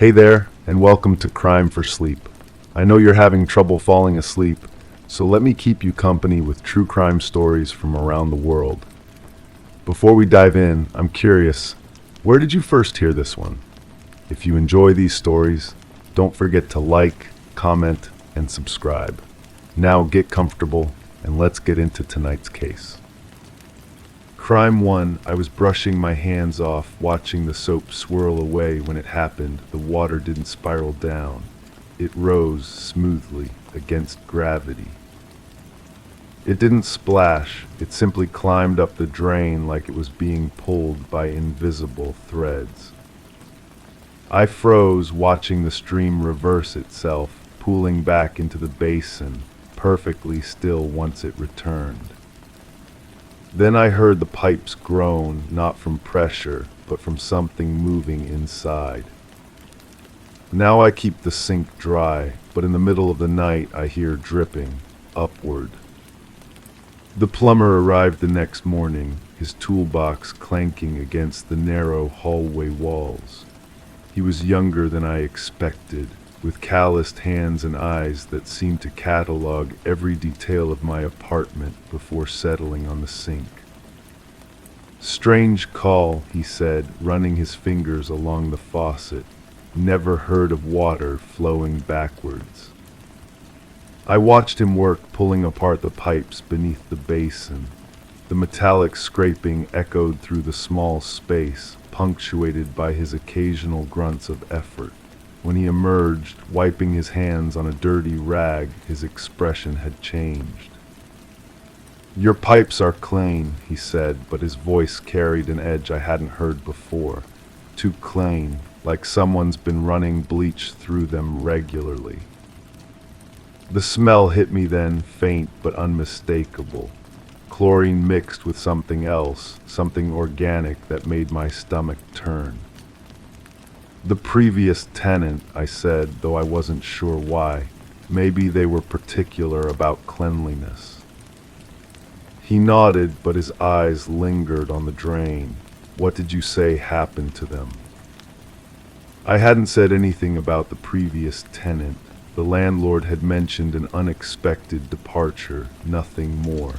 Hey there, and welcome to Crime for Sleep. I know you're having trouble falling asleep, so let me keep you company with true crime stories from around the world. Before we dive in, I'm curious, where did you first hear this one? If you enjoy these stories, don't forget to like, comment, and subscribe. Now get comfortable, and let's get into tonight's case. Crime 1, I was brushing my hands off, watching the soap swirl away. When it happened, the water didn't spiral down. It rose smoothly against gravity. It didn't splash, it simply climbed up the drain like it was being pulled by invisible threads. I froze, watching the stream reverse itself, pooling back into the basin, perfectly still once it returned. Then I heard the pipes groan, not from pressure, but from something moving inside. Now I keep the sink dry, but in the middle of the night I hear dripping, upward. The plumber arrived the next morning, his toolbox clanking against the narrow hallway walls. He was younger than I expected, with calloused hands and eyes that seemed to catalog every detail of my apartment before settling on the sink. "Strange call," he said, running his fingers along the faucet. "Never heard of water flowing backwards." I watched him work, pulling apart the pipes beneath the basin. The metallic scraping echoed through the small space, punctuated by his occasional grunts of effort. When he emerged, wiping his hands on a dirty rag, his expression had changed. "Your pipes are clean," he said, but his voice carried an edge I hadn't heard before. Too clean, like someone's been running bleach through them regularly. The smell hit me then, faint but unmistakable. Chlorine mixed with something else, something organic that made my stomach turn. "The previous tenant," I said, though I wasn't sure why. Maybe they were particular about cleanliness. He nodded, but his eyes lingered on the drain. "What did you say happened to them?" I hadn't said anything about the previous tenant. The landlord had mentioned an unexpected departure, nothing more.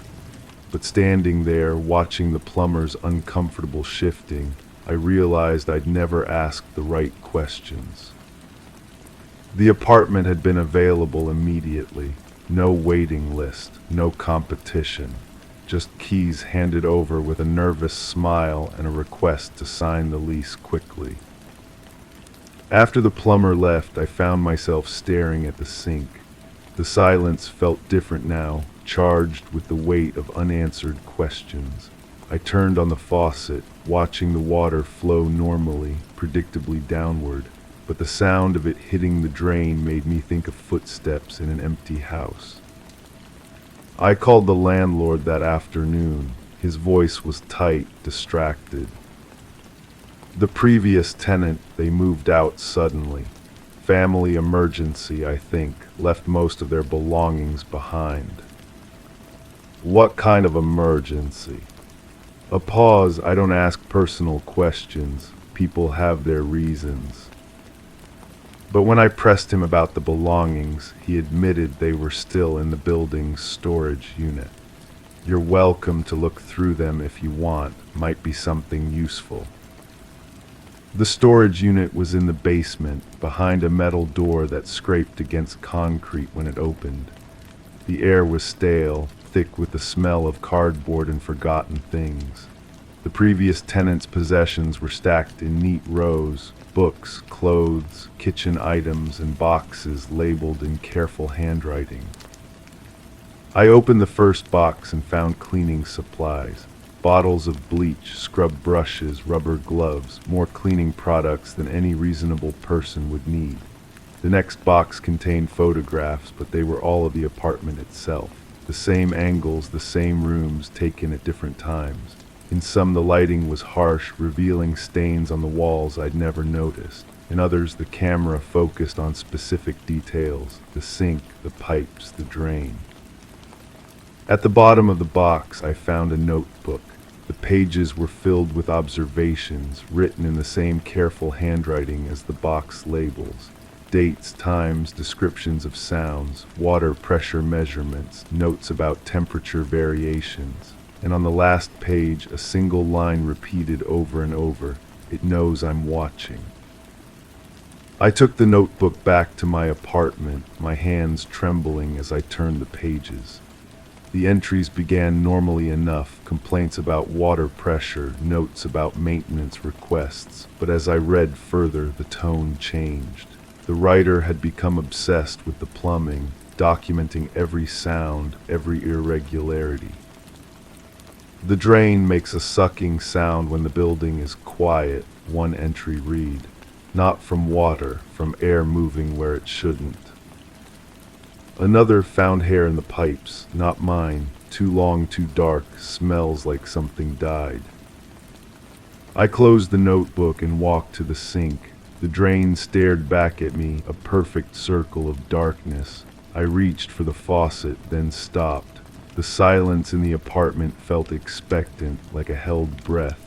But standing there, watching the plumber's uncomfortable shifting, I realized I'd never asked the right questions. The apartment had been available immediately. No waiting list, no competition. Just keys handed over with a nervous smile and a request to sign the lease quickly. After the plumber left, I found myself staring at the sink. The silence felt different now, charged with the weight of unanswered questions. I turned on the faucet, watching the water flow normally, predictably downward, but the sound of it hitting the drain made me think of footsteps in an empty house. I called the landlord that afternoon. His voice was tight, distracted. "The previous tenant, they moved out suddenly. Family emergency, I think, left most of their belongings behind." "What kind of emergency?" A pause. I don't ask personal questions. People have their reasons. But when I pressed him about the belongings, he admitted they were still in the building's storage unit. "You're welcome to look through them if you want. Might be something useful." The storage unit was in the basement, behind a metal door that scraped against concrete when it opened. The air was stale, thick with the smell of cardboard and forgotten things. The previous tenant's possessions were stacked in neat rows: books, clothes, kitchen items, and boxes labeled in careful handwriting. I opened the first box and found cleaning supplies. Bottles of bleach, scrub brushes, rubber gloves, more cleaning products than any reasonable person would need. The next box contained photographs, but they were all of the apartment itself. The same angles, the same rooms, taken at different times. In some the lighting was harsh, revealing stains on the walls I'd never noticed. In others the camera focused on specific details: the sink, the pipes, the drain. At the bottom of the box I found a notebook. The pages were filled with observations, written in the same careful handwriting as the box labels. Dates, times, descriptions of sounds, water pressure measurements, notes about temperature variations. And on the last page, a single line repeated over and over, "It knows I'm watching." I took the notebook back to my apartment, my hands trembling as I turned the pages. The entries began normally enough, complaints about water pressure, notes about maintenance requests, but as I read further, the tone changed. The writer had become obsessed with the plumbing, documenting every sound, every irregularity. "The drain makes a sucking sound when the building is quiet," one entry read. "Not from water, from air moving where it shouldn't." Another found hair in the pipes, not mine, too long, too dark, smells like something died. I closed the notebook and walked to the sink. The drain stared back at me, a perfect circle of darkness. I reached for the faucet, then stopped. The silence in the apartment felt expectant, like a held breath.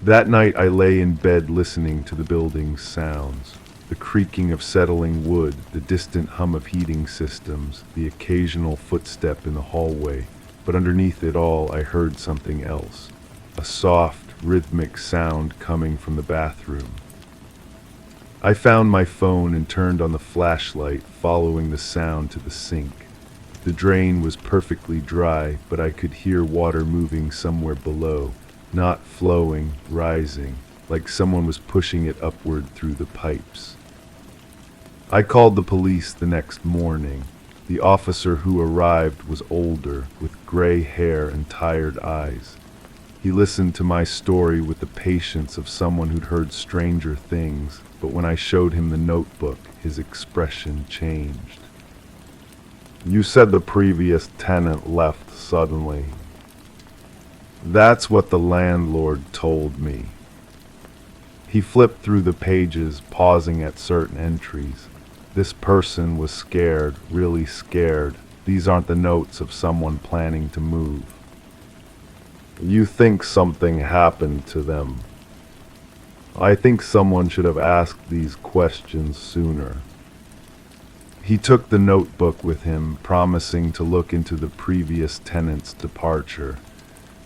That night I lay in bed listening to the building's sounds. The creaking of settling wood, the distant hum of heating systems, the occasional footstep in the hallway. But underneath it all, I heard something else. A soft, rhythmic sound coming from the bathroom. I found my phone and turned on the flashlight, following the sound to the sink. The drain was perfectly dry, but I could hear water moving somewhere below, not flowing, rising, like someone was pushing it upward through the pipes. I called the police the next morning. The officer who arrived was older, with gray hair and tired eyes. He listened to my story with the patience of someone who'd heard stranger things, but when I showed him the notebook, his expression changed. "You said the previous tenant left suddenly." "That's what the landlord told me." He flipped through the pages, pausing at certain entries. "This person was scared, really scared. These aren't the notes of someone planning to move." "You think something happened to them?" "I think someone should have asked these questions sooner." He took the notebook with him, promising to look into the previous tenant's departure.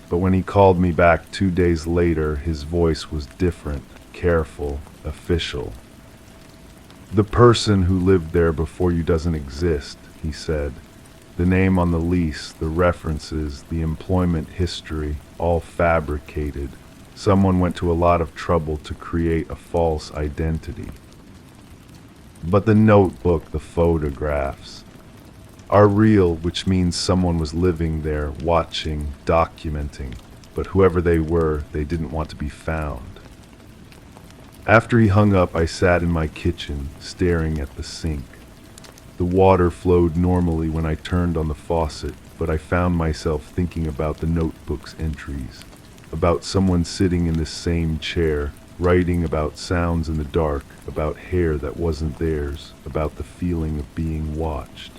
But when he called me back 2 days later, his voice was different, careful, official. "The person who lived there before you doesn't exist," he said. "The name on the lease, the references, the employment history, all fabricated. Someone went to a lot of trouble to create a false identity. But the notebook, the photographs, are real, which means someone was living there, watching, documenting. But whoever they were, they didn't want to be found." After he hung up, I sat in my kitchen, staring at the sink. The water flowed normally when I turned on the faucet, but I found myself thinking about the notebook's entries, about someone sitting in this same chair, writing about sounds in the dark, about hair that wasn't theirs, about the feeling of being watched.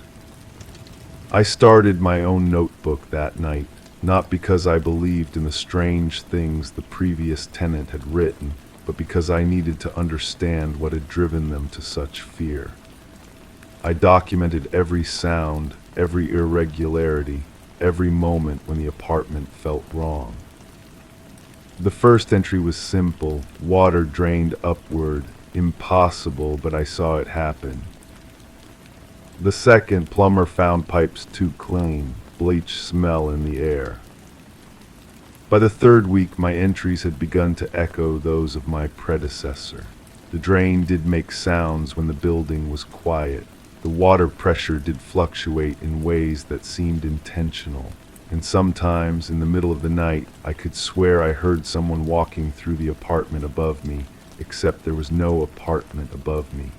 I started my own notebook that night, not because I believed in the strange things the previous tenant had written, but because I needed to understand what had driven them to such fear. I documented every sound, every irregularity, every moment when the apartment felt wrong. The first entry was simple: water drained upward, impossible, but I saw it happen. The second, plumber found pipes too clean, bleach smell in the air. By the third week, my entries had begun to echo those of my predecessor. The drain did make sounds when the building was quiet. The water pressure did fluctuate in ways that seemed intentional. And sometimes, in the middle of the night, I could swear I heard someone walking through the apartment above me, except there was no apartment above me.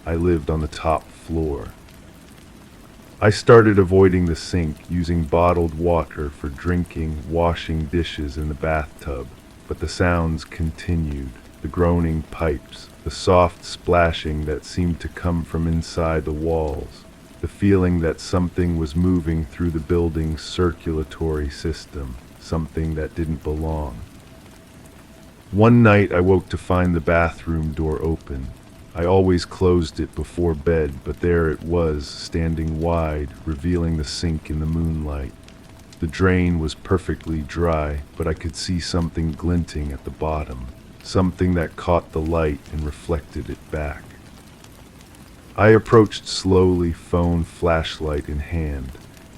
I lived on the top floor. I started avoiding the sink, using bottled water for drinking, washing dishes in the bathtub. But the sounds continued, the groaning pipes, the soft splashing that seemed to come from inside the walls, the feeling that something was moving through the building's circulatory system, something that didn't belong. One night I woke to find the bathroom door open. I always closed it before bed, but there it was, standing wide, revealing the sink in the moonlight. The drain was perfectly dry, but I could see something glinting at the bottom, something that caught the light and reflected it back. I approached slowly, phone flashlight in hand.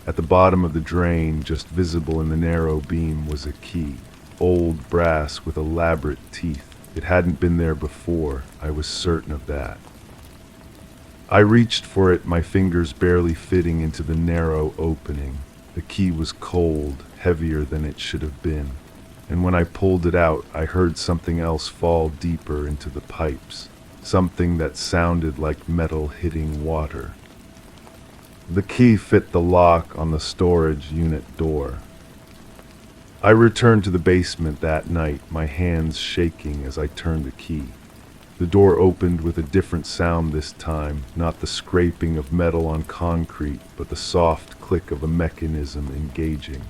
At the bottom of the drain, just visible in the narrow beam, was a key, old brass with elaborate teeth. It hadn't been there before, I was certain of that. I reached for it, my fingers barely fitting into the narrow opening. The key was cold, heavier than it should have been, and when I pulled it out, I heard something else fall deeper into the pipes, something that sounded like metal hitting water. The key fit the lock on the storage unit door. I returned to the basement that night, my hands shaking as I turned the key. The door opened with a different sound this time, not the scraping of metal on concrete, but the soft click of a mechanism engaging.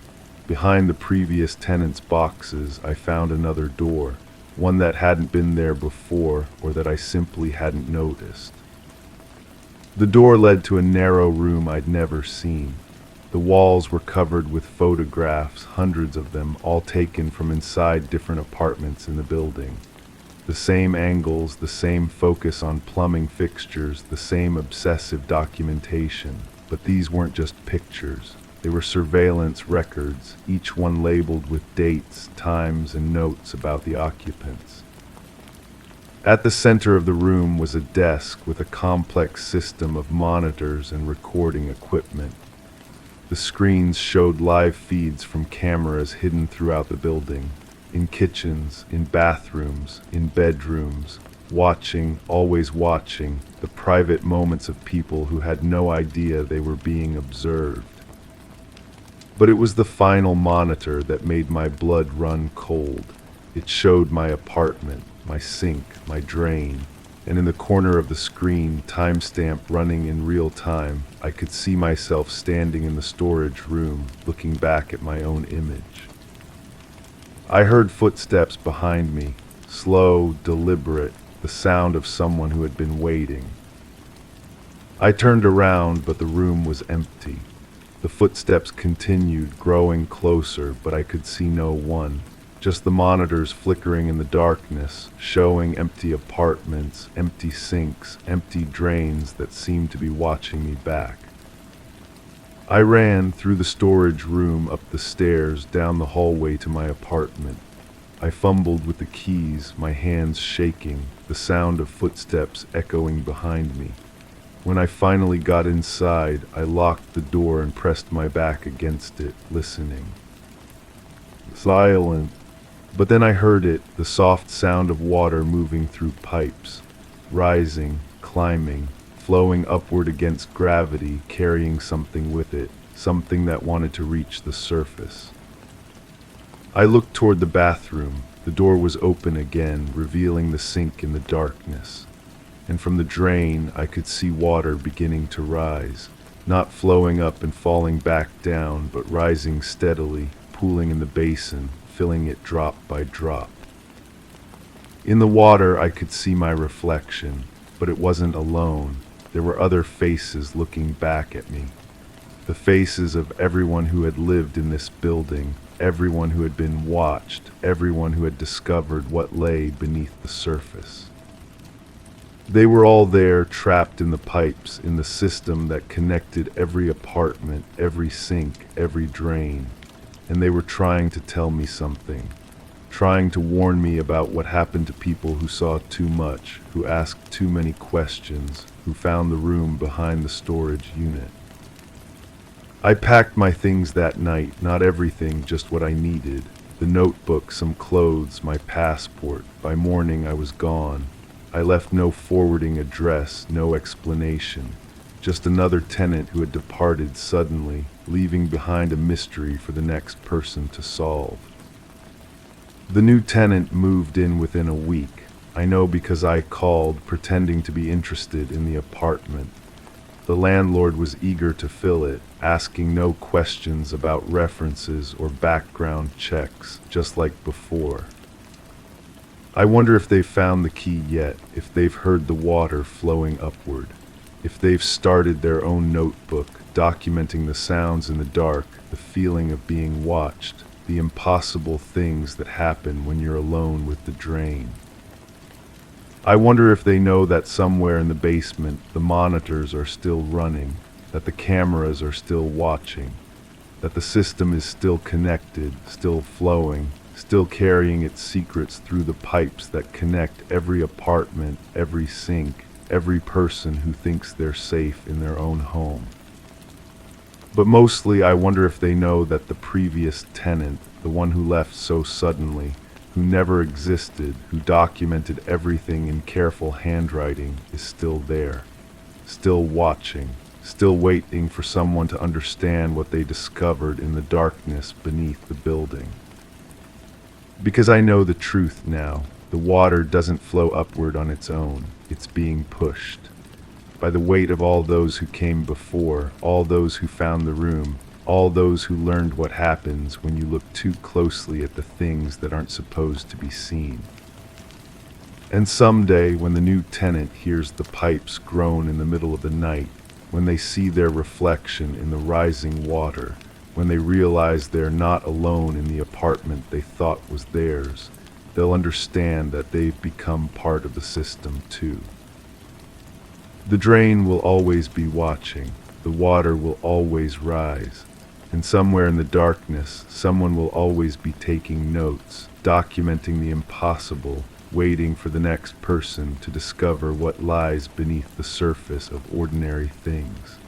Behind the previous tenant's boxes, I found another door, one that hadn't been there before or that I simply hadn't noticed. The door led to a narrow room I'd never seen. The walls were covered with photographs, hundreds of them, all taken from inside different apartments in the building. The same angles, the same focus on plumbing fixtures, the same obsessive documentation. But these weren't just pictures. They were surveillance records, each one labeled with dates, times, and notes about the occupants. At the center of the room was a desk with a complex system of monitors and recording equipment. The screens showed live feeds from cameras hidden throughout the building, in kitchens, in bathrooms, in bedrooms, watching, always watching, the private moments of people who had no idea they were being observed. But it was the final monitor that made my blood run cold. It showed my apartment, my sink, my drain, and in the corner of the screen, timestamp running in real time, I could see myself standing in the storage room, looking back at my own image. I heard footsteps behind me, slow, deliberate, the sound of someone who had been waiting. I turned around, but the room was empty. The footsteps continued, growing closer, but I could see no one. Just the monitors flickering in the darkness, showing empty apartments, empty sinks, empty drains that seemed to be watching me back. I ran through the storage room, up the stairs, down the hallway to my apartment. I fumbled with the keys, my hands shaking, the sound of footsteps echoing behind me. When I finally got inside, I locked the door and pressed my back against it, listening. Silent. But then I heard it, the soft sound of water moving through pipes, rising, climbing, flowing upward against gravity, carrying something with it, something that wanted to reach the surface. I looked toward the bathroom. The door was open again, revealing the sink in the darkness. And from the drain, I could see water beginning to rise, not flowing up and falling back down, but rising steadily, pooling in the basin, filling it drop by drop. In the water, I could see my reflection, but it wasn't alone. There were other faces looking back at me. The faces of everyone who had lived in this building, everyone who had been watched, everyone who had discovered what lay beneath the surface. They were all there, trapped in the pipes, in the system that connected every apartment, every sink, every drain. And they were trying to tell me something, trying to warn me about what happened to people who saw too much, who asked too many questions, who found the room behind the storage unit. I packed my things that night, not everything, just what I needed. The notebook, some clothes, my passport. By morning I was gone. I left no forwarding address, no explanation. Just another tenant who had departed suddenly, leaving behind a mystery for the next person to solve. The new tenant moved in within a week. I know because I called, pretending to be interested in the apartment. The landlord was eager to fill it, asking no questions about references or background checks, just like before. I wonder if they've found the key yet, if they've heard the water flowing upward, if they've started their own notebook, documenting the sounds in the dark, the feeling of being watched, the impossible things that happen when you're alone with the drain. I wonder if they know that somewhere in the basement the monitors are still running, that the cameras are still watching, that the system is still connected, still flowing, still carrying its secrets through the pipes that connect every apartment, every sink, every person who thinks they're safe in their own home. But mostly I wonder if they know that the previous tenant, the one who left so suddenly, who never existed, who documented everything in careful handwriting, is still there, still watching, still waiting for someone to understand what they discovered in the darkness beneath the building. Because I know the truth now, the water doesn't flow upward on its own, it's being pushed by the weight of all those who came before, all those who found the room, all those who learned what happens when you look too closely at the things that aren't supposed to be seen. And someday, when the new tenant hears the pipes groan in the middle of the night, when they see their reflection in the rising water, when they realize they're not alone in the apartment they thought was theirs, they'll understand that they've become part of the system too. The drain will always be watching, the water will always rise, and somewhere in the darkness, someone will always be taking notes, documenting the impossible, waiting for the next person to discover what lies beneath the surface of ordinary things.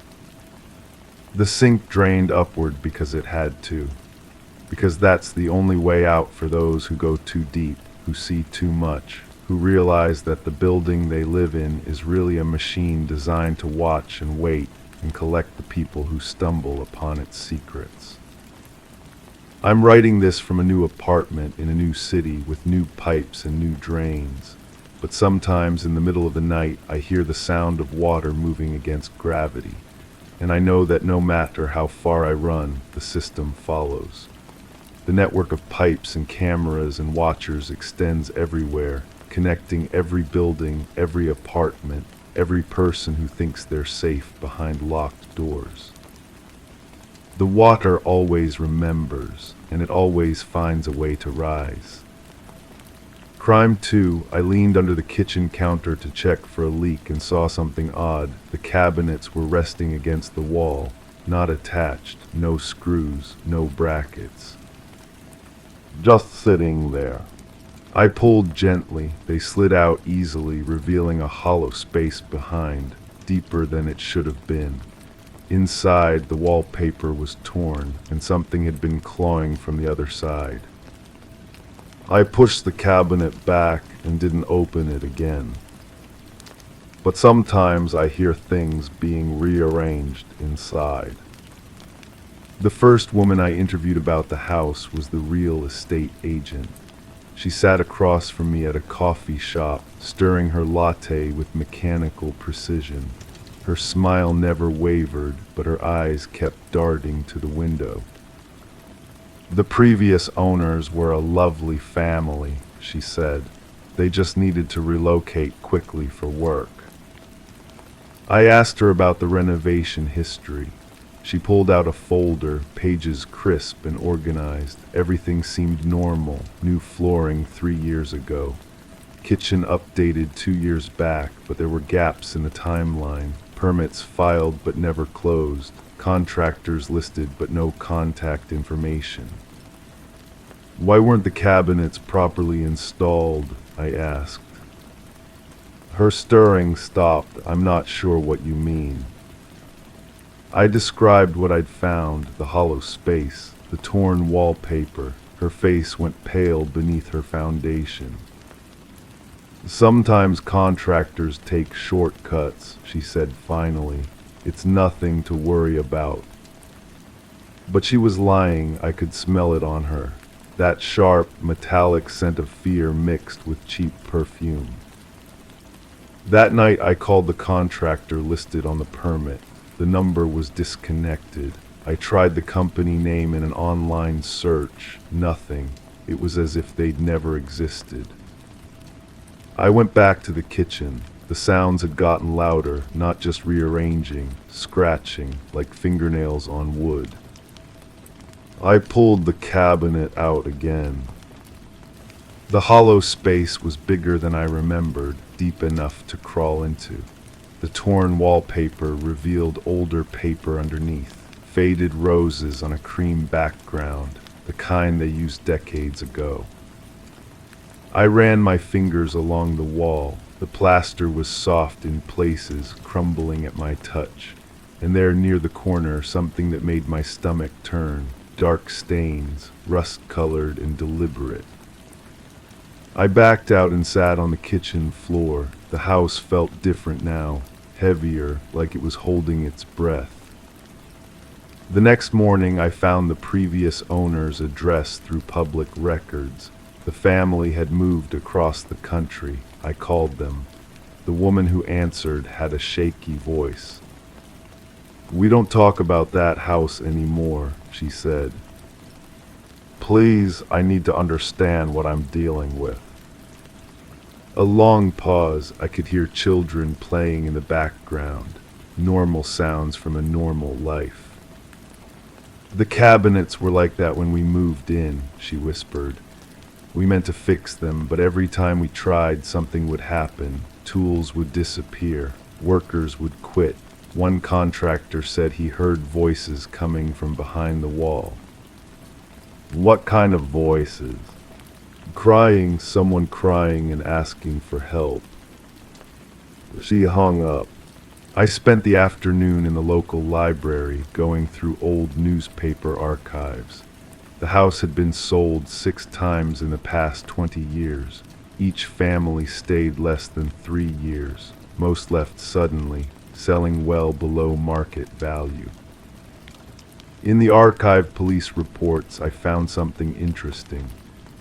The sink drained upward because it had to, because that's the only way out for those who go too deep, who see too much, who realize that the building they live in is really a machine designed to watch and wait and collect the people who stumble upon its secrets. I'm writing this from a new apartment in a new city with new pipes and new drains, but sometimes in the middle of the night I hear the sound of water moving against gravity, and I know that no matter how far I run, the system follows. The network of pipes and cameras and watchers extends everywhere, connecting every building, every apartment, every person who thinks they're safe behind locked doors. The water always remembers, and it always finds a way to rise. Crime 2, I leaned under the kitchen counter to check for a leak and saw something odd. The cabinets were resting against the wall, not attached, no screws, no brackets. Just sitting there. I pulled gently. They slid out easily, revealing a hollow space behind, deeper than it should have been. Inside, the wallpaper was torn, and something had been clawing from the other side. I pushed the cabinet back and didn't open it again. But sometimes I hear things being rearranged inside. The first woman I interviewed about the house was the real estate agent. She sat across from me at a coffee shop, stirring her latte with mechanical precision. Her smile never wavered, but her eyes kept darting to the window. The previous owners were a lovely family, she said. They just needed to relocate quickly for work. I asked her about the renovation history. She pulled out a folder, pages crisp and organized. Everything seemed normal. New flooring 3 years ago. Kitchen updated 2 years back, but there were gaps in the timeline. Permits filed but never closed. Contractors listed but no contact information. Why weren't the cabinets properly installed? I asked. Her stirring stopped. I'm not sure what you mean. I described what I'd found, the hollow space, the torn wallpaper. Her face went pale beneath her foundation. Sometimes contractors take shortcuts, she said finally. It's nothing to worry about. But she was lying. I could smell it on her. That sharp, metallic scent of fear mixed with cheap perfume. That night I called the contractor listed on the permit. The number was disconnected. I tried the company name in an online search. Nothing. It was as if they'd never existed. I went back to the kitchen. The sounds had gotten louder, not just rearranging, scratching, like fingernails on wood. I pulled the cabinet out again. The hollow space was bigger than I remembered, deep enough to crawl into. The torn wallpaper revealed older paper underneath, faded roses on a cream background, the kind they used decades ago. I ran my fingers along the wall. The plaster was soft in places, crumbling at my touch. And there near the corner, something that made my stomach turn. Dark stains, rust-colored and deliberate. I backed out and sat on the kitchen floor. The house felt different now, heavier, like it was holding its breath. The next morning I found the previous owner's address through public records. The family had moved across the country. I called them. The woman who answered had a shaky voice. "We don't talk about that house anymore," she said. "Please, I need to understand what I'm dealing with." A long pause. I could hear children playing in the background, normal sounds from a normal life. "The cabinets were like that when we moved in," she whispered. "We meant to fix them, but every time we tried, something would happen. Tools would disappear. Workers would quit. One contractor said he heard voices coming from behind the wall." "What kind of voices?" "Crying, someone crying and asking for help." She hung up. I spent the afternoon in the local library, going through old newspaper archives. The house had been sold 6 times in the past 20 years. Each family stayed less than 3 years. Most left suddenly, selling well below market value. In the archived police reports, I found something interesting.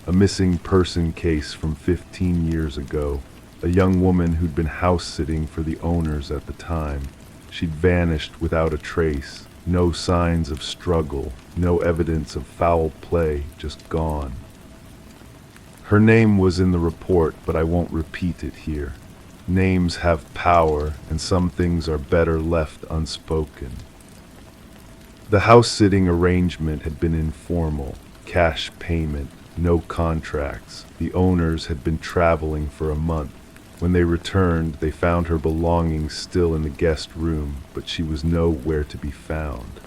A missing person case from 15 years ago. A young woman who'd been house-sitting for the owners at the time. She'd vanished without a trace. No signs of struggle, no evidence of foul play, just gone. Her name was in the report, but I won't repeat it here. Names have power, and some things are better left unspoken. The house-sitting arrangement had been informal, cash payment, no contracts. The owners had been traveling for a month. When they returned, they found her belongings still in the guest room, but she was nowhere to be found.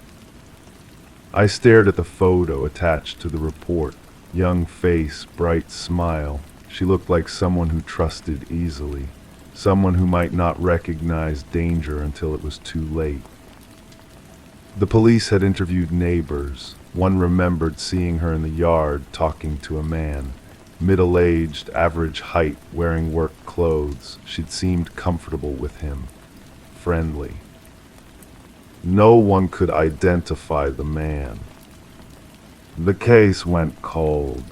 I stared at the photo attached to the report. Young face, bright smile. She looked like someone who trusted easily. Someone who might not recognize danger until it was too late. The police had interviewed neighbors. One remembered seeing her in the yard talking to a man. Middle-aged, average height, wearing work clothes. She'd seemed comfortable with him. Friendly. No one could identify the man. The case went cold.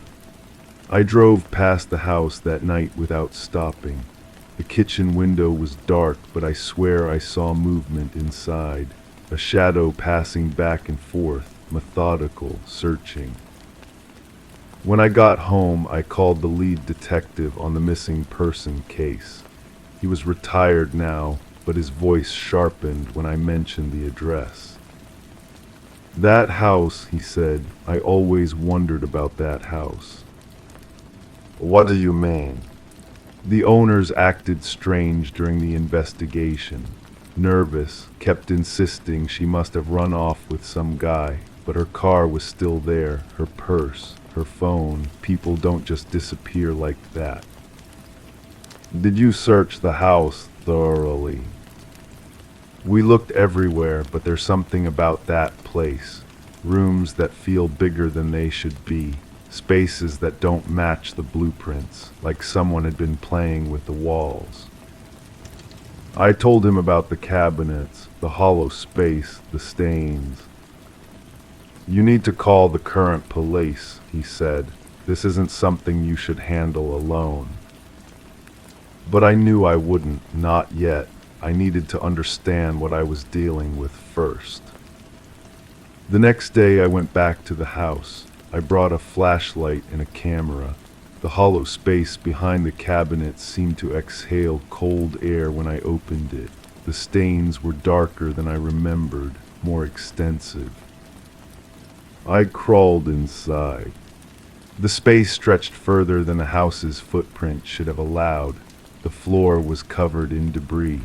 I drove past the house that night without stopping. The kitchen window was dark, but I swear I saw movement inside. A shadow passing back and forth, methodical, searching. When I got home, I called the lead detective on the missing person case. He was retired now, but his voice sharpened when I mentioned the address. "That house," he said. "I always wondered about that house." "What do you mean?" "The owners acted strange during the investigation. Nervous, kept insisting she must have run off with some guy, but her car was still there, her purse, her phone. People don't just disappear like that." "Did you search the house thoroughly?" "We looked everywhere, but there's something about that place. Rooms that feel bigger than they should be. Spaces that don't match the blueprints, like someone had been playing with the walls." I told him about the cabinets, the hollow space, the stains. "You need to call the current police," he said. "This isn't something you should handle alone." But I knew I wouldn't, not yet. I needed to understand what I was dealing with first. The next day I went back to the house. I brought a flashlight and a camera. The hollow space behind the cabinet seemed to exhale cold air when I opened it. The stains were darker than I remembered, more extensive. I crawled inside. The space stretched further than the house's footprint should have allowed. The floor was covered in debris,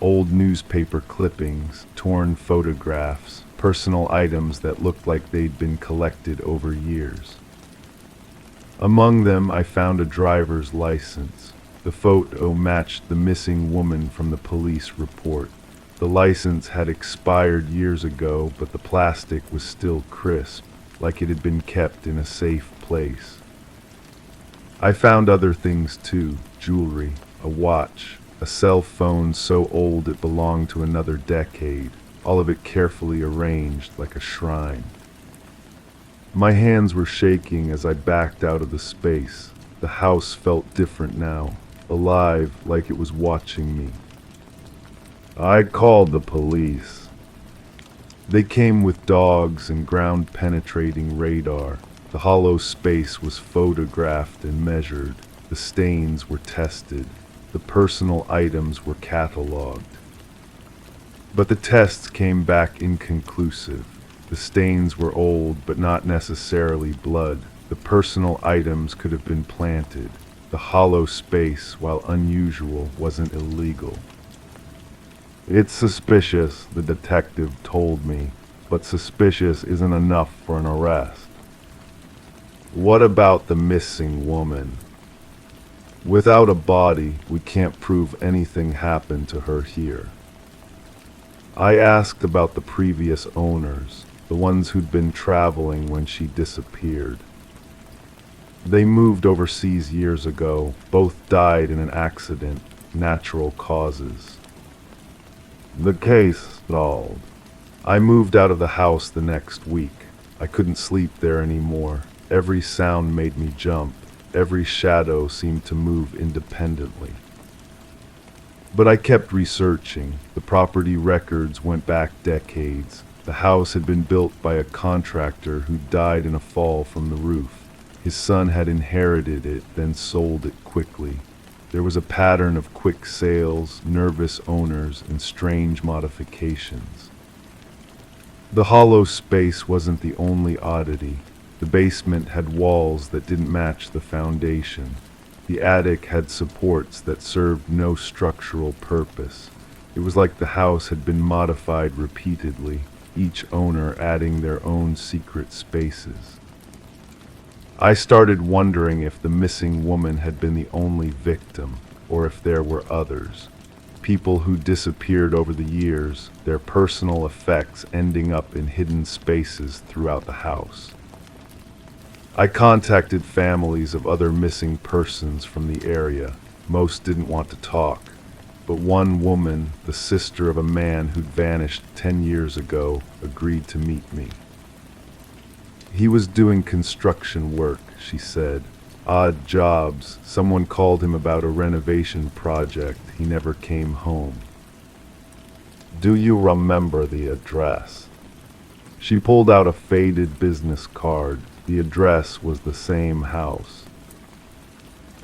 old newspaper clippings, torn photographs, personal items that looked like they'd been collected over years. Among them, I found a driver's license. The photo matched the missing woman from the police report. The license had expired years ago, but the plastic was still crisp, like it had been kept in a safe place. I found other things too: jewelry, a watch, a cell phone so old it belonged to another decade, all of it carefully arranged like a shrine. My hands were shaking as I backed out of the space. The house felt different now, alive, like it was watching me. I called the police. They came with dogs and ground-penetrating radar. The hollow space was photographed and measured. The stains were tested. The personal items were cataloged. But the tests came back inconclusive. The stains were old, but not necessarily blood. The personal items could have been planted. The hollow space, while unusual, wasn't illegal. It's suspicious, the detective told me, but suspicious isn't enough for an arrest. What about the missing woman? Without a body, we can't prove anything happened to her here. I asked about the previous owners, the ones who'd been traveling when she disappeared. They moved overseas years ago. Both died in an accident, natural causes. The case stalled. I moved out of the house the next week. I couldn't sleep there anymore. Every sound made me jump. Every shadow seemed to move independently. But I kept researching. The property records went back decades. The house had been built by a contractor who died in a fall from the roof. His son had inherited it, then sold it quickly. There was a pattern of quick sales, nervous owners, and strange modifications. The hollow space wasn't the only oddity. The basement had walls that didn't match the foundation. The attic had supports that served no structural purpose. It was like the house had been modified repeatedly, each owner adding their own secret spaces. I started wondering if the missing woman had been the only victim, or if there were others. People who disappeared over the years, their personal effects ending up in hidden spaces throughout the house. I contacted families of other missing persons from the area. Most didn't want to talk, but one woman, the sister of a man who'd vanished 10 years ago, agreed to meet me. He was doing construction work, she said. Odd jobs. Someone called him about a renovation project. He never came home. Do you remember the address? She pulled out a faded business card. The address was the same house.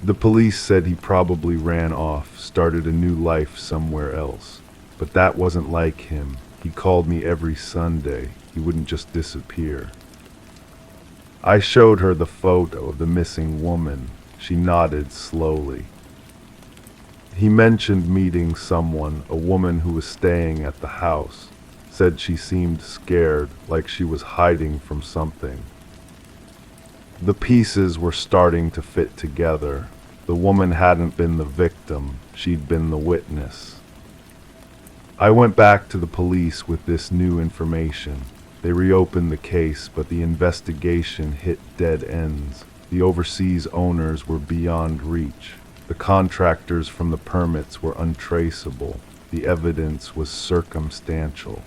The police said he probably ran off, started a new life somewhere else. But that wasn't like him. He called me every Sunday. He wouldn't just disappear. I showed her the photo of the missing woman. She nodded slowly. He mentioned meeting someone, a woman who was staying at the house. Said she seemed scared, like she was hiding from something. The pieces were starting to fit together. The woman hadn't been the victim, she'd been the witness. I went back to the police with this new information. They reopened the case, but the investigation hit dead ends. The overseas owners were beyond reach. The contractors from the permits were untraceable. The evidence was circumstantial.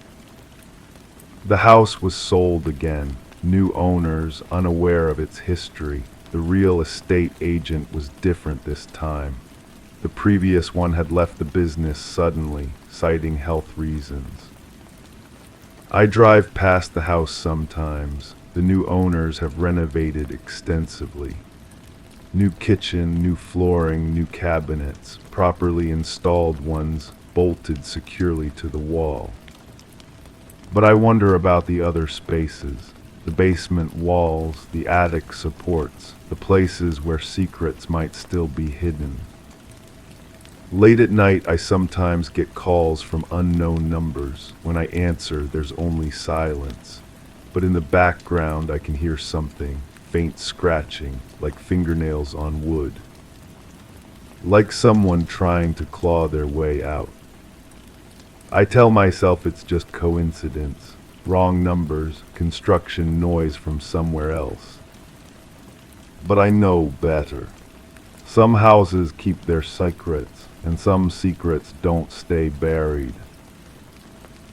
The house was sold again. New owners, unaware of its history. The real estate agent was different this time. The previous one had left the business suddenly, citing health reasons. I drive past the house sometimes. The new owners have renovated extensively. New kitchen, new flooring, new cabinets, properly installed ones bolted securely to the wall. But I wonder about the other spaces, the basement walls, the attic supports, the places where secrets might still be hidden. Late at night, I sometimes get calls from unknown numbers. When I answer, there's only silence. But in the background, I can hear something, faint scratching, like fingernails on wood. Like someone trying to claw their way out. I tell myself it's just coincidence, wrong numbers, construction noise from somewhere else. But I know better. Some houses keep their secrets, and some secrets don't stay buried.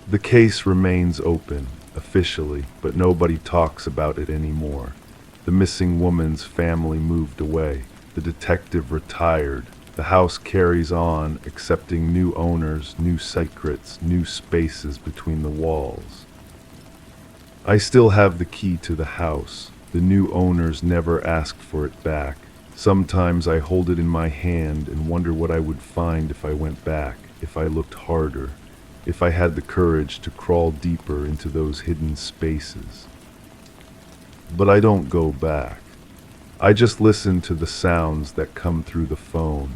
The case remains open, officially, but nobody talks about it anymore. The missing woman's family moved away. The detective retired. The house carries on, accepting new owners, new secrets, new spaces between the walls. I still have the key to the house. The new owners never asked for it back. Sometimes I hold it in my hand and wonder what I would find if I went back, if I looked harder, if I had the courage to crawl deeper into those hidden spaces. But I don't go back. I just listen to the sounds that come through the phone,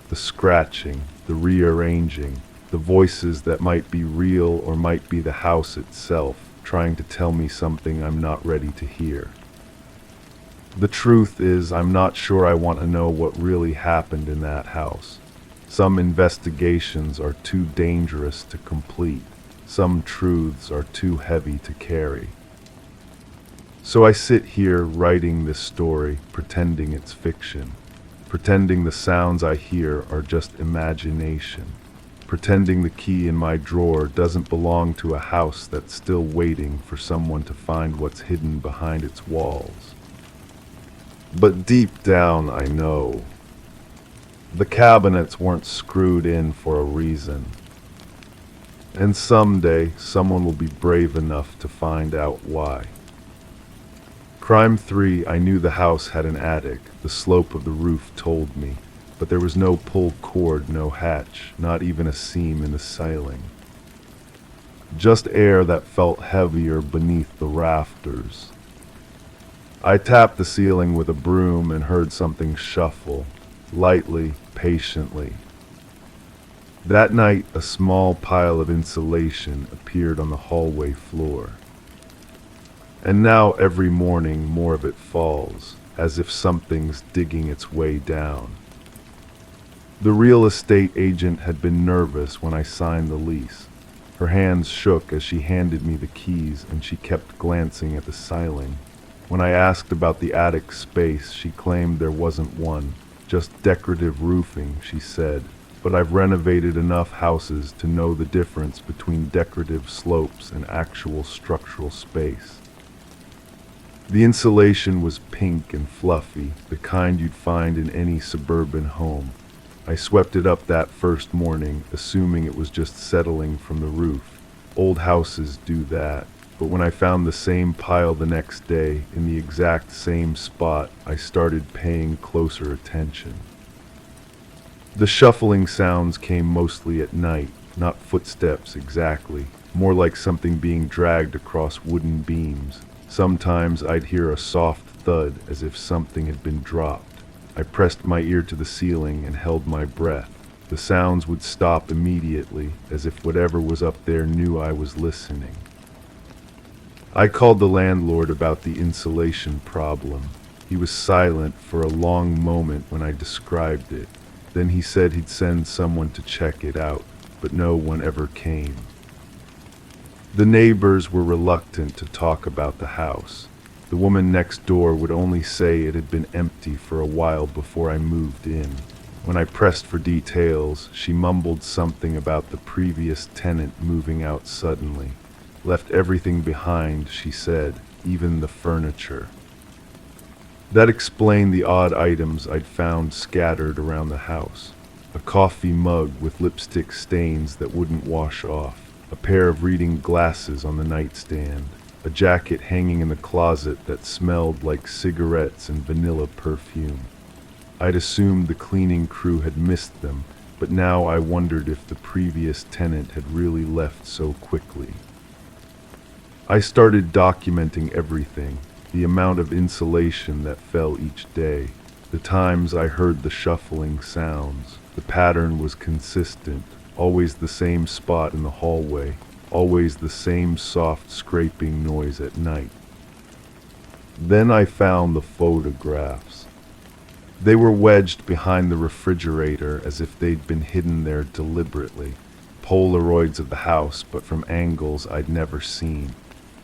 the scratching, the rearranging, the voices that might be real or might be the house itself, trying to tell me something I'm not ready to hear. The truth is, I'm not sure I want to know what really happened in that house. Some investigations are too dangerous to complete. Some truths are too heavy to carry. So I sit here writing this story, pretending it's fiction, pretending the sounds I hear are just imagination, pretending the key in my drawer doesn't belong to a house that's still waiting for someone to find what's hidden behind its walls. But deep down, I know. The cabinets weren't screwed in for a reason. And someday, someone will be brave enough to find out why. Crime 3, I knew the house had an attic. The slope of the roof told me. But there was no pull cord, no hatch, not even a seam in the ceiling. Just air that felt heavier beneath the rafters. I tapped the ceiling with a broom and heard something shuffle, lightly, patiently. That night, a small pile of insulation appeared on the hallway floor. And now every morning more of it falls, as if something's digging its way down. The real estate agent had been nervous when I signed the lease. Her hands shook as she handed me the keys, and she kept glancing at the ceiling. When I asked about the attic space, she claimed there wasn't one, just decorative roofing, she said. But I've renovated enough houses to know the difference between decorative slopes and actual structural space. The insulation was pink and fluffy, the kind you'd find in any suburban home. I swept it up that first morning, assuming it was just settling from the roof. Old houses do that. But when I found the same pile the next day, in the exact same spot, I started paying closer attention. The shuffling sounds came mostly at night, not footsteps exactly, more like something being dragged across wooden beams. Sometimes I'd hear a soft thud as if something had been dropped. I pressed my ear to the ceiling and held my breath. The sounds would stop immediately, as if whatever was up there knew I was listening. I called the landlord about the insulation problem. He was silent for a long moment when I described it. Then he said he'd send someone to check it out, but no one ever came. The neighbors were reluctant to talk about the house. The woman next door would only say it had been empty for a while before I moved in. When I pressed for details, she mumbled something about the previous tenant moving out suddenly. Left everything behind, she said, even the furniture. That explained the odd items I'd found scattered around the house. a coffee mug with lipstick stains that wouldn't wash off, a pair of reading glasses on the nightstand, a jacket hanging in the closet that smelled like cigarettes and vanilla perfume. I'd assumed the cleaning crew had missed them, but now I wondered if the previous tenant had really left so quickly. I started documenting everything, the amount of insulation that fell each day, the times I heard the shuffling sounds. The pattern was consistent, always the same spot in the hallway, always the same soft scraping noise at night. Then I found the photographs. They were wedged behind the refrigerator as if they'd been hidden there deliberately. Polaroids of the house, but from angles I'd never seen.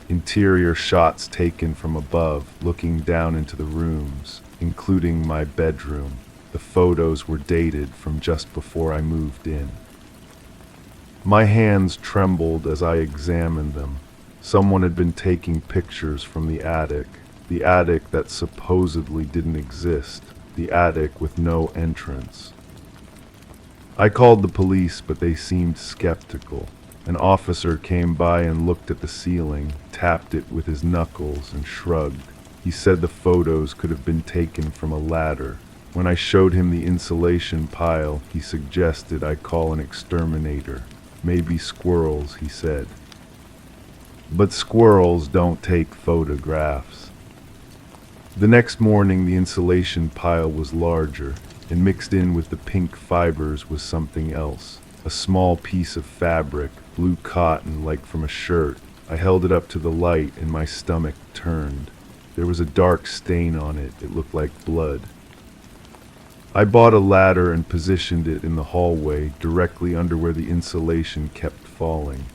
Interior shots taken from above, looking down into the rooms, including my bedroom. The photos were dated from just before I moved in. My hands trembled as I examined them. Someone had been taking pictures from the attic that supposedly didn't exist, the attic with no entrance. I called the police, but they seemed skeptical. An officer came by and looked at the ceiling, tapped it with his knuckles, and shrugged. He said the photos could have been taken from a ladder. When I showed him the insulation pile, he suggested I call an exterminator. Maybe squirrels, he said. But squirrels don't take photographs. The next morning, the insulation pile was larger, and mixed in with the pink fibers was something else. A small piece of fabric, blue cotton like from a shirt. I held it up to the light and my stomach turned. There was a dark stain on it. It looked like blood. I bought a ladder and positioned it in the hallway, directly under where the insulation kept falling.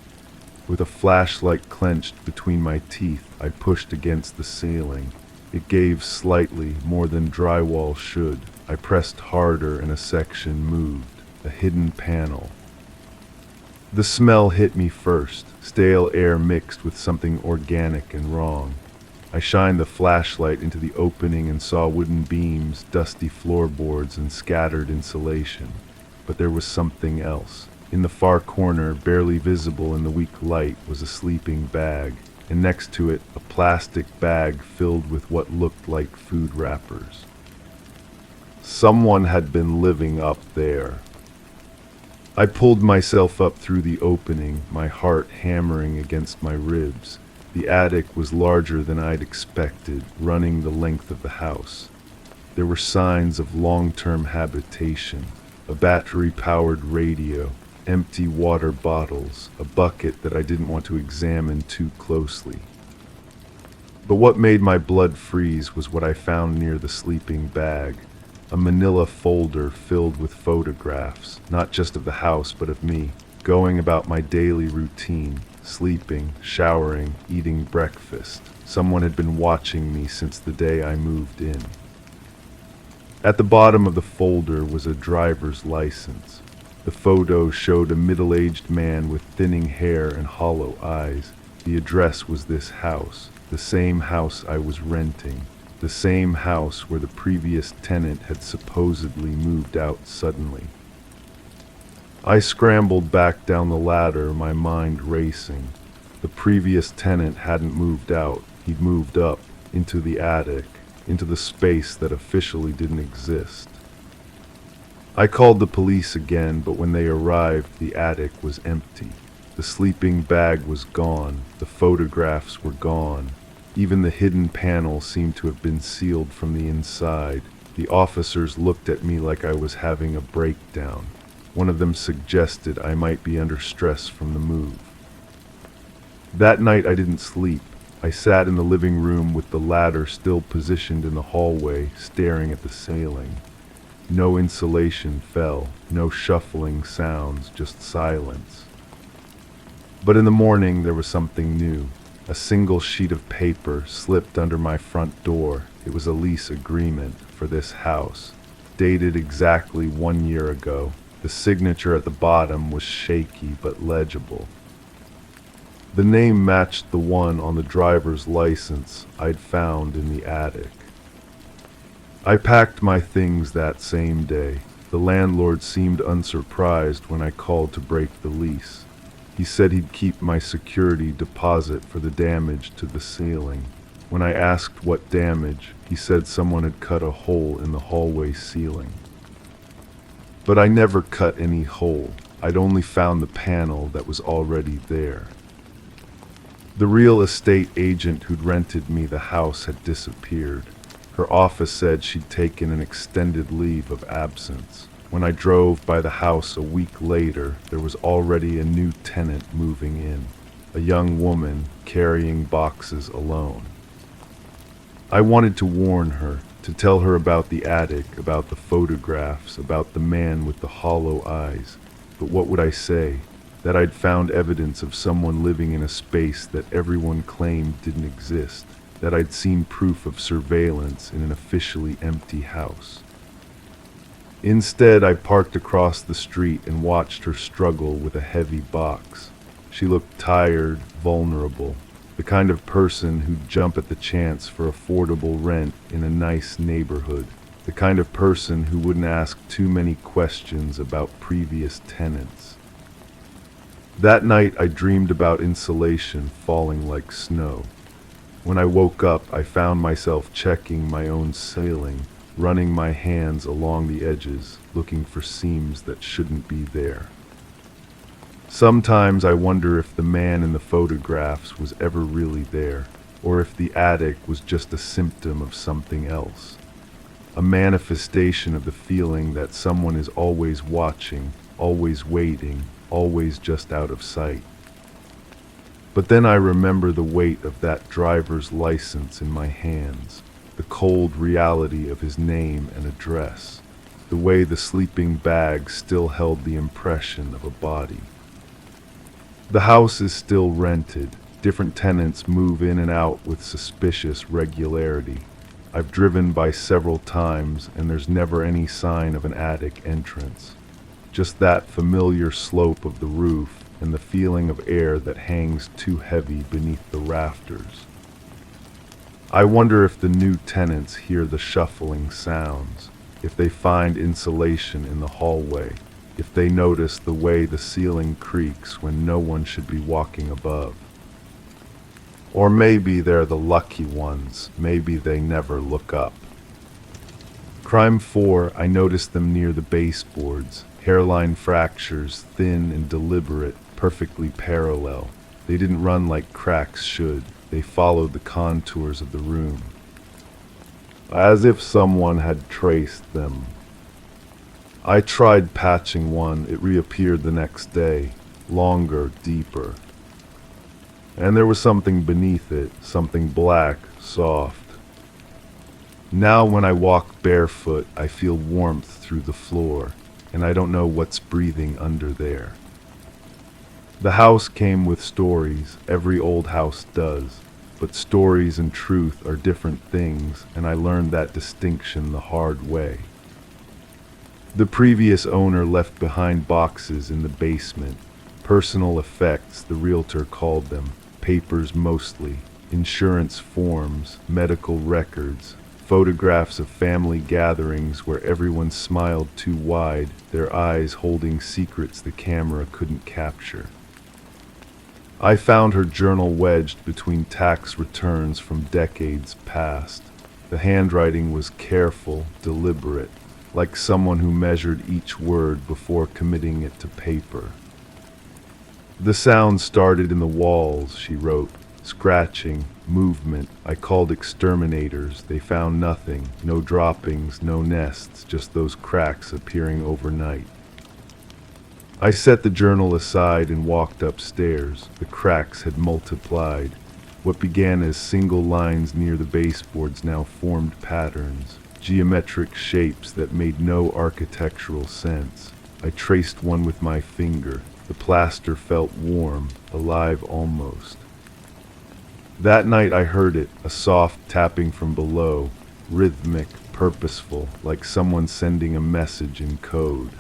With a flashlight clenched between my teeth, I pushed against the ceiling. It gave slightly, more than drywall should. I pressed harder and a section moved, a hidden panel. The smell hit me first, stale air mixed with something organic and wrong. I shined the flashlight into the opening and saw wooden beams, dusty floorboards, and scattered insulation. But there was something else. In the far corner, barely visible in the weak light, was a sleeping bag, and next to it, a plastic bag filled with what looked like food wrappers. Someone had been living up there. I pulled myself up through the opening, my heart hammering against my ribs. The attic was larger than I'd expected, running the length of the house. There were signs of long-term habitation, a battery-powered radio, empty water bottles, a bucket that I didn't want to examine too closely. But what made my blood freeze was what I found near the sleeping bag, a manila folder filled with photographs, not just of the house but of me, going about my daily routine. Sleeping, showering, eating breakfast. Someone had been watching me since the day I moved in. At the bottom of the folder was a driver's license. The photo showed a middle-aged man with thinning hair and hollow eyes. The address was this house, the same house I was renting, the same house where the previous tenant had supposedly moved out suddenly. I scrambled back down the ladder, my mind racing. The previous tenant hadn't moved out. He'd moved up, into the attic, into the space that officially didn't exist. I called the police again, but when they arrived, the attic was empty. The sleeping bag was gone. The photographs were gone. Even the hidden panel seemed to have been sealed from the inside. The officers looked at me like I was having a breakdown. One of them suggested I might be under stress from the move. That night I didn't sleep. I sat in the living room with the ladder still positioned in the hallway, staring at the ceiling. No insulation fell, no shuffling sounds, just silence. But in the morning there was something new. A single sheet of paper slipped under my front door. It was a lease agreement for this house, dated exactly 1 year ago. The signature at the bottom was shaky but legible. The name matched the one on the driver's license I'd found in the attic. I packed my things that same day. The landlord seemed unsurprised when I called to break the lease. He said he'd keep my security deposit for the damage to the ceiling. When I asked what damage, he said someone had cut a hole in the hallway ceiling. But I never cut any hole. I'd only found the panel that was already there. The real estate agent who'd rented me the house had disappeared. Her office said she'd taken an extended leave of absence. When I drove by the house a week later, there was already a new tenant moving in, a young woman carrying boxes alone. I wanted to warn her, to tell her about the attic, about the photographs, about the man with the hollow eyes. But what would I say? That I'd found evidence of someone living in a space that everyone claimed didn't exist, that I'd seen proof of surveillance in an officially empty house. Instead, I parked across the street and watched her struggle with a heavy box. She looked tired, vulnerable, the kind of person who'd jump at the chance for affordable rent in a nice neighborhood, the kind of person who wouldn't ask too many questions about previous tenants. That night I dreamed about insulation falling like snow. When I woke up, I found myself checking my own ceiling, running my hands along the edges, looking for seams that shouldn't be there. Sometimes I wonder if the man in the photographs was ever really there, or if the attic was just a symptom of something else. A manifestation of the feeling that someone is always watching, always waiting, always just out of sight. But then I remember the weight of that driver's license in my hands, the cold reality of his name and address, the way the sleeping bag still held the impression of a body. The house is still rented. Different tenants move in and out with suspicious regularity. I've driven by several times and there's never any sign of an attic entrance. Just that familiar slope of the roof and the feeling of air that hangs too heavy beneath the rafters. I wonder if the new tenants hear the shuffling sounds, if they find insulation in the hallway, if they notice the way the ceiling creaks when no one should be walking above. Or maybe they're the lucky ones, maybe they never look up. Crime 4, I noticed them near the baseboards, hairline fractures, thin and deliberate, perfectly parallel. They didn't run like cracks should, they followed the contours of the room. As if someone had traced them. I tried patching one, it reappeared the next day, longer, deeper. And there was something beneath it, something black, soft. Now when I walk barefoot, I feel warmth through the floor, and I don't know what's breathing under there. The house came with stories, every old house does, but stories and truth are different things, and I learned that distinction the hard way. The previous owner left behind boxes in the basement, personal effects, the realtor called them, papers mostly, insurance forms, medical records, photographs of family gatherings where everyone smiled too wide, their eyes holding secrets the camera couldn't capture. I found her journal wedged between tax returns from decades past. The handwriting was careful, deliberate, like someone who measured each word before committing it to paper. The sound started in the walls, she wrote, scratching, movement. I called exterminators. They found nothing, no droppings, no nests, just those cracks appearing overnight. I set the journal aside and walked upstairs. The cracks had multiplied. What began as single lines near the baseboards now formed patterns, geometric shapes that made no architectural sense. I traced one with my finger. The plaster felt warm, alive almost. That night I heard it, a soft tapping from below, rhythmic, purposeful, like someone sending a message in code.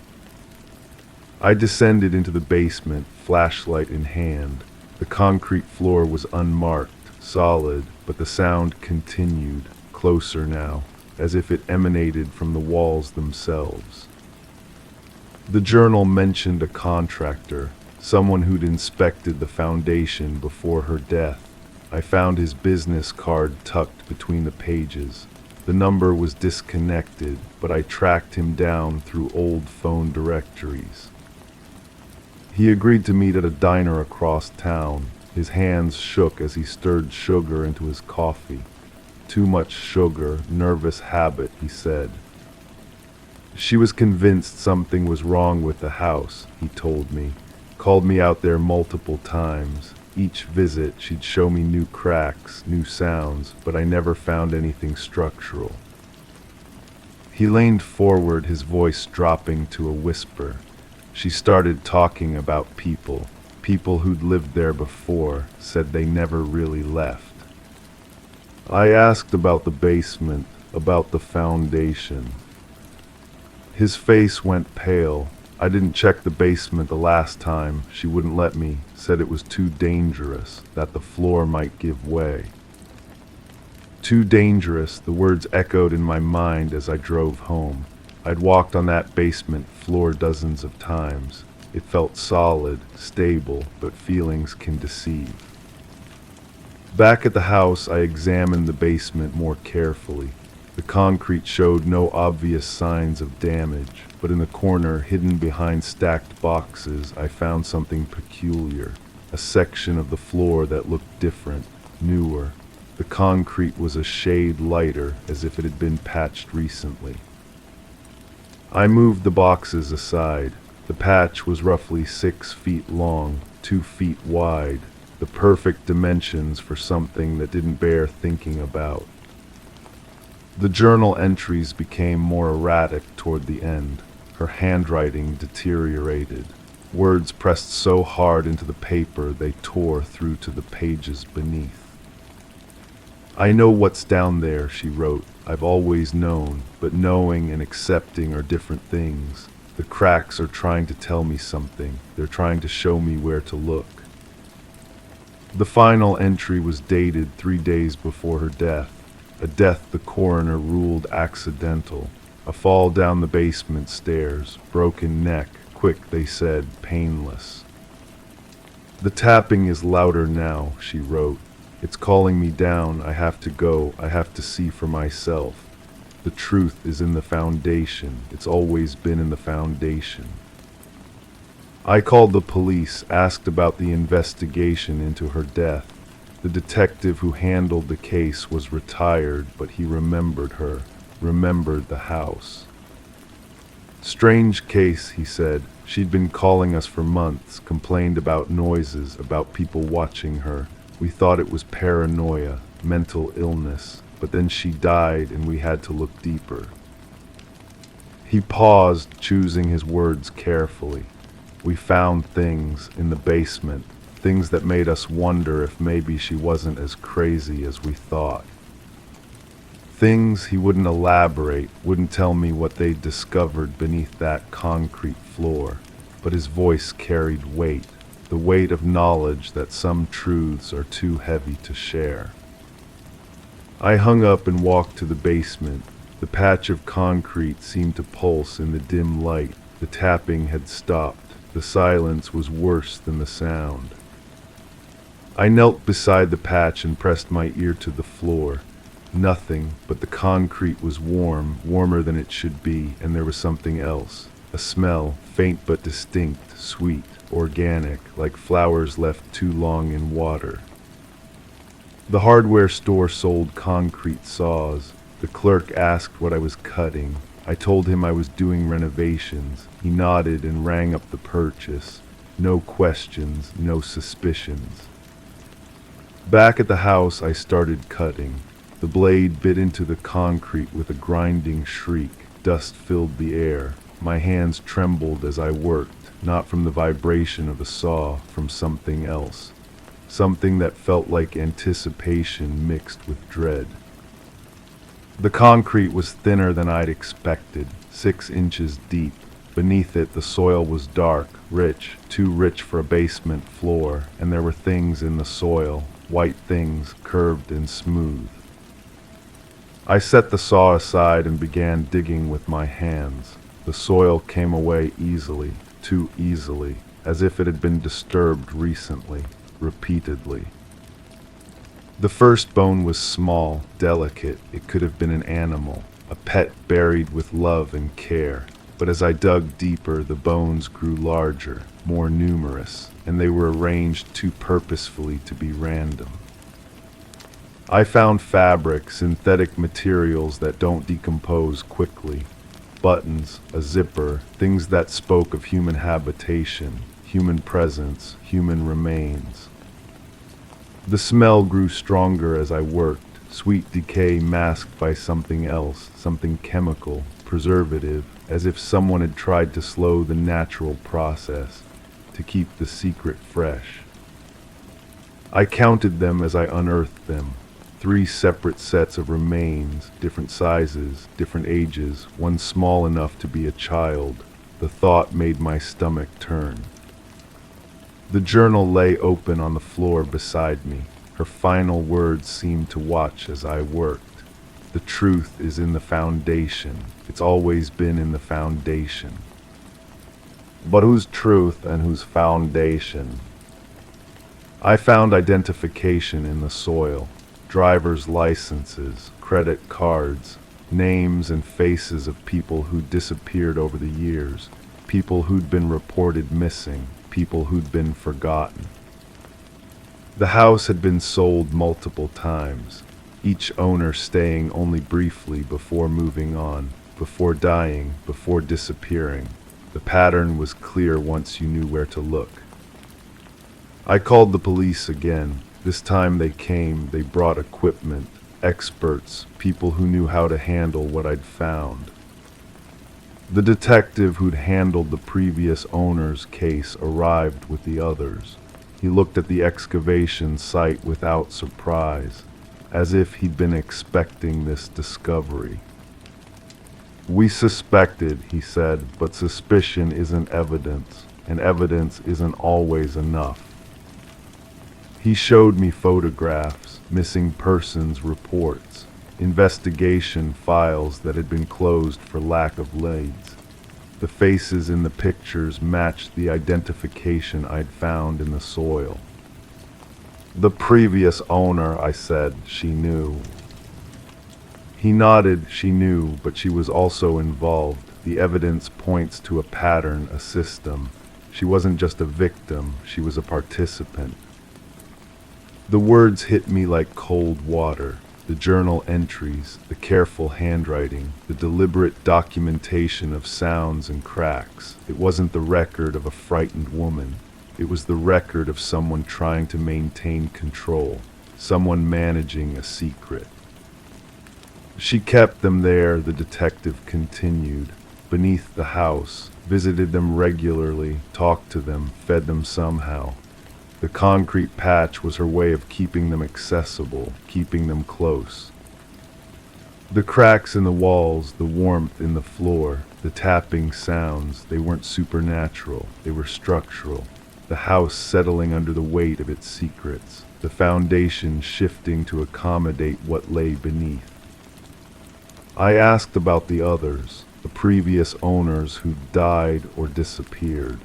I descended into the basement, flashlight in hand. The concrete floor was unmarked, solid, but the sound continued, closer now, as if it emanated from the walls themselves. The journal mentioned a contractor, someone who'd inspected the foundation before her death. I found his business card tucked between the pages. The number was disconnected, but I tracked him down through old phone directories. He agreed to meet at a diner across town. His hands shook as he stirred sugar into his coffee. Too much sugar, nervous habit, he said. She was convinced something was wrong with the house, he told me. Called me out there multiple times. Each visit, she'd show me new cracks, new sounds, but I never found anything structural. He leaned forward, his voice dropping to a whisper. She started talking about people who'd lived there before, said they never really left. I asked about the basement, about the foundation. His face went pale. I didn't check the basement the last time. She wouldn't let me, said it was too dangerous, that the floor might give way. Too dangerous, the words echoed in my mind as I drove home. I'd walked on that basement floor dozens of times. It felt solid, stable, but feelings can deceive. Back at the house, I examined the basement more carefully. The concrete showed no obvious signs of damage, but in the corner, hidden behind stacked boxes, I found something peculiar. A section of the floor that looked different, newer. The concrete was a shade lighter, as if it had been patched recently. I moved the boxes aside. The patch was roughly 6 feet long, 2 feet wide, the perfect dimensions for something that didn't bear thinking about. The journal entries became more erratic toward the end. Her handwriting deteriorated. Words pressed so hard into the paper they tore through to the pages beneath. I know what's down there, she wrote. I've always known, but knowing and accepting are different things. The cracks are trying to tell me something. They're trying to show me where to look. The final entry was dated 3 days before her death. A death the coroner ruled accidental. A fall down the basement stairs, broken neck, quick, they said, painless. The tapping is louder now, she wrote. It's calling me down. I have to go. I have to see for myself. The truth is in the foundation. It's always been in the foundation. I called the police, asked about the investigation into her death. The detective who handled the case was retired, but he remembered her, remembered the house. Strange case, he said. She'd been calling us for months, complained about noises, about people watching her. We thought it was paranoia, mental illness, but then she died and we had to look deeper. He paused, choosing his words carefully. We found things in the basement, things that made us wonder if maybe she wasn't as crazy as we thought. Things he wouldn't elaborate, wouldn't tell me what they'd discovered beneath that concrete floor, but his voice carried weight. The weight of knowledge that some truths are too heavy to share. I hung up and walked to the basement. The patch of concrete seemed to pulse in the dim light. The tapping had stopped. The silence was worse than the sound. I knelt beside the patch and pressed my ear to the floor. Nothing, but the concrete was warm, warmer than it should be, and there was something else. A smell, faint but distinct, sweet, organic, like flowers left too long in water. The hardware store sold concrete saws. The clerk asked what I was cutting. I told him I was doing renovations. He nodded and rang up the purchase. No questions, no suspicions. Back at the house, I started cutting. The blade bit into the concrete with a grinding shriek. Dust filled the air. My hands trembled as I worked. Not from the vibration of a saw, from something else. Something that felt like anticipation mixed with dread. The concrete was thinner than I'd expected, 6 inches deep. Beneath it, the soil was dark, rich, too rich for a basement floor, and there were things in the soil, white things, curved and smooth. I set the saw aside and began digging with my hands. The soil came away easily, too easily, as if it had been disturbed recently, repeatedly. The first bone was small, delicate. It could have been an animal, a pet buried with love and care. But as I dug deeper, the bones grew larger, more numerous, and they were arranged too purposefully to be random. I found fabric, synthetic materials that don't decompose quickly. Buttons, a zipper, things that spoke of human habitation, human presence, human remains. The smell grew stronger as I worked, sweet decay masked by something else, something chemical, preservative, as if someone had tried to slow the natural process, to keep the secret fresh. I counted them as I unearthed them. 3 separate sets of remains, different sizes, different ages, one small enough to be a child. The thought made my stomach turn. The journal lay open on the floor beside me. Her final words seemed to watch as I worked. The truth is in the foundation. It's always been in the foundation. But whose truth and whose foundation? I found identification in the soil. Driver's licenses, credit cards, names and faces of people who disappeared over the years, people who'd been reported missing, people who'd been forgotten. The house had been sold multiple times, each owner staying only briefly before moving on, before dying, before disappearing. The pattern was clear once you knew where to look. I called the police again. This time they came, they brought equipment, experts, people who knew how to handle what I'd found. The detective who'd handled the previous owner's case arrived with the others. He looked at the excavation site without surprise, as if he'd been expecting this discovery. "We suspected," he said, "but suspicion isn't evidence, and evidence isn't always enough." He showed me photographs, missing persons reports, investigation files that had been closed for lack of leads. The faces in the pictures matched the identification I'd found in the soil. "The previous owner," I said, "she knew." He nodded. She knew, but she was also involved. The evidence points to a pattern, a system. She wasn't just a victim, she was a participant. The words hit me like cold water. The journal entries, the careful handwriting, the deliberate documentation of sounds and cracks. It wasn't the record of a frightened woman. It was the record of someone trying to maintain control, someone managing a secret. She kept them there, the detective continued, beneath the house, visited them regularly, talked to them, fed them somehow. The concrete patch was her way of keeping them accessible, keeping them close. The cracks in the walls, the warmth in the floor, the tapping sounds, they weren't supernatural, they were structural. The house settling under the weight of its secrets, the foundation shifting to accommodate what lay beneath. I asked about the others, the previous owners who died or disappeared.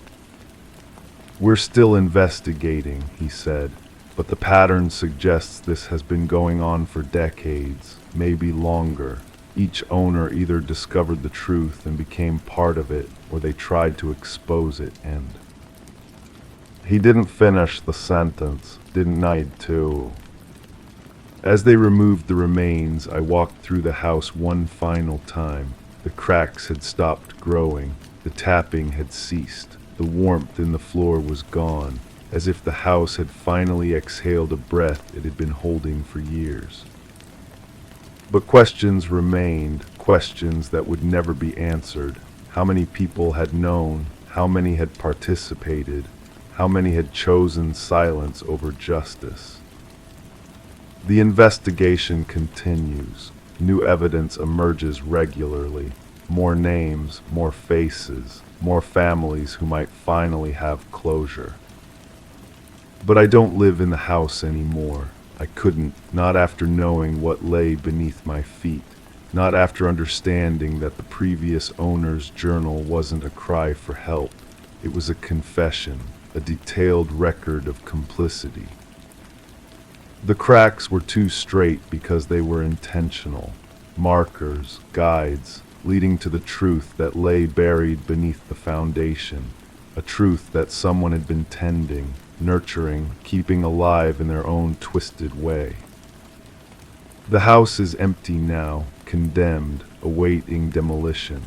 "We're still investigating," he said, "but the pattern suggests this has been going on for decades, maybe longer. Each owner either discovered the truth and became part of it, or they tried to expose it and..." He didn't finish the sentence, didn't need to. As they removed the remains, I walked through the house one final time. The cracks had stopped growing, the tapping had ceased. The warmth in the floor was gone, as if the house had finally exhaled a breath it had been holding for years. But questions remained, questions that would never be answered. How many people had known? How many had participated? How many had chosen silence over justice? The investigation continues. New evidence emerges regularly. More names, more faces, more families who might finally have closure. But I don't live in the house anymore. I couldn't, not after knowing what lay beneath my feet, not after understanding that the previous owner's journal wasn't a cry for help. It was a confession, a detailed record of complicity. The cracks were too straight because they were intentional, markers, guides, leading to the truth that lay buried beneath the foundation, a truth that someone had been tending, nurturing, keeping alive in their own twisted way. The house is empty now, condemned, awaiting demolition.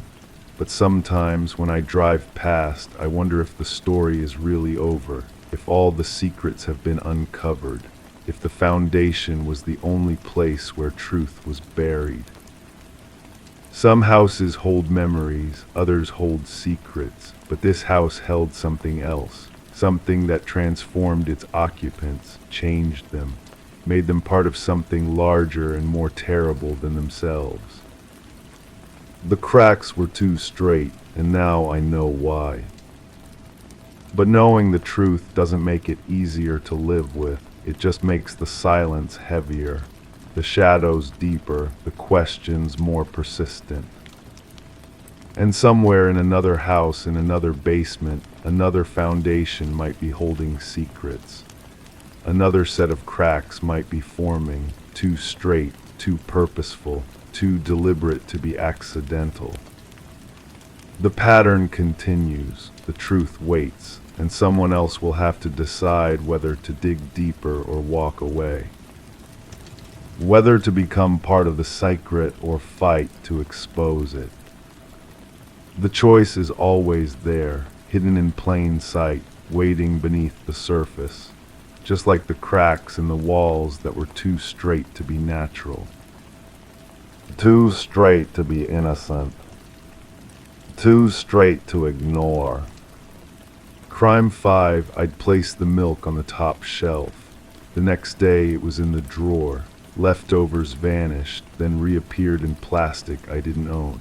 But sometimes when I drive past, I wonder if the story is really over, if all the secrets have been uncovered, if the foundation was the only place where truth was buried. Some houses hold memories, others hold secrets, but this house held something else, something that transformed its occupants, changed them, made them part of something larger and more terrible than themselves. The cracks were too straight, and now I know why. But knowing the truth doesn't make it easier to live with, it just makes the silence heavier, the shadows deeper, the questions more persistent. And somewhere in another house, in another basement, another foundation might be holding secrets. Another set of cracks might be forming, too straight, too purposeful, too deliberate to be accidental. The pattern continues, the truth waits, and someone else will have to decide whether to dig deeper or walk away. Whether to become part of the secret or fight to expose it. The choice is always there, hidden in plain sight, waiting beneath the surface, just like the cracks in the walls that were too straight to be natural. Too straight to be innocent. Too straight to ignore. Crime 5, I'd placed the milk on the top shelf. The next day it was in the drawer. Leftovers vanished, then reappeared in plastic I didn't own.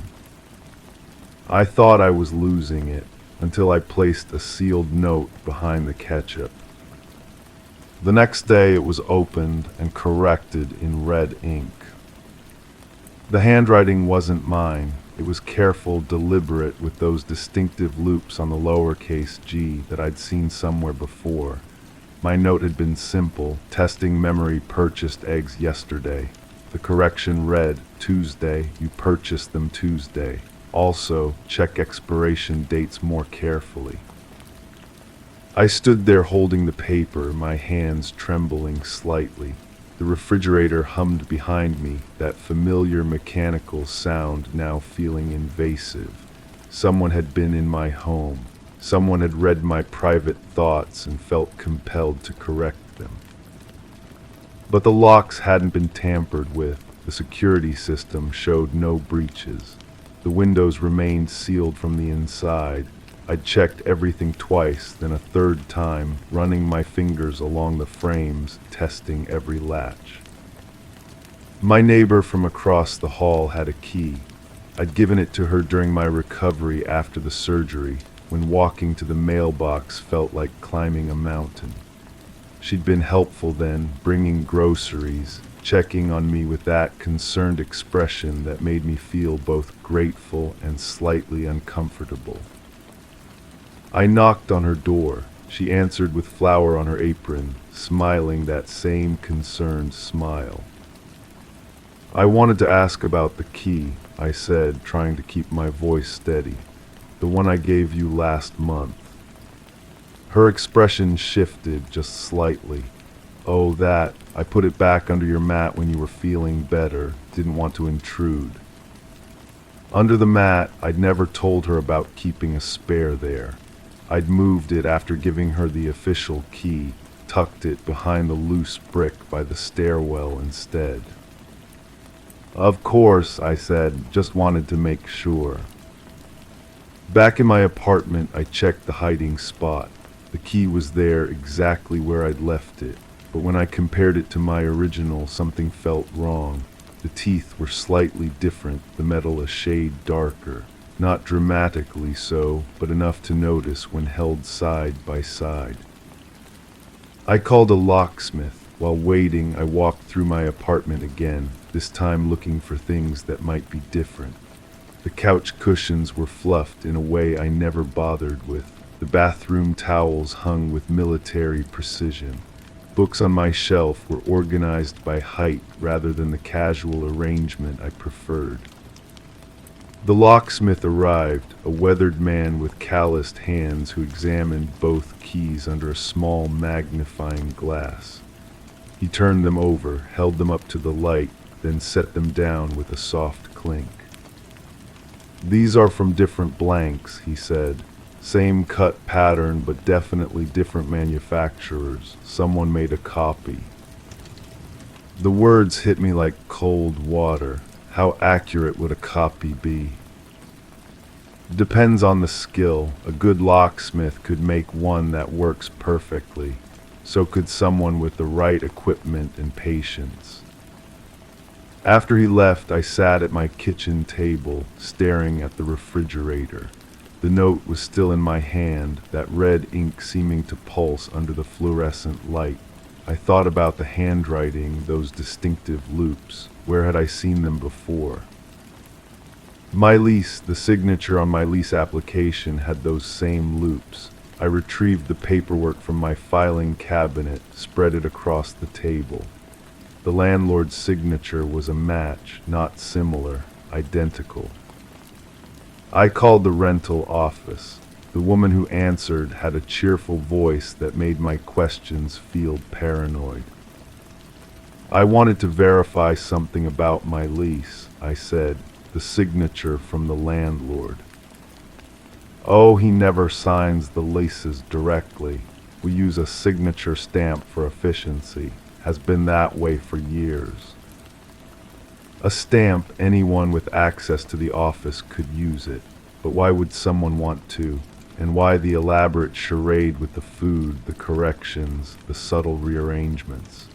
I thought I was losing it, until I placed a sealed note behind the ketchup. The next day it was opened and corrected in red ink. The handwriting wasn't mine. It was careful, deliberate, with those distinctive loops on the lowercase g that I'd seen somewhere before. My note had been simple: testing memory, purchased eggs yesterday. The correction read, Tuesday, you purchased them Tuesday. Also, check expiration dates more carefully. I stood there holding the paper, my hands trembling slightly. The refrigerator hummed behind me, that familiar mechanical sound now feeling invasive. Someone had been in my home. Someone had read my private thoughts and felt compelled to correct them. But the locks hadn't been tampered with. The security system showed no breaches. The windows remained sealed from the inside. I'd checked everything twice, then a third time, running my fingers along the frames, testing every latch. My neighbor from across the hall had a key. I'd given it to her during my recovery after the surgery, when walking to the mailbox felt like climbing a mountain. She'd been helpful then, bringing groceries, checking on me with that concerned expression that made me feel both grateful and slightly uncomfortable. I knocked on her door. She answered with flour on her apron, smiling that same concerned smile. I wanted to ask about the key, I said, trying to keep my voice steady. The one I gave you last month. Her expression shifted just slightly. Oh, that. I put it back under your mat when you were feeling better. Didn't want to intrude. Under the mat, I'd never told her about keeping a spare there. I'd moved it after giving her the official key, tucked it behind the loose brick by the stairwell instead. Of course, I said, just wanted to make sure. Back in my apartment, I checked the hiding spot. The key was there exactly where I'd left it, but when I compared it to my original, something felt wrong. The teeth were slightly different, the metal a shade darker. Not dramatically so, but enough to notice when held side by side. I called a locksmith. While waiting, I walked through my apartment again, this time looking for things that might be different. The couch cushions were fluffed in a way I never bothered with. The bathroom towels hung with military precision. Books on my shelf were organized by height rather than the casual arrangement I preferred. The locksmith arrived, a weathered man with calloused hands who examined both keys under a small magnifying glass. He turned them over, held them up to the light, then set them down with a soft clink. "These are from different blanks," he said. "Same cut pattern, but definitely different manufacturers. Someone made a copy." The words hit me like cold water. How accurate would a copy be? Depends on the skill. A good locksmith could make one that works perfectly. So could someone with the right equipment and patience. After he left, I sat at my kitchen table, staring at the refrigerator. The note was still in my hand, that red ink seeming to pulse under the fluorescent light. I thought about the handwriting, those distinctive loops. Where had I seen them before? My lease, the signature on my lease application had those same loops. I retrieved the paperwork from my filing cabinet, spread it across the table. The landlord's signature was a match, not similar, identical. I called the rental office. The woman who answered had a cheerful voice that made my questions feel paranoid. "I wanted to verify something about my lease," I said, "the signature from the landlord." "Oh, he never signs the leases directly. We use a signature stamp for efficiency. Has been that way for years." A stamp, anyone with access to the office could use it. But why would someone want to? And why the elaborate charade with the food, the corrections, the subtle rearrangements?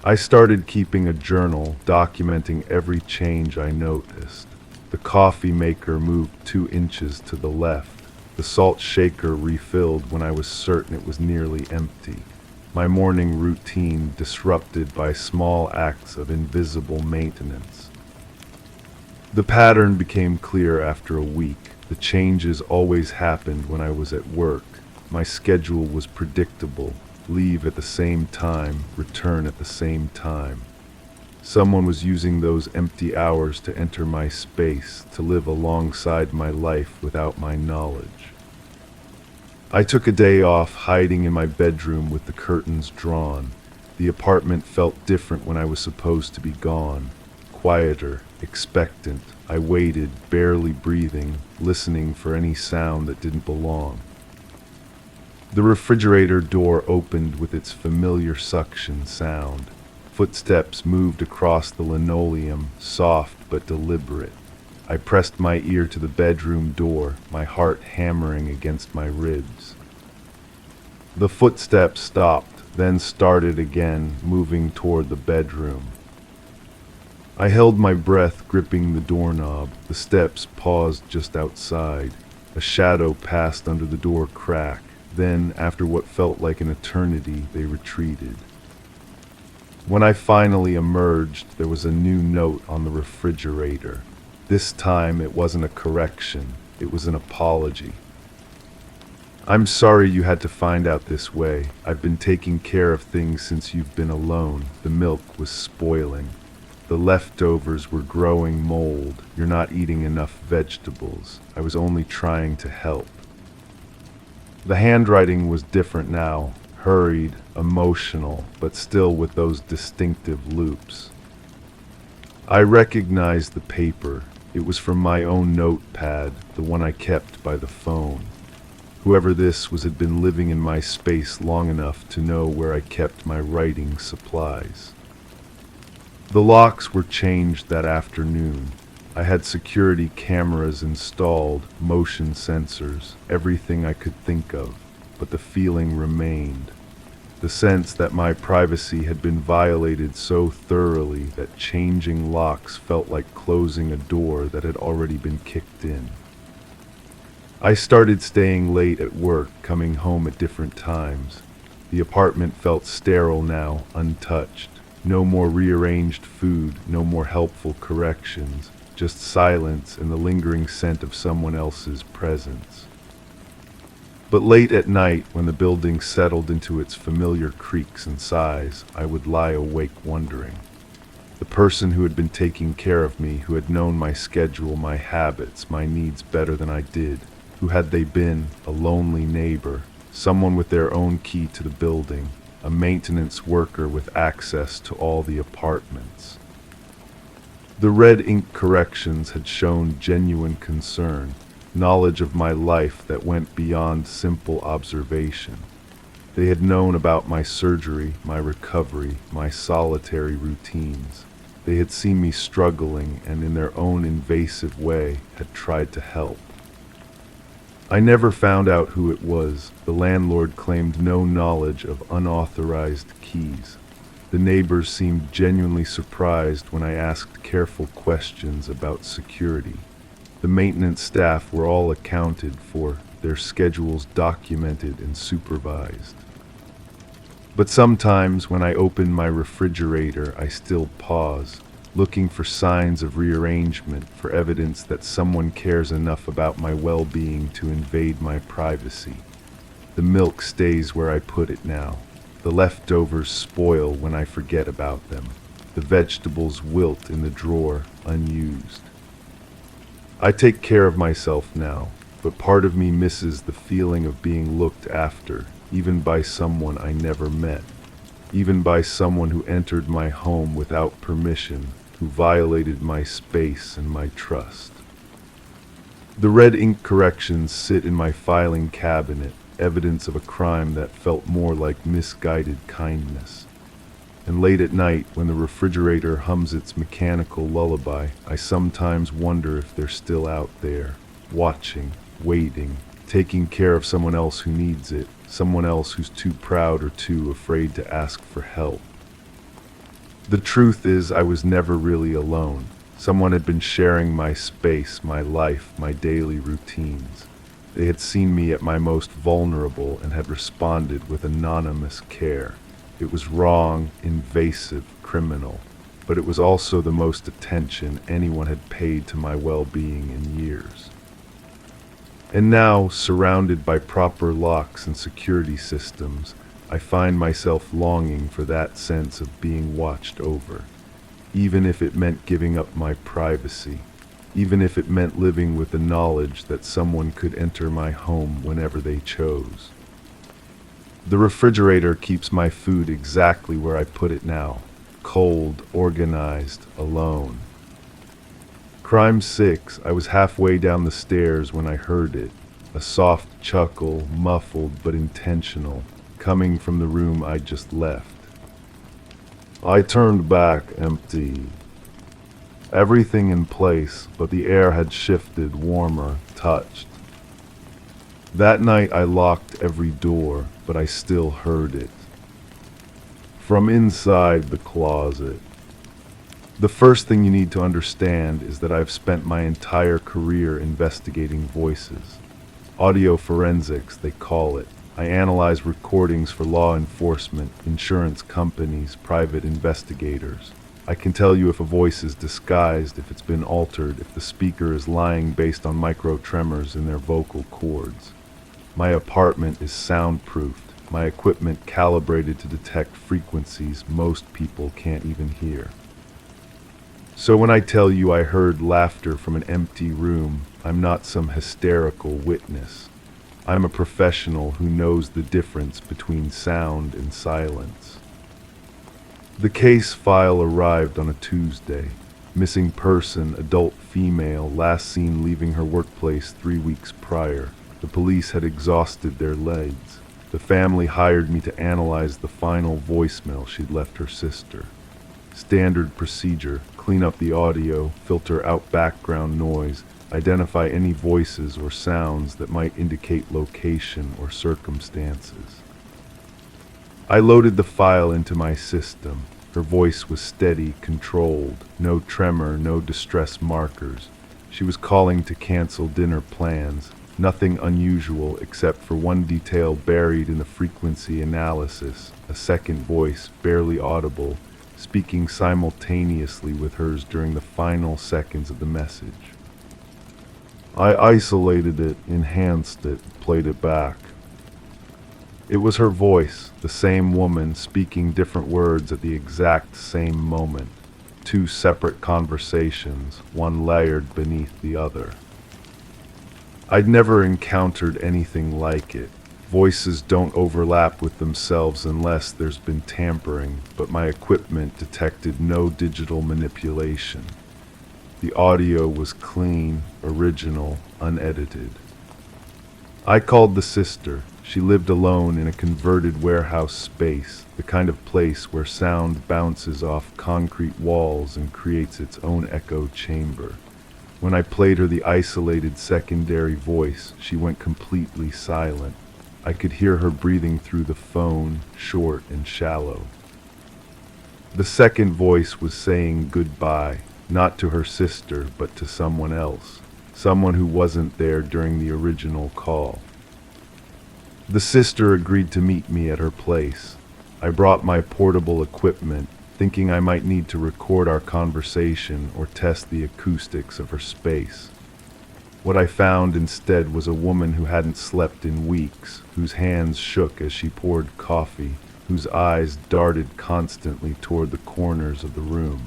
I started keeping a journal, documenting every change I noticed. The coffee maker moved 2 inches to the left. The salt shaker refilled when I was certain it was nearly empty. My morning routine disrupted by small acts of invisible maintenance. The pattern became clear after a week. The changes always happened when I was at work. My schedule was predictable. Leave at the same time, return at the same time. Someone was using those empty hours to enter my space, to live alongside my life without my knowledge. I took a day off, hiding in my bedroom with the curtains drawn. The apartment felt different when I was supposed to be gone. Quieter, expectant. I waited, barely breathing, listening for any sound that didn't belong. The refrigerator door opened with its familiar suction sound. Footsteps moved across the linoleum, soft but deliberate. I pressed my ear to the bedroom door, my heart hammering against my ribs. The footsteps stopped, then started again, moving toward the bedroom. I held my breath, gripping the doorknob. The steps paused just outside. A shadow passed under the door crack. Then, after what felt like an eternity, they retreated. When I finally emerged, there was a new note on the refrigerator. This time, it wasn't a correction. It was an apology. "I'm sorry you had to find out this way. I've been taking care of things since you've been alone. The milk was spoiling. The leftovers were growing mold. You're not eating enough vegetables. I was only trying to help." The handwriting was different now, hurried, emotional, but still with those distinctive loops. I recognized the paper. It was from my own notepad, the one I kept by the phone. Whoever this was had been living in my space long enough to know where I kept my writing supplies. The locks were changed that afternoon. I had security cameras installed, motion sensors, everything I could think of, but the feeling remained. The sense that my privacy had been violated so thoroughly that changing locks felt like closing a door that had already been kicked in. I started staying late at work, coming home at different times. The apartment felt sterile now, untouched. No more rearranged food, no more helpful corrections, just silence and the lingering scent of someone else's presence. But late at night, when the building settled into its familiar creaks and sighs, I would lie awake wondering. The person who had been taking care of me, who had known my schedule, my habits, my needs better than I did, who had they been? A lonely neighbor, someone with their own key to the building, a maintenance worker with access to all the apartments. The red ink corrections had shown genuine concern, knowledge of my life that went beyond simple observation. They had known about my surgery, my recovery, my solitary routines. They had seen me struggling and in their own invasive way had tried to help. I never found out who it was. The landlord claimed no knowledge of unauthorized keys. The neighbors seemed genuinely surprised when I asked careful questions about security. The maintenance staff were all accounted for, their schedules documented and supervised. But sometimes when I open my refrigerator, I still pause, looking for signs of rearrangement, for evidence that someone cares enough about my well-being to invade my privacy. The milk stays where I put it now. The leftovers spoil when I forget about them. The vegetables wilt in the drawer, unused. I take care of myself now, but part of me misses the feeling of being looked after, even by someone I never met, even by someone who entered my home without permission, who violated my space and my trust. The red ink corrections sit in my filing cabinet, evidence of a crime that felt more like misguided kindness. And late at night, when the refrigerator hums its mechanical lullaby, I sometimes wonder if they're still out there, watching, waiting, taking care of someone else who needs it, someone else who's too proud or too afraid to ask for help. The truth is, I was never really alone. Someone had been sharing my space, my life, my daily routines. They had seen me at my most vulnerable and had responded with anonymous care. It was wrong, invasive, criminal, but it was also the most attention anyone had paid to my well-being in years. And now, surrounded by proper locks and security systems, I find myself longing for that sense of being watched over, even if it meant giving up my privacy, even if it meant living with the knowledge that someone could enter my home whenever they chose. The refrigerator keeps my food exactly where I put it now, cold, organized, alone. Crime 6, I was halfway down the stairs when I heard it, a soft chuckle, muffled but intentional, coming from the room I'd just left. I turned back empty. Everything in place, but the air had shifted, warmer, touched. That night I locked every door, but I still heard it. From inside the closet. The first thing you need to understand is that I've spent my entire career investigating voices. Audio forensics, they call it. I analyze recordings for law enforcement, insurance companies, private investigators. I can tell you if a voice is disguised, if it's been altered, if the speaker is lying based on micro-tremors in their vocal cords. My apartment is soundproofed, my equipment calibrated to detect frequencies most people can't even hear. So when I tell you I heard laughter from an empty room, I'm not some hysterical witness. I'm a professional who knows the difference between sound and silence. The case file arrived on a Tuesday. Missing person, adult female, last seen leaving her workplace 3 weeks prior. The police had exhausted their leads. The family hired me to analyze the final voicemail she'd left her sister. Standard procedure: clean up the audio, filter out background noise, identify any voices or sounds that might indicate location or circumstances. I loaded the file into my system. Her voice was steady, controlled, no tremor, no distress markers. She was calling to cancel dinner plans, Nothing unusual except for one detail buried in the frequency analysis, a second voice, barely audible, speaking simultaneously with hers during the final seconds of the message. I isolated it, enhanced it, played it back. It was her voice, the same woman speaking different words at the exact same moment. Two separate conversations, one layered beneath the other. I'd never encountered anything like it. Voices don't overlap with themselves unless there's been tampering, but my equipment detected no digital manipulation. The audio was clean, original, unedited. I called the sister. She lived alone in a converted warehouse space, the kind of place where sound bounces off concrete walls and creates its own echo chamber. When I played her the isolated secondary voice, she went completely silent. I could hear her breathing through the phone, short and shallow. The second voice was saying goodbye, not to her sister, but to someone else, someone who wasn't there during the original call. The sister agreed to meet me at her place. I brought my portable equipment, thinking I might need to record our conversation or test the acoustics of her space. What I found instead was a woman who hadn't slept in weeks, whose hands shook as she poured coffee, whose eyes darted constantly toward the corners of the room.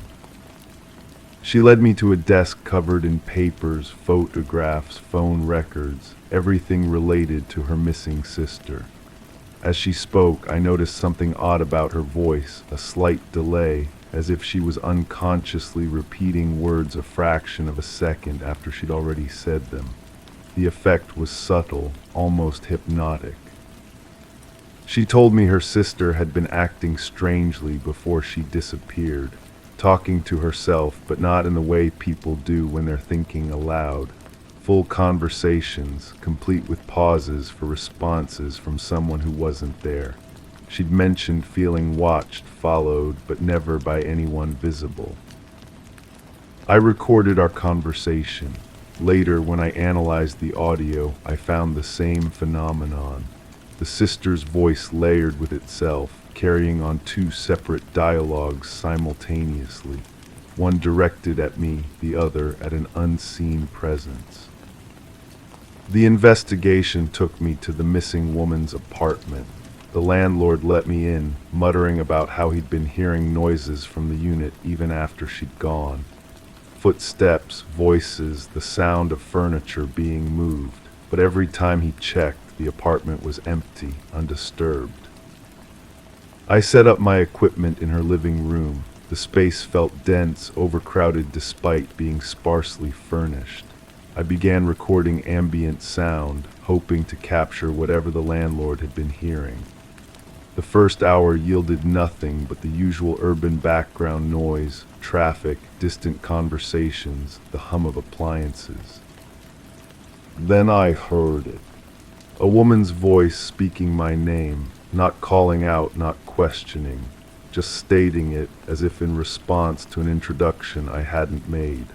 She led me to a desk covered in papers, photographs, phone records, everything related to her missing sister. As she spoke, I noticed something odd about her voice, a slight delay, as if she was unconsciously repeating words a fraction of a second after she'd already said them. The effect was subtle, almost hypnotic. She told me her sister had been acting strangely before she disappeared, talking to herself, but not in the way people do when they're thinking aloud. Full conversations, complete with pauses for responses from someone who wasn't there. She'd mentioned feeling watched, followed, but never by anyone visible. I recorded our conversation. Later, when I analyzed the audio, I found the same phenomenon. The sister's voice layered with itself, carrying on two separate dialogues simultaneously, one directed at me, the other at an unseen presence. The investigation took me to the missing woman's apartment. The landlord let me in, muttering about how he'd been hearing noises from the unit even after she'd gone. Footsteps, voices, the sound of furniture being moved, but every time he checked, the apartment was empty, undisturbed. I set up my equipment in her living room. The space felt dense, overcrowded despite being sparsely furnished. I began recording ambient sound, hoping to capture whatever the landlord had been hearing. The first hour yielded nothing but the usual urban background noise, traffic, distant conversations, the hum of appliances. Then I heard it. A woman's voice speaking my name, not calling out, not questioning, just stating it as if in response to an introduction I hadn't made.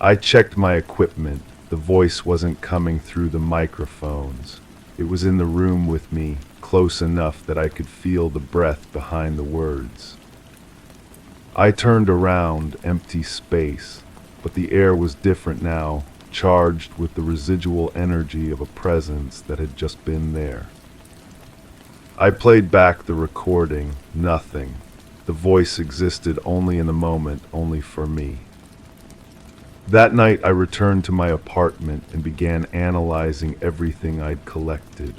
I checked my equipment. The voice wasn't coming through the microphones. It was in the room with me, close enough that I could feel the breath behind the words. I turned around, empty space, but the air was different now, charged with the residual energy of a presence that had just been there. I played back the recording, nothing. The voice existed only in the moment, only for me. That night I returned to my apartment and began analyzing everything I'd collected.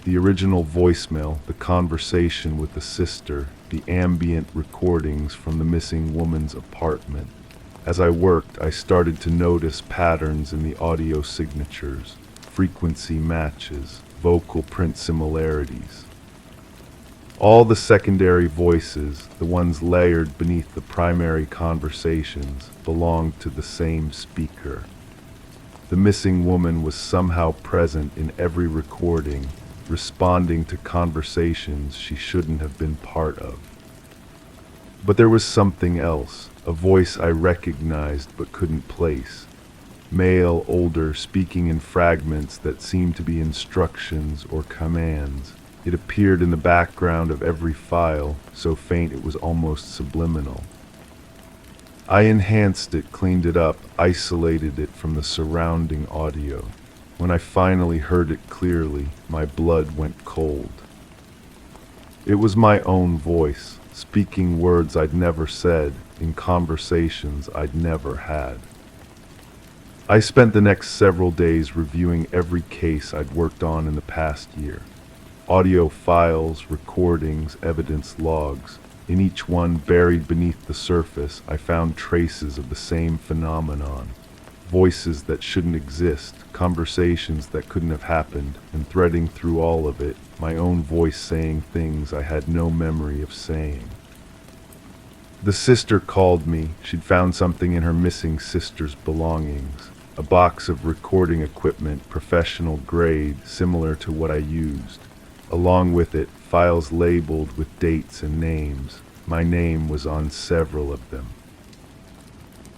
The original voicemail, the conversation with the sister, the ambient recordings from the missing woman's apartment. As I worked, I started to notice patterns in the audio signatures, frequency matches, vocal print similarities. All the secondary voices, the ones layered beneath the primary conversations, belonged to the same speaker. The missing woman was somehow present in every recording, responding to conversations she shouldn't have been part of. But there was something else, a voice I recognized but couldn't place. male, older, speaking in fragments that seemed to be instructions or commands. It appeared in the background of every file, so faint it was almost subliminal. I enhanced it, cleaned it up, isolated it from the surrounding audio. When I finally heard it clearly, my blood went cold. It was my own voice, speaking words I'd never said, in conversations I'd never had. I spent the next several days reviewing every case I'd worked on in the past year. Audio files, recordings, evidence logs. In each one, buried beneath the surface, I found traces of the same phenomenon. Voices that shouldn't exist, conversations that couldn't have happened, and threading through all of it, my own voice saying things I had no memory of saying. The sister called me. She'd found something in her missing sister's belongings. A box of recording equipment, professional grade, similar to what I used. Along with it, files labeled with dates and names. My name was on several of them.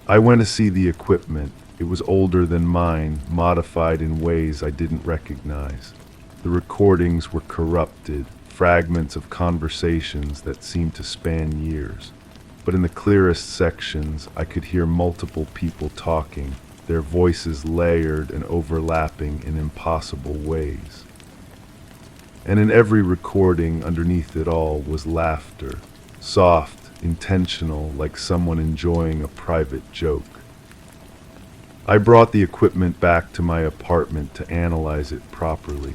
I went to see the equipment. It was older than mine, modified in ways I didn't recognize. The recordings were corrupted, fragments of conversations that seemed to span years. But in the clearest sections, I could hear multiple people talking, their voices layered and overlapping in impossible ways. And in every recording, underneath it all, was laughter, soft, intentional, like someone enjoying a private joke. I brought the equipment back to my apartment to analyze it properly.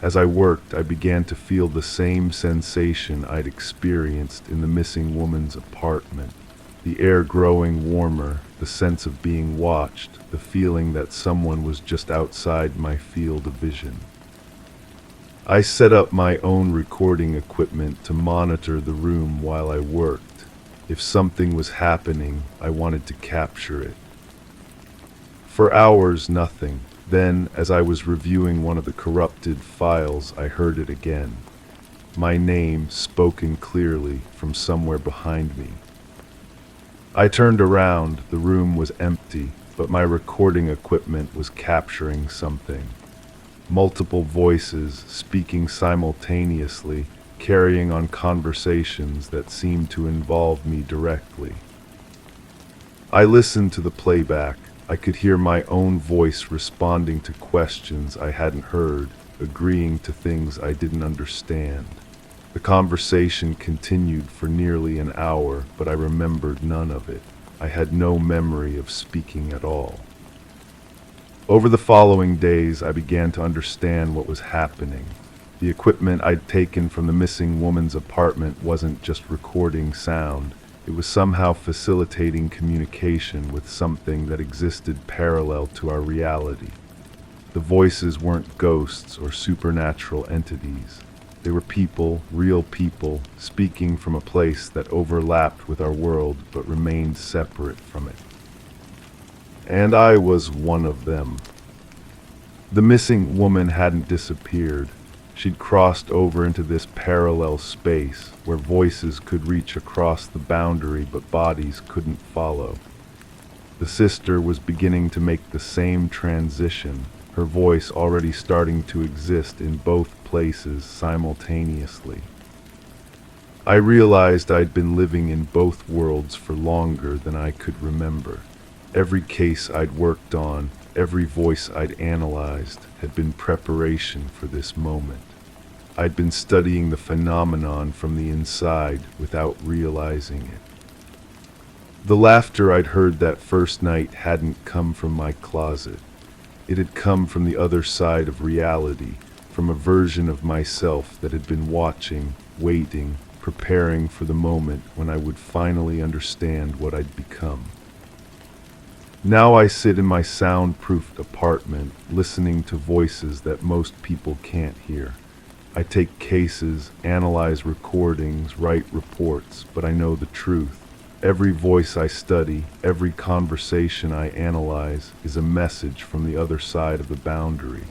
As I worked, I began to feel the same sensation I'd experienced in the missing woman's apartment. The air growing warmer, the sense of being watched, the feeling that someone was just outside my field of vision. I set up my own recording equipment to monitor the room while I worked. If something was happening, I wanted to capture it. For hours, nothing. Then, as I was reviewing one of the corrupted files, I heard it again. My name spoken clearly from somewhere behind me. I turned around. The room was empty, but my recording equipment was capturing something. Multiple voices speaking simultaneously, carrying on conversations that seemed to involve me directly. I listened to the playback. I could hear my own voice responding to questions I hadn't heard, agreeing to things I didn't understand. The conversation continued for nearly an hour, but I remembered none of it. I had no memory of speaking at all. Over the following days, I began to understand what was happening. The equipment I'd taken from the missing woman's apartment wasn't just recording sound. It was somehow facilitating communication with something that existed parallel to our reality. The voices weren't ghosts or supernatural entities. They were people, real people, speaking from a place that overlapped with our world but remained separate from it. And I was one of them. The missing woman hadn't disappeared. She'd crossed over into this parallel space where voices could reach across the boundary but bodies couldn't follow. The sister was beginning to make the same transition, her voice already starting to exist in both places simultaneously. I realized I'd been living in both worlds for longer than I could remember. Every case I'd worked on, every voice I'd analyzed, had been preparation for this moment. I'd been studying the phenomenon from the inside without realizing it. The laughter I'd heard that first night hadn't come from my closet. It had come from the other side of reality, from a version of myself that had been watching, waiting, preparing for the moment when I would finally understand what I'd become. Now I sit in my soundproofed apartment, listening to voices that most people can't hear. I take cases, analyze recordings, write reports, but I know the truth. Every voice I study, every conversation I analyze, is a message from the other side of the boundary.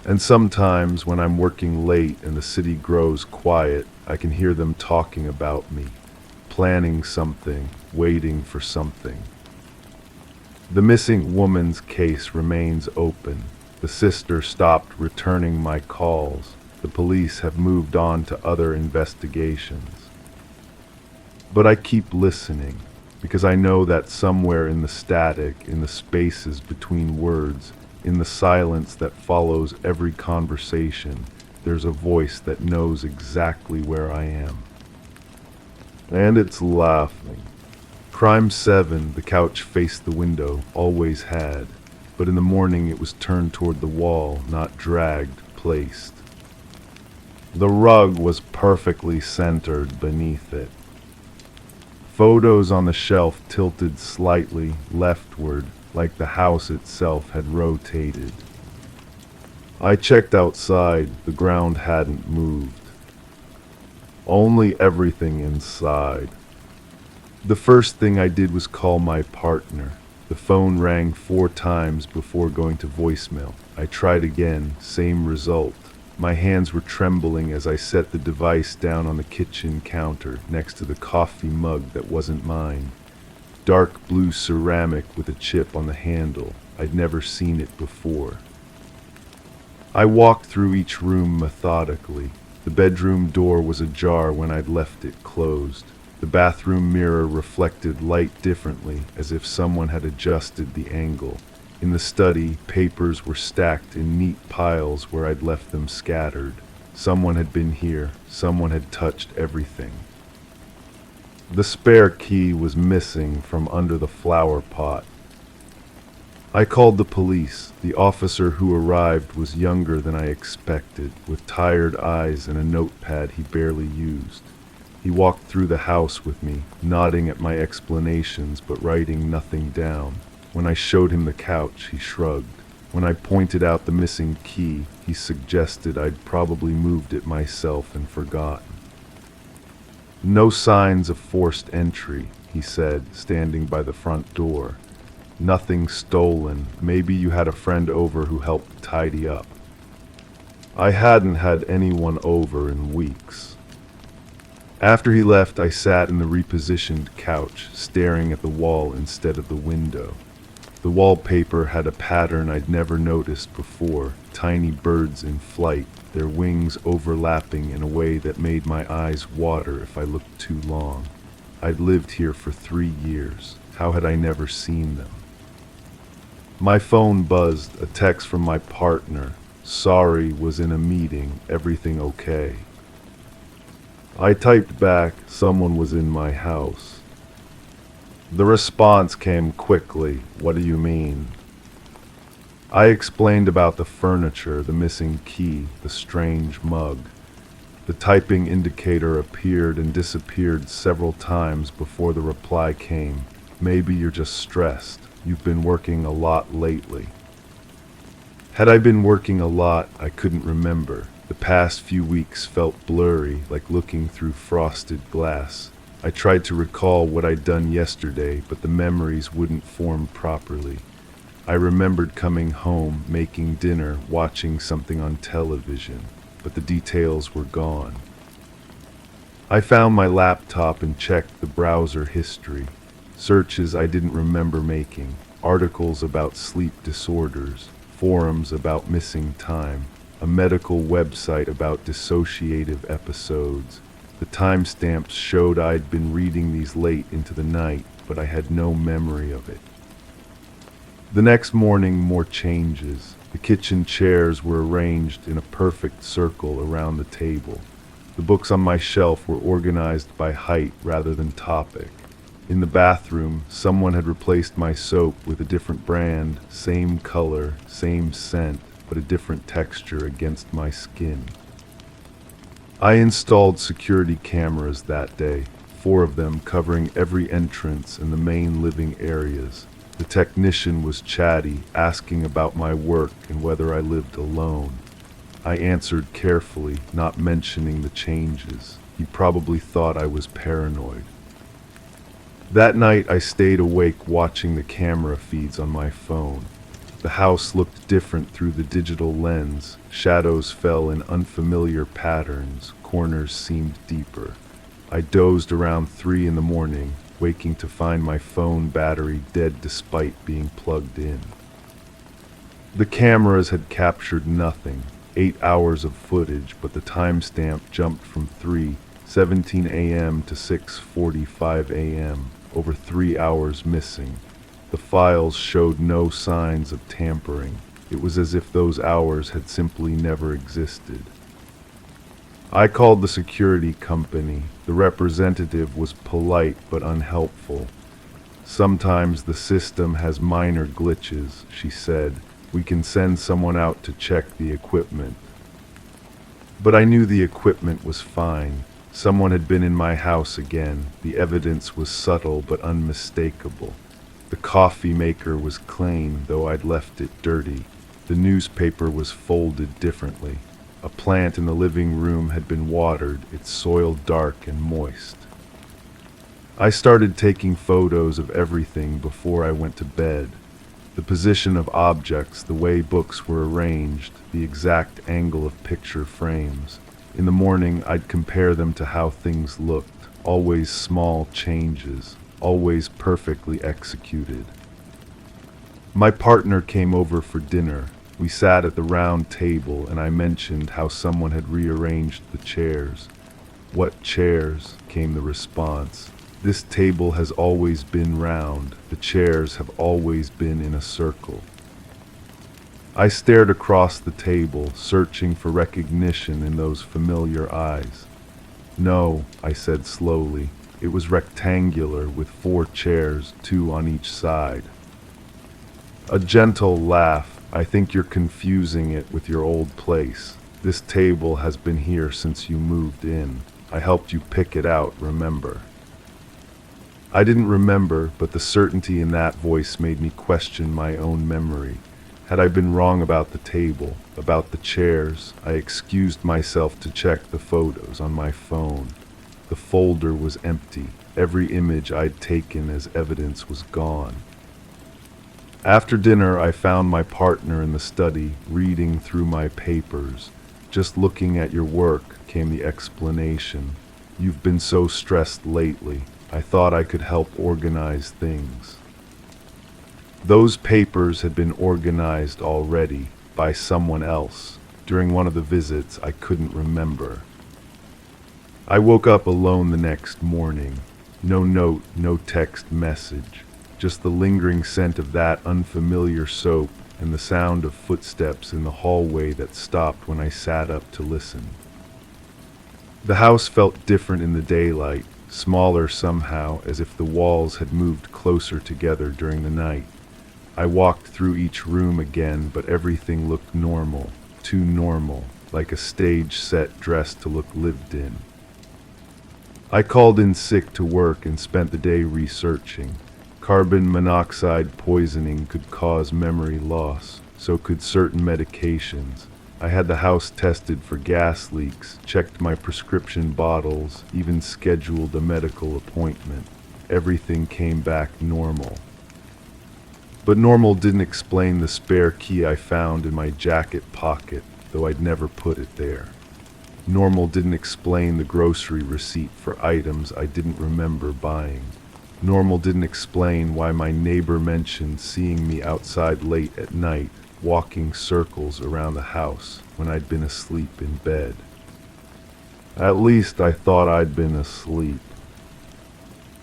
And sometimes when I'm working late and the city grows quiet, I can hear them talking about me, planning something, waiting for something. The missing woman's case remains open. The sister stopped returning my calls. The police have moved on to other investigations. But I keep listening, because I know that somewhere in the static, in the spaces between words, in the silence that follows every conversation, there's a voice that knows exactly where I am. And it's laughing. Crime 7, the couch faced the window, always had, but in the morning it was turned toward the wall, not dragged, placed. The rug was perfectly centered beneath it. Photos on the shelf tilted slightly leftward, like the house itself had rotated. I checked outside. The ground hadn't moved. Only everything inside. The first thing I did was call my partner. The phone rang 4 times before going to voicemail. I tried again, same result. My hands were trembling as I set the device down on the kitchen counter next to the coffee mug that wasn't mine. Dark blue ceramic with a chip on the handle. I'd never seen it before. I walked through each room methodically. The bedroom door was ajar when I'd left it closed. The bathroom mirror reflected light differently, as if someone had adjusted the angle. In the study, papers were stacked in neat piles where I'd left them scattered. Someone had been here. Someone had touched everything. The spare key was missing from under the flower pot. I called the police. The officer who arrived was younger than I expected, with tired eyes and a notepad he barely used. He walked through the house with me, nodding at my explanations but writing nothing down. When I showed him the couch, he shrugged. When I pointed out the missing key, he suggested I'd probably moved it myself and forgotten. No signs of forced entry, he said, standing by the front door. Nothing stolen. Maybe you had a friend over who helped tidy up. I hadn't had anyone over in weeks. After he left, I sat in the repositioned couch, staring at the wall instead of the window. The wallpaper had a pattern I'd never noticed before, tiny birds in flight, their wings overlapping in a way that made my eyes water if I looked too long. I'd lived here for 3 years. How had I never seen them? My phone buzzed, a text from my partner. Sorry, was in a meeting, everything okay? I typed back, someone was in my house. The response came quickly, what do you mean? I explained about the furniture, the missing key, the strange mug. The typing indicator appeared and disappeared several times before the reply came. Maybe you're just stressed. You've been working a lot lately. Had I been working a lot, I couldn't remember. The past few weeks felt blurry, like looking through frosted glass. I tried to recall what I'd done yesterday, but the memories wouldn't form properly. I remembered coming home, making dinner, watching something on television, but the details were gone. I found my laptop and checked the browser history. Searches I didn't remember making, articles about sleep disorders, forums about missing time, a medical website about dissociative episodes. The timestamps showed I'd been reading these late into the night, but I had no memory of it. The next morning, more changes. The kitchen chairs were arranged in a perfect circle around the table. The books on my shelf were organized by height rather than topic. In the bathroom, someone had replaced my soap with a different brand, same color, same scent, but a different texture against my skin. I installed security cameras that day, 4 of them covering every entrance and the main living areas. The technician was chatty, asking about my work and whether I lived alone. I answered carefully, not mentioning the changes. He probably thought I was paranoid. That night I stayed awake watching the camera feeds on my phone. The house looked different through the digital lens. Shadows fell in unfamiliar patterns. Corners seemed deeper. I dozed around 3 in the morning. waking to find my phone battery dead despite being plugged in. The cameras had captured nothing, 8 hours of footage, but the timestamp jumped from 3:17 a.m. to 6:45 a.m., over 3 hours missing. The files showed no signs of tampering. It was as if those hours had simply never existed. I called the security company. The representative was polite but unhelpful. "Sometimes the system has minor glitches," she said. "We can send someone out to check the equipment." But I knew the equipment was fine. Someone had been in my house again. The evidence was subtle but unmistakable. The coffee maker was clean, though I'd left it dirty. The newspaper was folded differently. A plant in the living room had been watered, its soil dark and moist. I started taking photos of everything before I went to bed. The position of objects, the way books were arranged, the exact angle of picture frames. In the morning, I'd compare them to how things looked, always small changes, always perfectly executed. My partner came over for dinner. We sat at the round table, and I mentioned how someone had rearranged the chairs. "What chairs?" came the response. "This table has always been round. The chairs have always been in a circle." I stared across the table, searching for recognition in those familiar eyes. "No," I said slowly. "It was rectangular, with 4 chairs, 2 on each side." A gentle laugh. "I think you're confusing it with your old place. This table has been here since you moved in. I helped you pick it out, remember?" I didn't remember, but the certainty in that voice made me question my own memory. Had I been wrong about the table, about the chairs? I excused myself to check the photos on my phone. The folder was empty. Every image I'd taken as evidence was gone. After dinner, I found my partner in the study, reading through my papers. "Just looking at your work," came the explanation. "You've been so stressed lately. I thought I could help organize things." Those papers had been organized already, by someone else. During one of the visits, I couldn't remember. I woke up alone the next morning. No note, no text message. Just the lingering scent of that unfamiliar soap and the sound of footsteps in the hallway that stopped when I sat up to listen. The house felt different in the daylight, smaller somehow, as if the walls had moved closer together during the night. I walked through each room again, but everything looked normal, too normal, like a stage set dressed to look lived in. I called in sick to work and spent the day researching. Carbon monoxide poisoning could cause memory loss, so could certain medications. I had the house tested for gas leaks, checked my prescription bottles, even scheduled a medical appointment. Everything came back normal. But normal didn't explain the spare key I found in my jacket pocket, though I'd never put it there. Normal didn't explain the grocery receipt for items I didn't remember buying. Normal didn't explain why my neighbor mentioned seeing me outside late at night, walking circles around the house when I'd been asleep in bed. At least I thought I'd been asleep.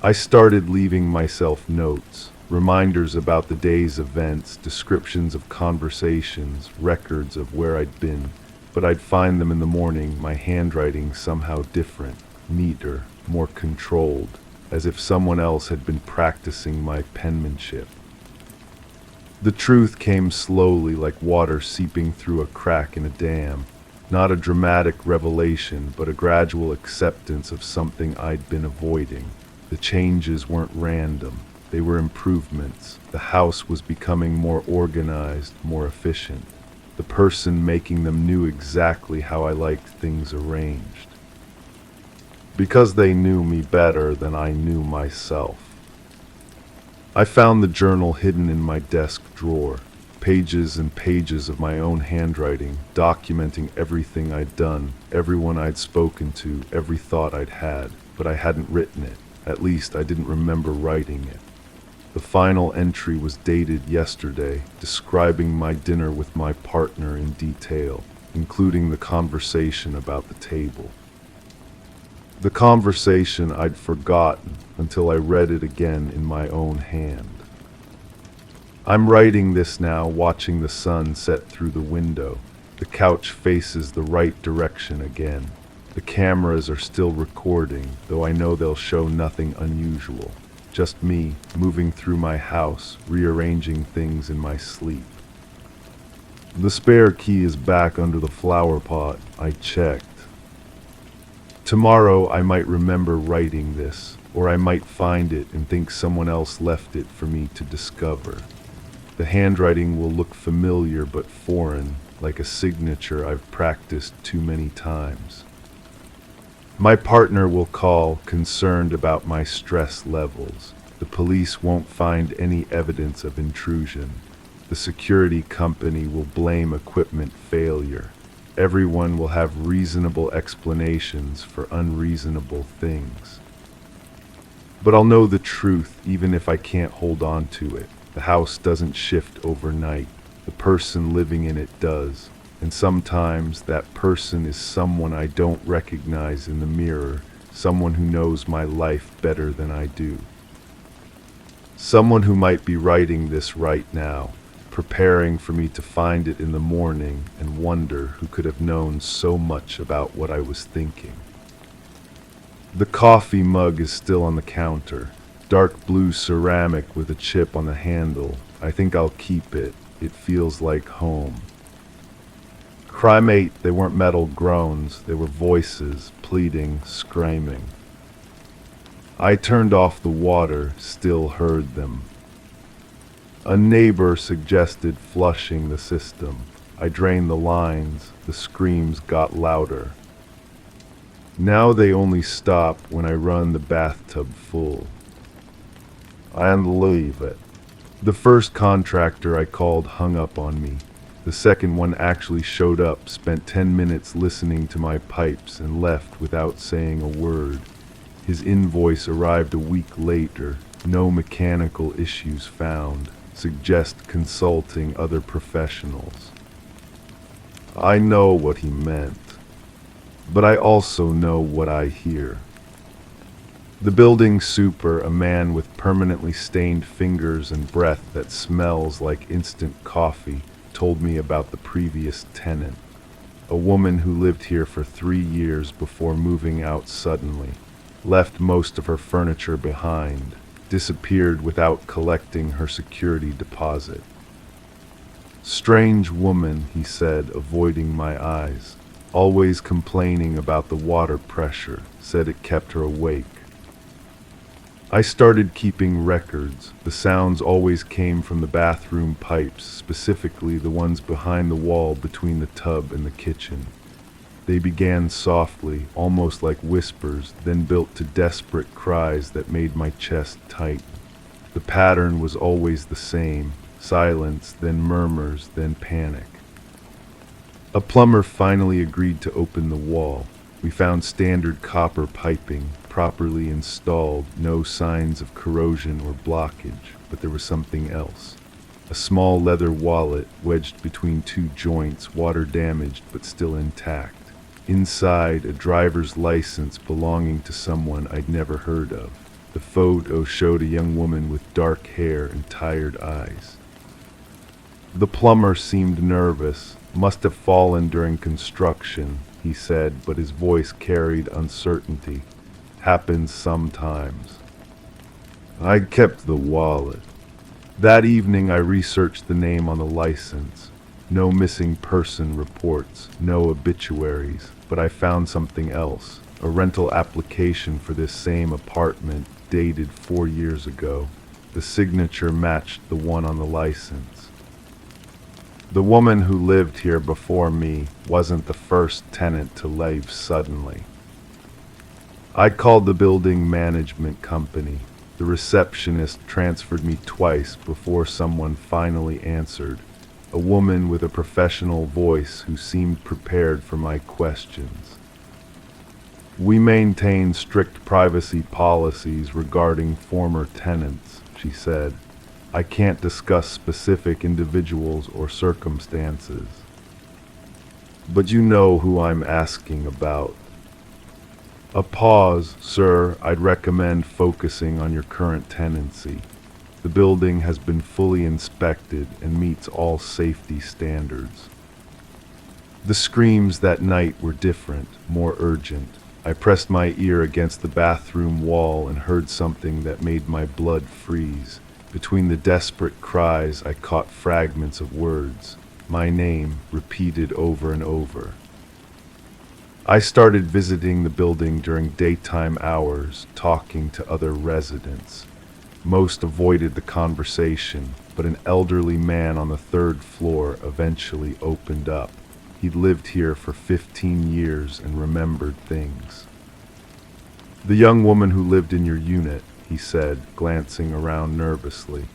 I started leaving myself notes, reminders about the day's events, descriptions of conversations, records of where I'd been, but I'd find them in the morning, my handwriting somehow different, neater, more controlled, as if someone else had been practicing my penmanship. The truth came slowly, like water seeping through a crack in a dam. Not a dramatic revelation, but a gradual acceptance of something I'd been avoiding. The changes weren't random. They were improvements. The house was becoming more organized, more efficient. The person making them knew exactly how I liked things arranged. Because they knew me better than I knew myself. I found the journal hidden in my desk drawer, pages and pages of my own handwriting, documenting everything I'd done, everyone I'd spoken to, every thought I'd had, but I hadn't written it. At least I didn't remember writing it. The final entry was dated yesterday, describing my dinner with my partner in detail, including the conversation about the table. The conversation I'd forgotten until I read it again in my own hand. I'm writing this now, watching the sun set through the window. The couch faces the right direction again. The cameras are still recording, though I know they'll show nothing unusual. Just me, moving through my house, rearranging things in my sleep. The spare key is back under the flower pot. I checked. Tomorrow I might remember writing this, or I might find it and think someone else left it for me to discover. The handwriting will look familiar but foreign, like a signature I've practiced too many times. My partner will call, concerned about my stress levels. The police won't find any evidence of intrusion. The security company will blame equipment failure. Everyone will have reasonable explanations for unreasonable things. But I'll know the truth even if I can't hold on to it. The house doesn't shift overnight. The person living in it does. And sometimes that person is someone I don't recognize in the mirror, someone who knows my life better than I do. Someone who might be writing this right now, preparing for me to find it in the morning and wonder who could have known so much about what I was thinking. The coffee mug is still on the counter, dark blue ceramic with a chip on the handle. I think I'll keep it. It feels like home. Crime they weren't metal groans, they were voices, pleading, screaming. I turned off the water, still heard them. A neighbor suggested flushing the system. I drained the lines, the screams got louder. Now they only stop when I run the bathtub full. I unleave it. The first contractor I called hung up on me. The second one actually showed up, spent 10 minutes listening to my pipes, and left without saying a word. His invoice arrived a week later. No mechanical issues found. Suggest consulting other professionals. I know what he meant, but I also know what I hear. The building super, a man with permanently stained fingers and breath that smells like instant coffee, told me about the previous tenant, a woman who lived here for 3 years before moving out suddenly, left most of her furniture behind, disappeared without collecting her security deposit. Strange woman, he said, avoiding my eyes, always complaining about the water pressure, said it kept her awake. I started keeping records. The sounds always came from the bathroom pipes, specifically the ones behind the wall between the tub and the kitchen. They began softly, almost like whispers, then built to desperate cries that made my chest tighten. The pattern was always the same: silence, then murmurs, then panic. A plumber finally agreed to open the wall. We found standard copper piping, properly installed, no signs of corrosion or blockage, but there was something else. A small leather wallet wedged between two joints, water damaged but still intact. Inside, a driver's license belonging to someone I'd never heard of. The photo showed a young woman with dark hair and tired eyes. The plumber seemed nervous, must have fallen during construction, he said, but his voice carried uncertainty. Happens sometimes. I kept the wallet. That evening I researched the name on the license. No missing person reports, no obituaries, but I found something else. A rental application for this same apartment, dated 4 years ago. The signature matched the one on the license. The woman who lived here before me wasn't the first tenant to leave suddenly. I called the building management company. The receptionist transferred me twice before someone finally answered. A woman with a professional voice who seemed prepared for my questions. We maintain strict privacy policies regarding former tenants, she said. I can't discuss specific individuals or circumstances. But you know who I'm asking about. A pause, sir. I'd recommend focusing on your current tenancy. The building has been fully inspected and meets all safety standards. The screams that night were different, more urgent. I pressed my ear against the bathroom wall and heard something that made my blood freeze. Between the desperate cries, I caught fragments of words, my name repeated over and over. I started visiting the building during daytime hours, talking to other residents. Most avoided the conversation, but an elderly man on the third floor eventually opened up. He'd lived here for 15 years and remembered things. The young woman who lived in your unit, he said, glancing around nervously.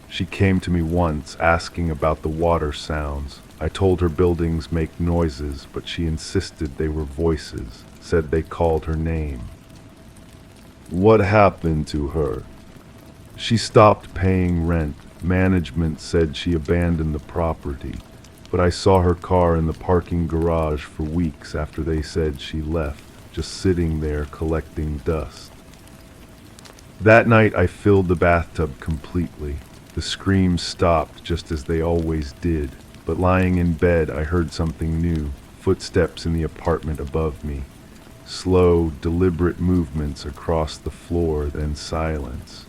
She came to me once asking about the water sounds. I told her buildings make noises, but she insisted they were voices, said they called her name. What happened to her? She stopped paying rent. Management said she abandoned the property, but I saw her car in the parking garage for weeks after they said she left, just sitting there collecting dust. That night I filled the bathtub completely. The screams stopped just as they always did, but lying in bed I heard something new, footsteps in the apartment above me. Slow, deliberate movements across the floor, then silence.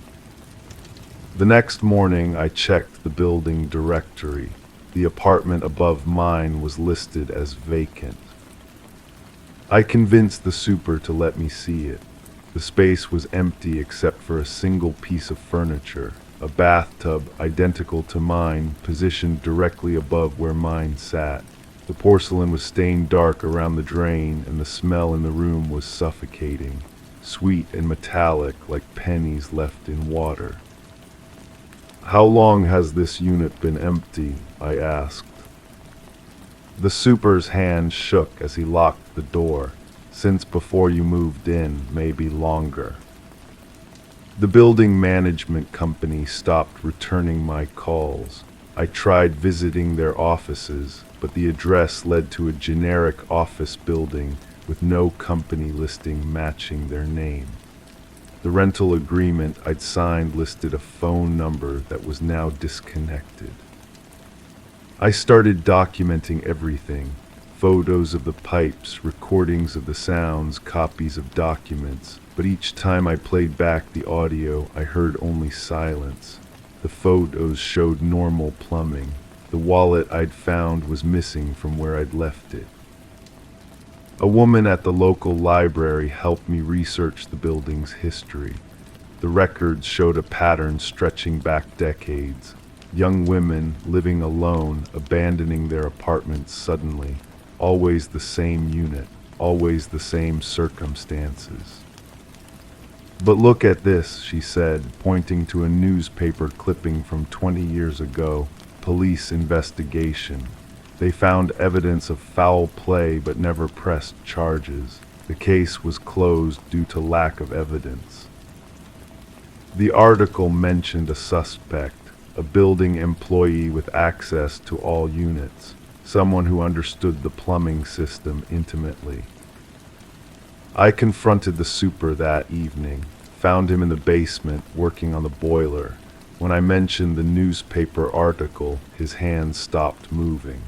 The next morning I checked the building directory. The apartment above mine was listed as vacant. I convinced the super to let me see it. The space was empty except for a single piece of furniture, a bathtub identical to mine, positioned directly above where mine sat. The porcelain was stained dark around the drain, and the smell in the room was suffocating, sweet and metallic like pennies left in water. How long has this unit been empty? I asked. The super's hand shook as he locked the door. Since before you moved in, maybe longer. The building management company stopped returning my calls. I tried visiting their offices, but the address led to a generic office building with no company listing matching their name. The rental agreement I'd signed listed a phone number that was now disconnected. I started documenting everything. Photos of the pipes, recordings of the sounds, copies of documents. But each time I played back the audio, I heard only silence. The photos showed normal plumbing. The wallet I'd found was missing from where I'd left it. A woman at the local library helped me research the building's history. The records showed a pattern stretching back decades. Young women living alone, abandoning their apartments suddenly. Always the same unit, always the same circumstances. But look at this, she said, pointing to a newspaper clipping from 20 years ago. Police investigation. They found evidence of foul play but never pressed charges. The case was closed due to lack of evidence. The article mentioned a suspect, a building employee with access to all units. Someone who understood the plumbing system intimately. I confronted the super that evening, found him in the basement working on the boiler. When I mentioned the newspaper article, his hands stopped moving.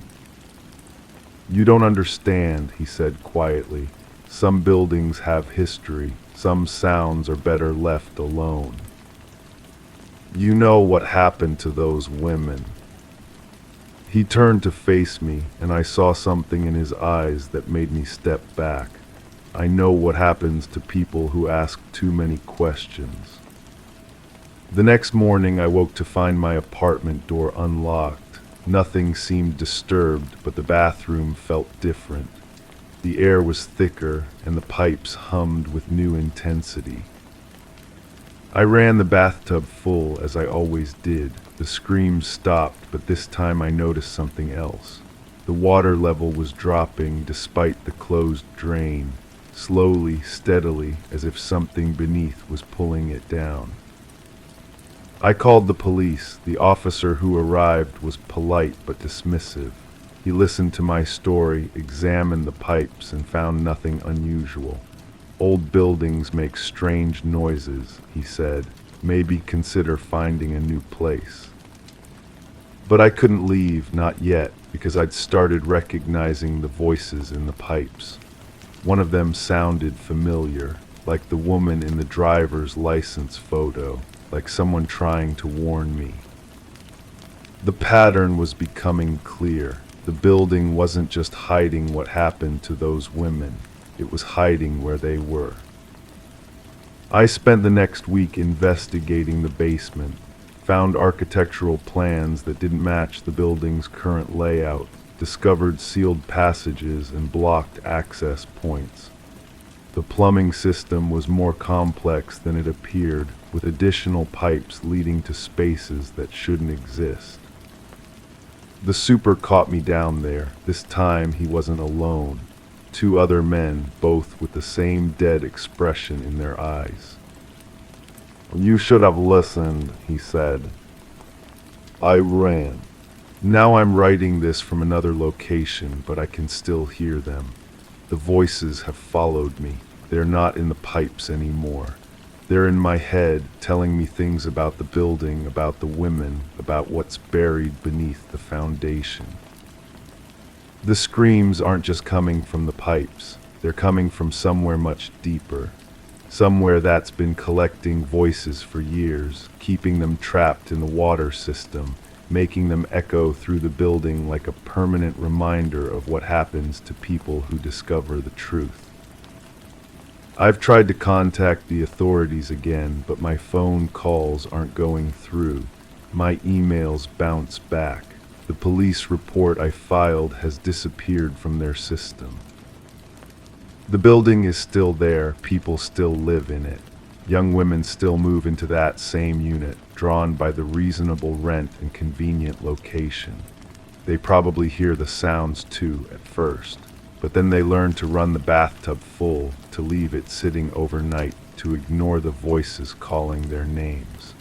You don't understand, he said quietly. Some buildings have history. Some sounds are better left alone. You know what happened to those women. He turned to face me, and I saw something in his eyes that made me step back. I know what happens to people who ask too many questions. The next morning I woke to find my apartment door unlocked. Nothing seemed disturbed, but the bathroom felt different. The air was thicker, and the pipes hummed with new intensity. I ran the bathtub full, as I always did. The screams stopped, but this time I noticed something else. The water level was dropping despite the closed drain. slowly, steadily, as if something beneath was pulling it down. I called the police. The officer who arrived was polite but dismissive. He listened to my story, examined the pipes, and found nothing unusual. Old buildings make strange noises, he said. Maybe consider finding a new place. But I couldn't leave, not yet, because I'd started recognizing the voices in the pipes. One of them sounded familiar, like the woman in the driver's license photo, like someone trying to warn me. The pattern was becoming clear. The building wasn't just hiding what happened to those women, it was hiding where they were. I spent the next week investigating the basement, found architectural plans that didn't match the building's current layout, discovered sealed passages and blocked access points. The plumbing system was more complex than it appeared, with additional pipes leading to spaces that shouldn't exist. The super caught me down there. This time he wasn't alone. 2 other men, both with the same dead expression in their eyes. "You should have listened," he said. I ran. Now I'm writing this from another location, but I can still hear them. The voices have followed me. They're not in the pipes anymore. They're in my head, telling me things about the building, about the women, about what's buried beneath the foundation. The screams aren't just coming from the pipes. They're coming from somewhere much deeper. Somewhere that's been collecting voices for years, keeping them trapped in the water system, making them echo through the building like a permanent reminder of what happens to people who discover the truth. I've tried to contact the authorities again, but my phone calls aren't going through. My emails bounce back. The police report I filed has disappeared from their system. The building is still there, people still live in it. Young women still move into that same unit, drawn by the reasonable rent and convenient location. They probably hear the sounds too at first, but then they learn to run the bathtub full, to leave it sitting overnight, to ignore the voices calling their names.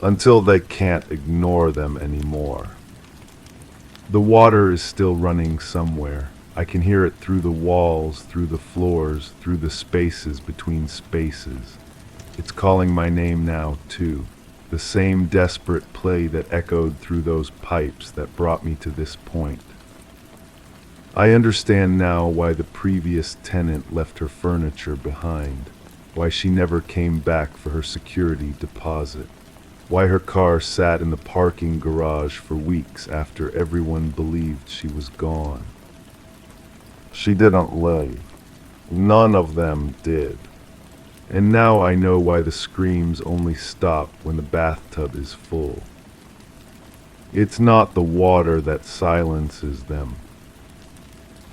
Until they can't ignore them anymore. The water is still running somewhere. I can hear it through the walls, through the floors, through the spaces between spaces. It's calling my name now, too. The same desperate play that echoed through those pipes that brought me to this point. I understand now why the previous tenant left her furniture behind, why she never came back for her security deposit, why her car sat in the parking garage for weeks after everyone believed she was gone. She didn't leave. None of them did. And now I know why the screams only stop when the bathtub is full. It's not the water that silences them.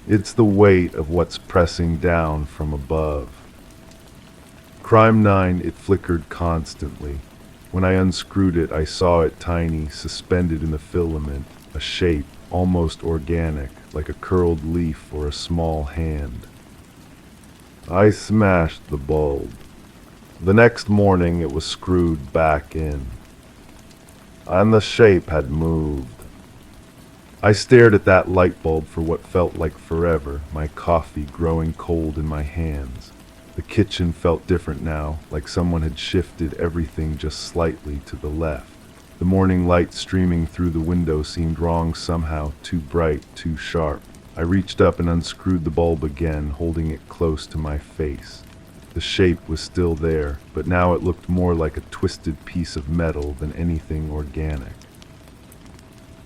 It's the weight of what's pressing down from above. Crime 9, it flickered constantly. When I unscrewed it, I saw it tiny, suspended in the filament, a shape, almost organic, like a curled leaf or a small hand. I smashed the bulb. The next morning it was screwed back in. And the shape had moved. I stared at that light bulb for what felt like forever, my coffee growing cold in my hands. The kitchen felt different now, like someone had shifted everything just slightly to the left. The morning light streaming through the window seemed wrong somehow, too bright, too sharp. I reached up and unscrewed the bulb again, holding it close to my face. The shape was still there, but now it looked more like a twisted piece of metal than anything organic.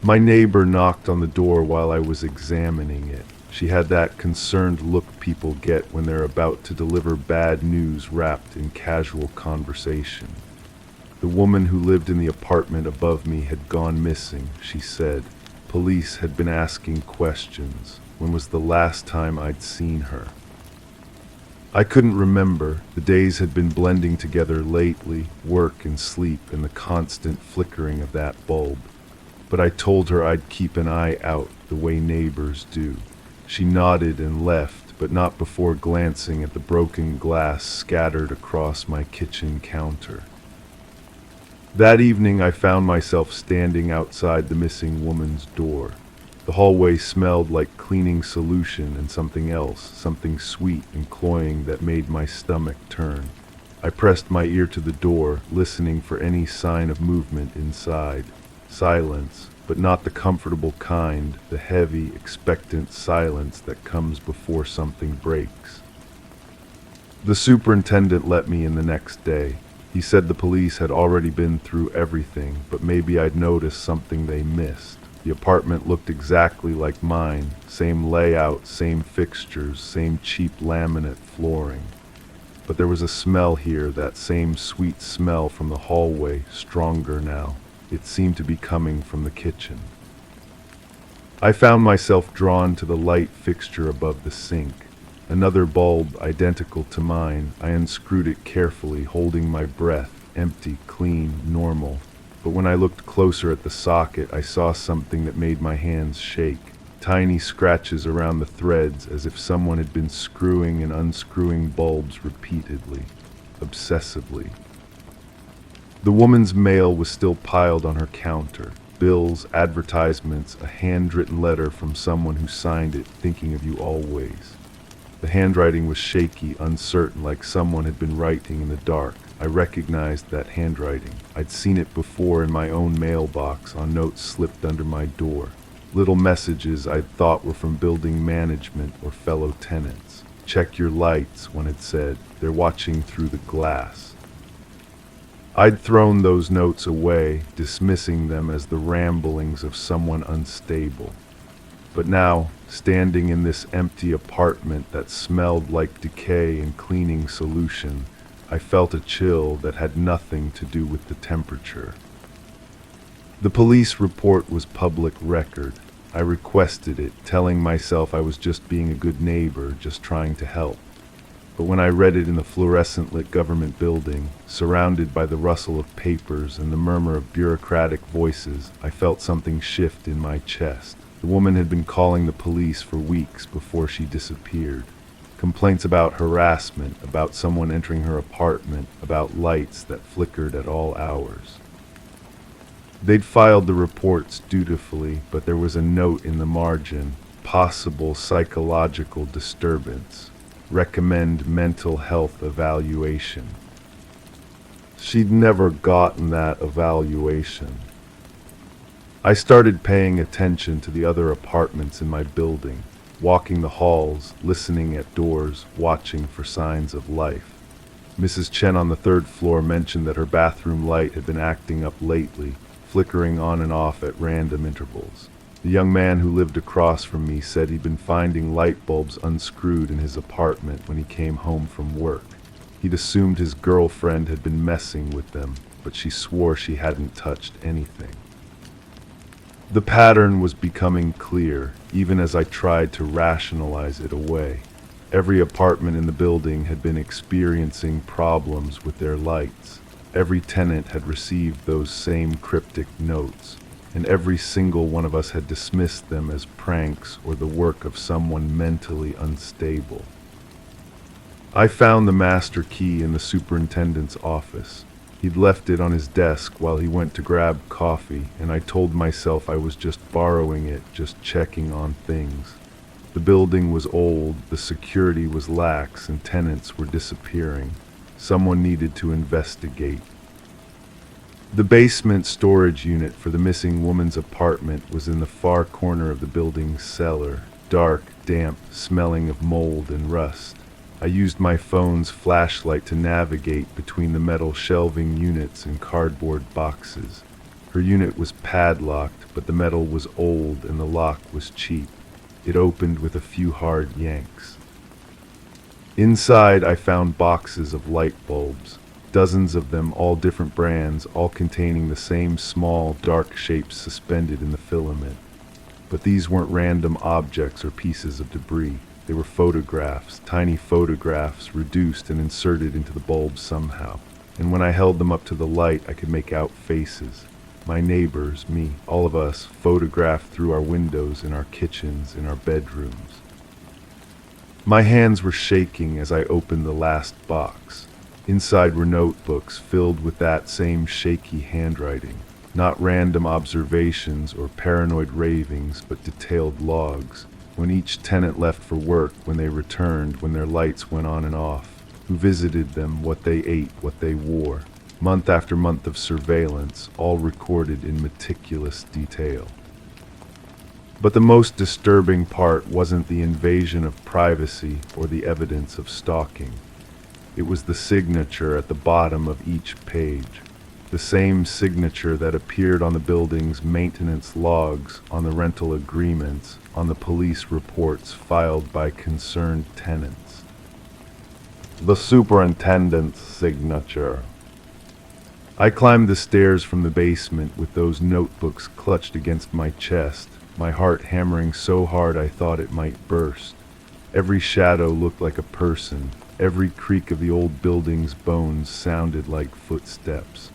My neighbor knocked on the door while I was examining it. She had that concerned look people get when they're about to deliver bad news wrapped in casual conversation. The woman who lived in the apartment above me had gone missing, she said. Police had been asking questions. When was the last time I'd seen her? I couldn't remember. The days had been blending together lately, work and sleep and the constant flickering of that bulb. But I told her I'd keep an eye out the way neighbors do. She nodded and left, but not before glancing at the broken glass scattered across my kitchen counter. That evening I found myself standing outside the missing woman's door. The hallway smelled like cleaning solution and something else, something sweet and cloying that made my stomach turn. I pressed my ear to the door, listening for any sign of movement inside. Silence, but not the comfortable kind, the heavy, expectant silence that comes before something breaks. The superintendent let me in the next day. He said the police had already been through everything, but maybe I'd noticed something they missed. The apartment looked exactly like mine, same layout, same fixtures, same cheap laminate flooring. But there was a smell here, that same sweet smell from the hallway, stronger now. It seemed to be coming from the kitchen. I found myself drawn to the light fixture above the sink. Another bulb identical to mine. I unscrewed it carefully, holding my breath, empty, clean, normal. But when I looked closer at the socket, I saw something that made my hands shake. Tiny scratches around the threads, as if someone had been screwing and unscrewing bulbs repeatedly, obsessively. The woman's mail was still piled on her counter. Bills, advertisements, a handwritten letter from someone who signed it, thinking of you always. The handwriting was shaky, uncertain, like someone had been writing in the dark. I recognized that handwriting. I'd seen it before in my own mailbox, on notes slipped under my door. Little messages I'd thought were from building management or fellow tenants. Check your lights, one had said. They're watching through the glass. I'd thrown those notes away, dismissing them as the ramblings of someone unstable. But now, standing in this empty apartment that smelled like decay and cleaning solution, I felt a chill that had nothing to do with the temperature. The police report was public record. I requested it, telling myself I was just being a good neighbor, just trying to help. But when I read it in the fluorescent-lit government building, surrounded by the rustle of papers and the murmur of bureaucratic voices, I felt something shift in my chest. The woman had been calling the police for weeks before she disappeared. Complaints about harassment, about someone entering her apartment, about lights that flickered at all hours. They'd filed the reports dutifully, but there was a note in the margin: possible psychological disturbance. Recommend mental health evaluation. She'd never gotten that evaluation. I started paying attention to the other apartments in my building, walking the halls, listening at doors, watching for signs of life. Mrs. Chen on the third floor mentioned that her bathroom light had been acting up lately, flickering on and off at random intervals. The young man who lived across from me said he'd been finding light bulbs unscrewed in his apartment when he came home from work. He'd assumed his girlfriend had been messing with them, but she swore she hadn't touched anything. The pattern was becoming clear, even as I tried to rationalize it away. Every apartment in the building had been experiencing problems with their lights. Every tenant had received those same cryptic notes, and every single one of us had dismissed them as pranks or the work of someone mentally unstable. I found the master key in the superintendent's office. He'd left it on his desk while he went to grab coffee, and I told myself I was just borrowing it, just checking on things. The building was old, the security was lax, and tenants were disappearing. Someone needed to investigate. The basement storage unit for the missing woman's apartment was in the far corner of the building's cellar, dark, damp, smelling of mold and rust. I used my phone's flashlight to navigate between the metal shelving units and cardboard boxes. Her unit was padlocked, but the metal was old and the lock was cheap. It opened with a few hard yanks. Inside, I found boxes of light bulbs, dozens of them, all different brands, all containing the same small, dark shapes suspended in the filament. But these weren't random objects or pieces of debris. They were photographs, tiny photographs, reduced and inserted into the bulbs somehow. And when I held them up to the light, I could make out faces. My neighbors, me, all of us, photographed through our windows, in our kitchens, in our bedrooms. My hands were shaking as I opened the last box. Inside were notebooks filled with that same shaky handwriting. Not random observations or paranoid ravings, but detailed logs. When each tenant left for work, when they returned, when their lights went on and off, who visited them, what they ate, what they wore. Month after month of surveillance, all recorded in meticulous detail. But the most disturbing part wasn't the invasion of privacy or the evidence of stalking. It was the signature at the bottom of each page. The same signature that appeared on the building's maintenance logs, on the rental agreements, on the police reports filed by concerned tenants. The superintendent's signature. I climbed the stairs from the basement with those notebooks clutched against my chest, my heart hammering so hard I thought it might burst. Every shadow looked like a person. Every creak of the old building's bones sounded like footsteps.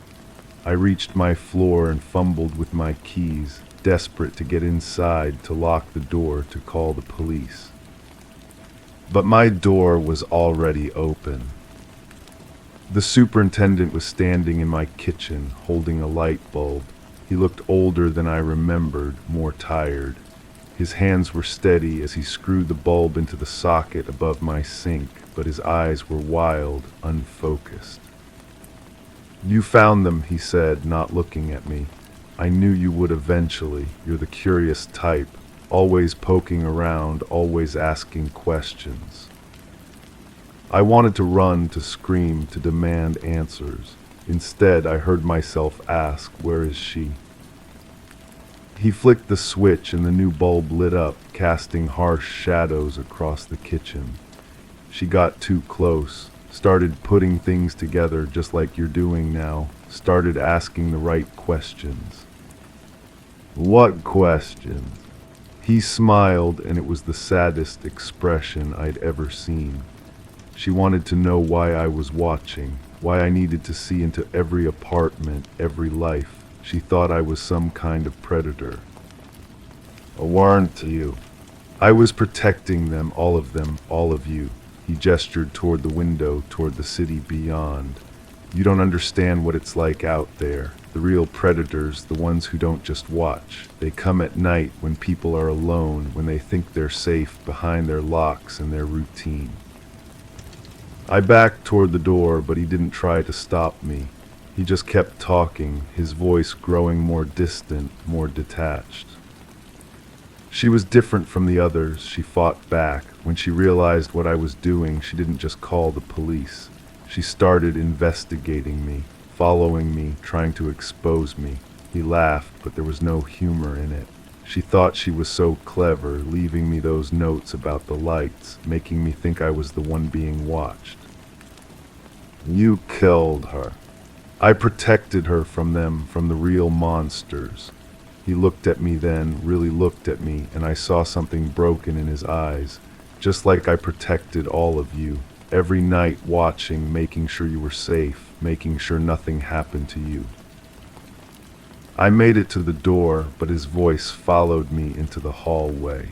I reached my floor and fumbled with my keys, desperate to get inside, to lock the door, to call the police. But my door was already open. The superintendent was standing in my kitchen, holding a light bulb. He looked older than I remembered, more tired. His hands were steady as he screwed the bulb into the socket above my sink, but his eyes were wild, unfocused. "You found them," he said, not looking at me. "I knew you would eventually. You're the curious type, always poking around, always asking questions." I wanted to run, to scream, to demand answers. Instead, I heard myself ask, "Where is she?" He flicked the switch and the new bulb lit up, casting harsh shadows across the kitchen. She got too close, started putting things together just like you're doing now, started asking the right questions. "What questions?" He smiled, and it was the saddest expression I'd ever seen. She wanted to know why I was watching, why I needed to see into every apartment, every life. She thought I was some kind of predator. "Weren't you?" "I was protecting them, all of you." He gestured toward the window, toward the city beyond. "You don't understand what it's like out there. The real predators, the ones who don't just watch. They come at night when people are alone, when they think they're safe behind their locks and their routine." I backed toward the door, but he didn't try to stop me. He just kept talking, his voice growing more distant, more detached. She was different from the others. She fought back. When she realized what I was doing, she didn't just call the police. She started investigating me, following me, trying to expose me. He laughed, but there was no humor in it. She thought she was so clever, leaving me those notes about the lights, making me think I was the one being watched. "You killed her." "I protected her from them, from the real monsters." He looked at me then, really looked at me, and I saw something broken in his eyes. "Just like I protected all of you, every night watching, making sure you were safe, making sure nothing happened to you." I made it to the door, but his voice followed me into the hallway.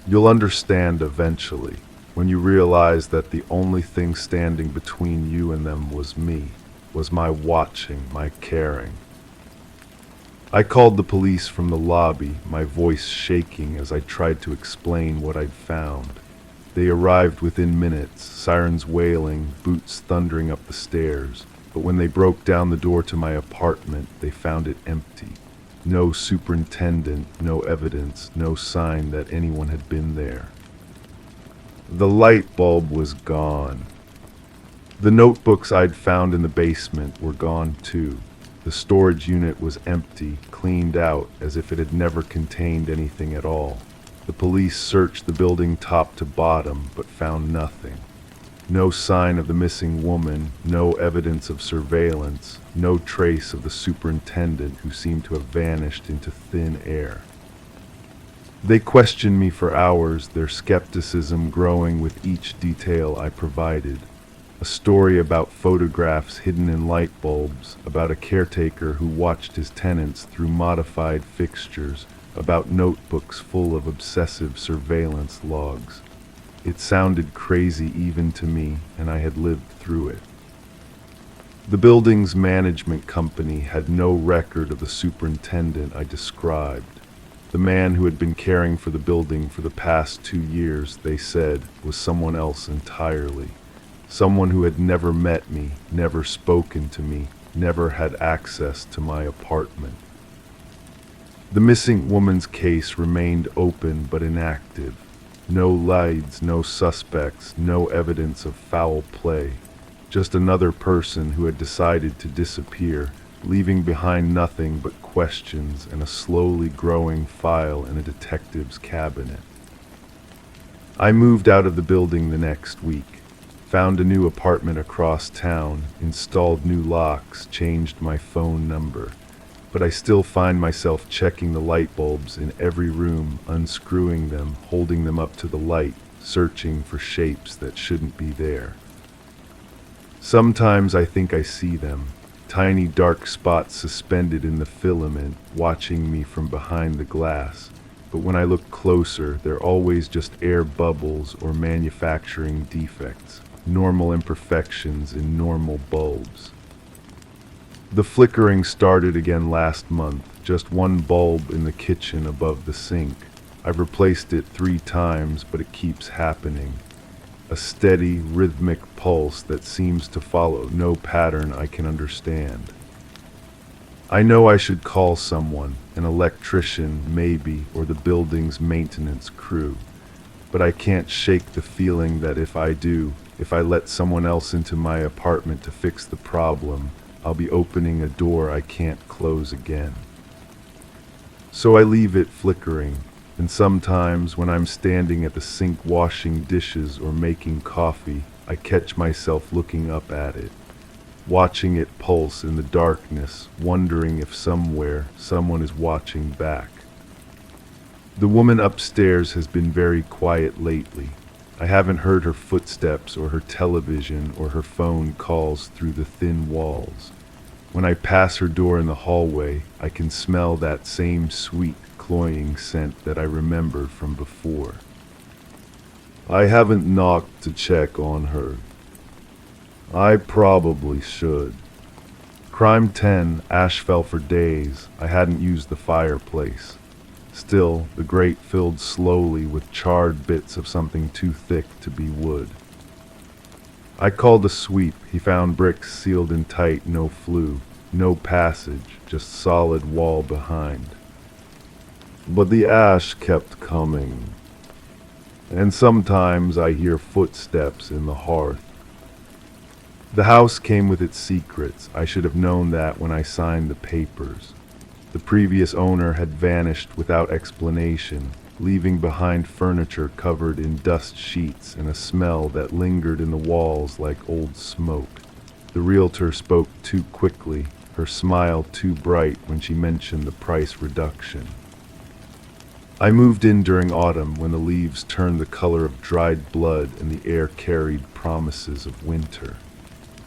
"You'll understand eventually, when you realize that the only thing standing between you and them was me, was my watching, my caring." I called the police from the lobby, my voice shaking as I tried to explain what I'd found. They arrived within minutes, sirens wailing, boots thundering up the stairs. But when they broke down the door to my apartment, they found it empty. No superintendent, no evidence, no sign that anyone had been there. The light bulb was gone. The notebooks I'd found in the basement were gone too. The storage unit was empty, cleaned out, as if it had never contained anything at all. The police searched the building top to bottom, but found nothing. No sign of the missing woman, no evidence of surveillance, no trace of the superintendent who seemed to have vanished into thin air. They questioned me for hours, their skepticism growing with each detail I provided. A story about photographs hidden in light bulbs, about a caretaker who watched his tenants through modified fixtures, about notebooks full of obsessive surveillance logs. It sounded crazy even to me, and I had lived through it. The building's management company had no record of the superintendent I described. The man who had been caring for the building for the past 2 years, they said, was someone else entirely. Someone who had never met me, never spoken to me, never had access to my apartment. The missing woman's case remained open but inactive. No leads, no suspects, no evidence of foul play. Just another person who had decided to disappear, leaving behind nothing but questions and a slowly growing file in a detective's cabinet. I moved out of the building the next week, found a new apartment across town, installed new locks, changed my phone number. But I still find myself checking the light bulbs in every room, unscrewing them, holding them up to the light, searching for shapes that shouldn't be there. Sometimes I think I see them, tiny dark spots suspended in the filament, watching me from behind the glass. But when I look closer, they're always just air bubbles or manufacturing defects, normal imperfections in normal bulbs. The flickering started again last month, just one bulb in the kitchen above the sink. I've replaced it 3 times, but it keeps happening. A steady, rhythmic pulse that seems to follow no pattern I can understand. I know I should call someone, an electrician maybe, or the building's maintenance crew. But I can't shake the feeling that if I do, if I let someone else into my apartment to fix the problem, I'll be opening a door I can't close again. So I leave it flickering, and sometimes when I'm standing at the sink washing dishes or making coffee, I catch myself looking up at it, watching it pulse in the darkness, wondering if somewhere someone is watching back. The woman upstairs has been very quiet lately. I haven't heard her footsteps or her television or her phone calls through the thin walls. When I pass her door in the hallway, I can smell that same sweet, cloying scent that I remember from before. I haven't knocked to check on her. I probably should. Crime 10, ash fell for days. I hadn't used the fireplace. Still, the grate filled slowly with charred bits of something too thick to be wood. I called a sweep. He found bricks sealed in tight, no flue, no passage, just solid wall behind. But the ash kept coming. And sometimes I hear footsteps in the hearth. The house came with its secrets. I should have known that when I signed the papers. The previous owner had vanished without explanation, leaving behind furniture covered in dust sheets and a smell that lingered in the walls like old smoke. The realtor spoke too quickly, her smile too bright when she mentioned the price reduction. I moved in during autumn when the leaves turned the color of dried blood and the air carried promises of winter.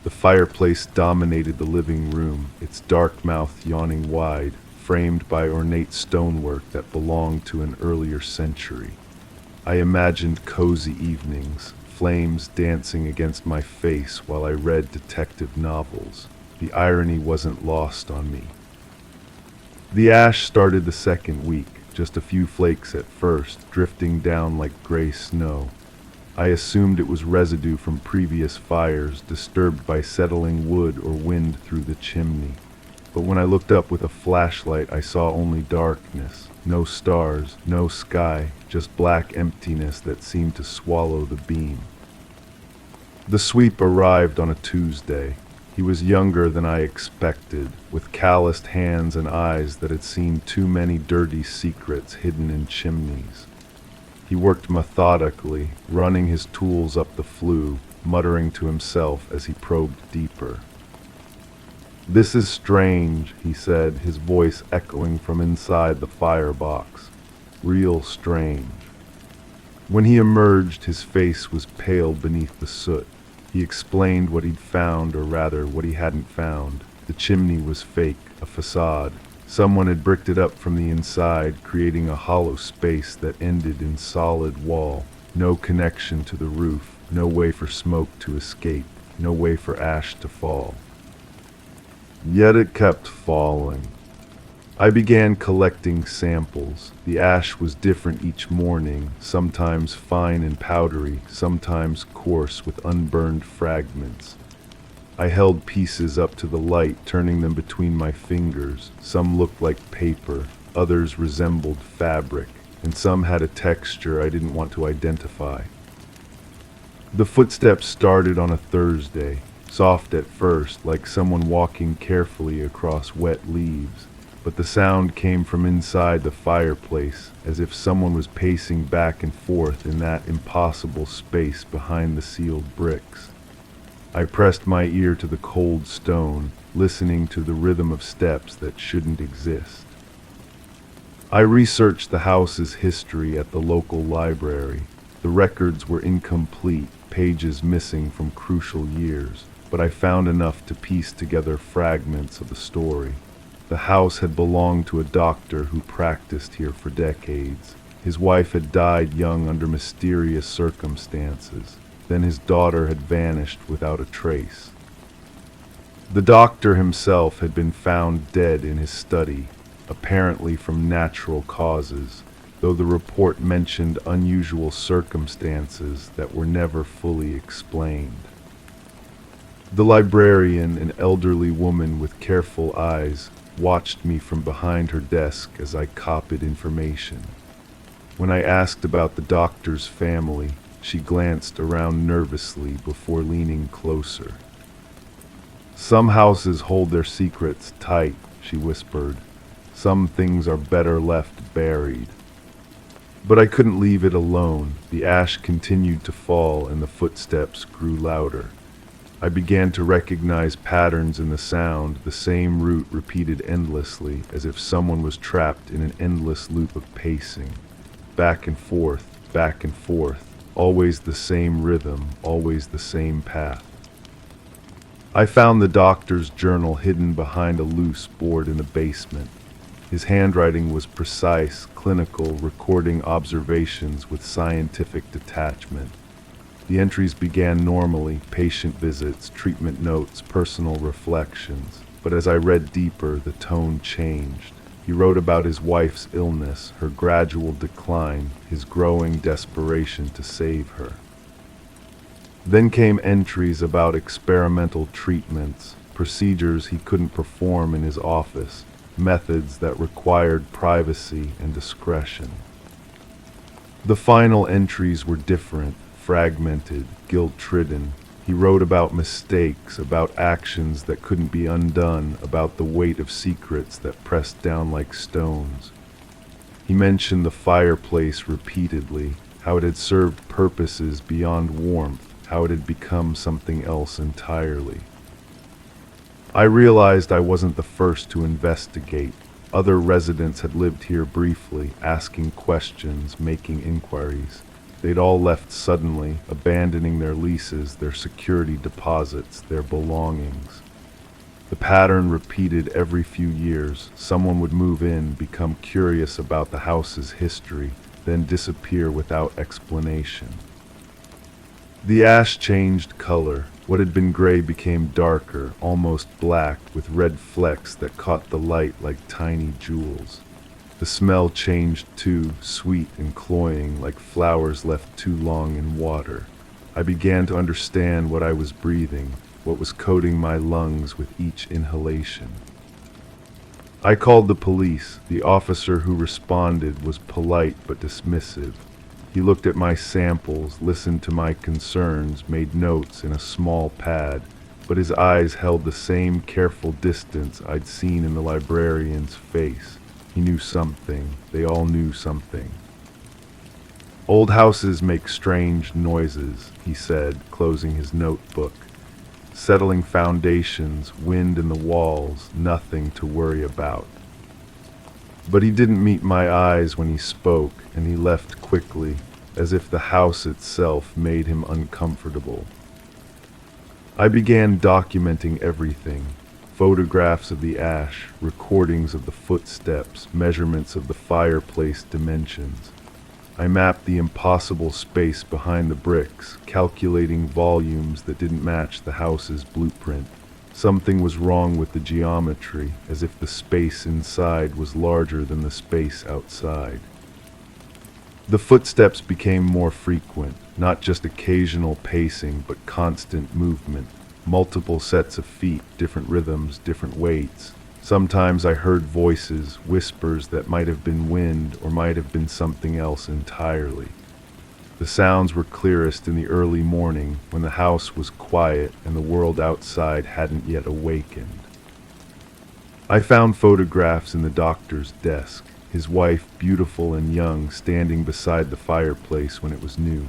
The fireplace dominated the living room, its dark mouth yawning wide, framed by ornate stonework that belonged to an earlier century. I imagined cozy evenings, flames dancing against my face while I read detective novels. The irony wasn't lost on me. The ash started the second week, just a few flakes at first, drifting down like gray snow. I assumed it was residue from previous fires, disturbed by settling wood or wind through the chimney. But when I looked up with a flashlight, I saw only darkness. No stars, no sky, just black emptiness that seemed to swallow the beam. The sweep arrived on a Tuesday. He was younger than I expected, with calloused hands and eyes that had seen too many dirty secrets hidden in chimneys. He worked methodically, running his tools up the flue, muttering to himself as he probed deeper. "This is strange," he said, his voice echoing from inside the firebox. "Real strange." When he emerged, his face was pale beneath the soot. He explained what he'd found, or rather, what he hadn't found. The chimney was fake, a facade. Someone had bricked it up from the inside, creating a hollow space that ended in solid wall. No connection to the roof, no way for smoke to escape, no way for ash to fall. Yet it kept falling. I began collecting samples. The ash was different each morning, sometimes fine and powdery, sometimes coarse with unburned fragments. I held pieces up to the light, turning them between my fingers. Some looked like paper, others resembled fabric, and some had a texture I didn't want to identify. The footsteps started on a Thursday, soft at first, like someone walking carefully across wet leaves. But the sound came from inside the fireplace, as if someone was pacing back and forth in that impossible space behind the sealed bricks. I pressed my ear to the cold stone, listening to the rhythm of steps that shouldn't exist. I researched the house's history at the local library. The records were incomplete, pages missing from crucial years, but I found enough to piece together fragments of the story. The house had belonged to a doctor who practiced here for decades. His wife had died young under mysterious circumstances. Then his daughter had vanished without a trace. The doctor himself had been found dead in his study, apparently from natural causes, though the report mentioned unusual circumstances that were never fully explained. The librarian, an elderly woman with careful eyes, watched me from behind her desk as I copied information. When I asked about the doctor's family, she glanced around nervously before leaning closer. "Some houses hold their secrets tight," she whispered. "Some things are better left buried." But I couldn't leave it alone. The ash continued to fall and the footsteps grew louder. I began to recognize patterns in the sound, the same route repeated endlessly, as if someone was trapped in an endless loop of pacing. Back and forth, always the same rhythm, always the same path. I found the doctor's journal hidden behind a loose board in the basement. His handwriting was precise, clinical, recording observations with scientific detachment. The entries began normally, patient visits, treatment notes, personal reflections. But as I read deeper, the tone changed. He wrote about his wife's illness, her gradual decline, his growing desperation to save her. Then came entries about experimental treatments, procedures he couldn't perform in his office, methods that required privacy and discretion. The final entries were different. Fragmented, guilt-ridden. He wrote about mistakes, about actions that couldn't be undone, about the weight of secrets that pressed down like stones. He mentioned the fireplace repeatedly, how it had served purposes beyond warmth, how it had become something else entirely. I realized I wasn't the first to investigate. Other residents had lived here briefly, asking questions, making inquiries. They'd all left suddenly, abandoning their leases, their security deposits, their belongings. The pattern repeated every few years. Someone would move in, become curious about the house's history, then disappear without explanation. The ash changed color. What had been gray became darker, almost black, with red flecks that caught the light like tiny jewels. The smell changed too, sweet and cloying, like flowers left too long in water. I began to understand what I was breathing, what was coating my lungs with each inhalation. I called the police. The officer who responded was polite but dismissive. He looked at my samples, listened to my concerns, made notes in a small pad, but his eyes held the same careful distance I'd seen in the librarian's face. He knew something. They all knew something. "Old houses make strange noises," he said, closing his notebook. "Settling foundations, wind in the walls, nothing to worry about." But he didn't meet my eyes when he spoke, and he left quickly, as if the house itself made him uncomfortable. I began documenting everything. Photographs of the ash, recordings of the footsteps, measurements of the fireplace dimensions. I mapped the impossible space behind the bricks, calculating volumes that didn't match the house's blueprint. Something was wrong with the geometry, as if the space inside was larger than the space outside. The footsteps became more frequent, not just occasional pacing, but constant movement. Multiple sets of feet, different rhythms, different weights. Sometimes I heard voices, whispers that might have been wind or might have been something else entirely. The sounds were clearest in the early morning when the house was quiet and the world outside hadn't yet awakened. I found photographs in the doctor's desk, his wife, beautiful and young, standing beside the fireplace when it was new.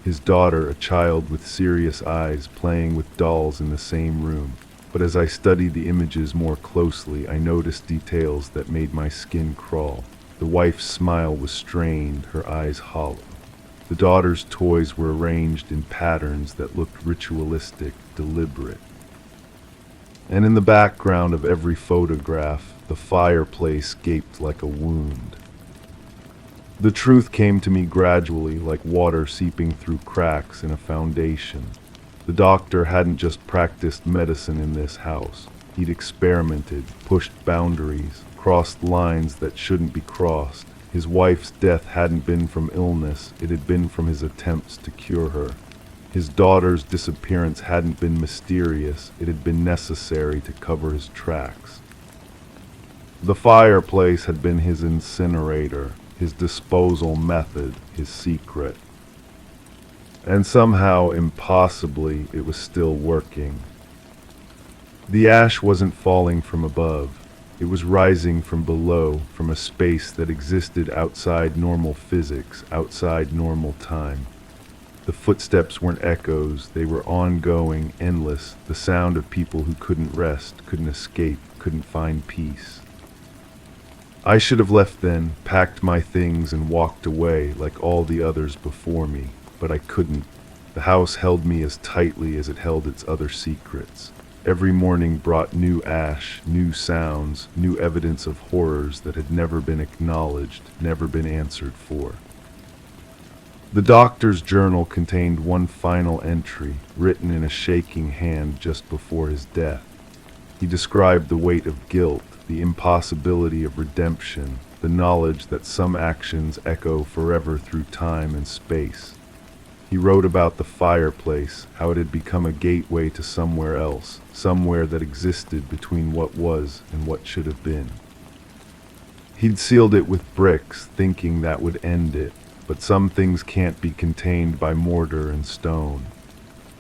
His daughter, a child with serious eyes, playing with dolls in the same room. But as I studied the images more closely, I noticed details that made my skin crawl. The wife's smile was strained, her eyes hollow. The daughter's toys were arranged in patterns that looked ritualistic, deliberate. And in the background of every photograph, the fireplace gaped like a wound. The truth came to me gradually, like water seeping through cracks in a foundation. The doctor hadn't just practiced medicine in this house. He'd experimented, pushed boundaries, crossed lines that shouldn't be crossed. His wife's death hadn't been from illness, it had been from his attempts to cure her. His daughter's disappearance hadn't been mysterious, it had been necessary to cover his tracks. The fireplace had been his incinerator, his disposal method, his secret. And somehow, impossibly, it was still working. The ash wasn't falling from above. It was rising from below, from a space that existed outside normal physics, outside normal time. The footsteps weren't echoes, they were ongoing, endless, the sound of people who couldn't rest, couldn't escape, couldn't find peace. I should have left then, packed my things and walked away like all the others before me, but I couldn't. The house held me as tightly as it held its other secrets. Every morning brought new ash, new sounds, new evidence of horrors that had never been acknowledged, never been answered for. The doctor's journal contained one final entry, written in a shaking hand just before his death. He described the weight of guilt, the impossibility of redemption, the knowledge that some actions echo forever through time and space. He wrote about the fireplace, how it had become a gateway to somewhere else, somewhere that existed between what was and what should have been. He'd sealed it with bricks, thinking that would end it, but some things can't be contained by mortar and stone.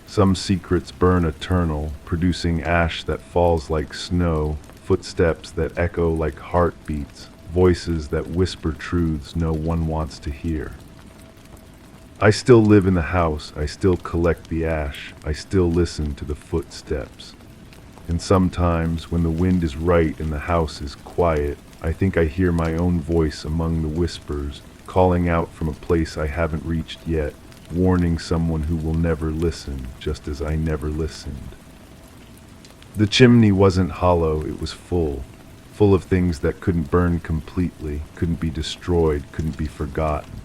Some secrets burn eternal, producing ash that falls like snow, footsteps that echo like heartbeats, voices that whisper truths no one wants to hear. I still live in the house, I still collect the ash, I still listen to the footsteps. And sometimes, when the wind is right and the house is quiet, I think I hear my own voice among the whispers, calling out from a place I haven't reached yet, warning someone who will never listen, just as I never listened. The chimney wasn't hollow, it was full of things that couldn't burn completely, couldn't be destroyed, couldn't be forgotten.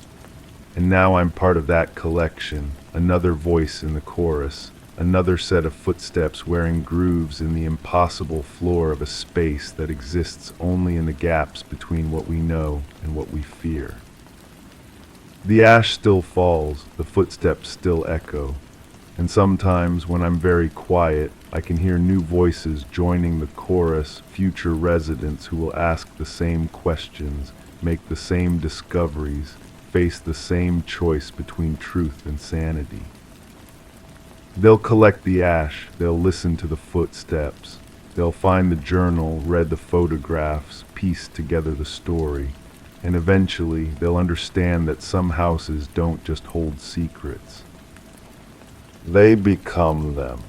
And now I'm part of that collection, another voice in the chorus, another set of footsteps wearing grooves in the impossible floor of a space that exists only in the gaps between what we know and what we fear. The ash still falls, the footsteps still echo, and sometimes when I'm very quiet, I can hear new voices joining the chorus, future residents who will ask the same questions, make the same discoveries, face the same choice between truth and sanity. They'll collect the ash, they'll listen to the footsteps, they'll find the journal, read the photographs, piece together the story, and eventually they'll understand that some houses don't just hold secrets. They become them.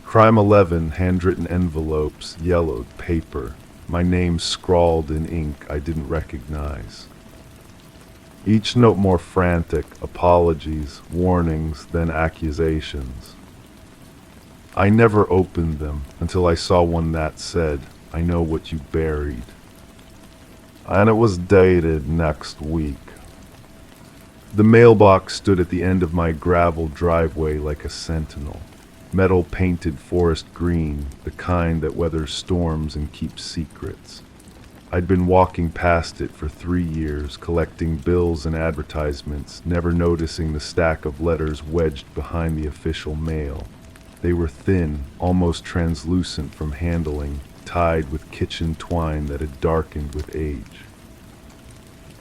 Crime 11, handwritten envelopes, yellowed paper, my name scrawled in ink I didn't recognize. Each note more frantic, apologies, warnings, then accusations. I never opened them until I saw one that said, "I know what you buried." And it was dated next week. The mailbox stood at the end of my gravel driveway like a sentinel. Metal painted forest green, the kind that weathers storms and keeps secrets. I'd been walking past it for 3 years, collecting bills and advertisements, never noticing the stack of letters wedged behind the official mail. They were thin, almost translucent from handling, tied with kitchen twine that had darkened with age.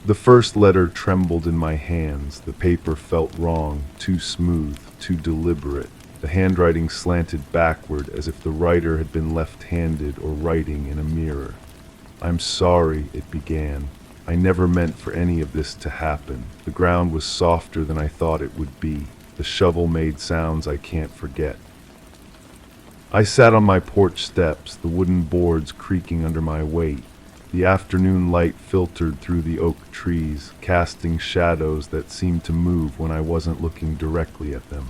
The first letter trembled in my hands. The paper felt wrong, too smooth, too deliberate. The handwriting slanted backward as if the writer had been left-handed or writing in a mirror. "I'm sorry," it began. "I never meant for any of this to happen." The ground was softer than I thought it would be. The shovel made sounds I can't forget. I sat on my porch steps, the wooden boards creaking under my weight. The afternoon light filtered through the oak trees, casting shadows that seemed to move when I wasn't looking directly at them.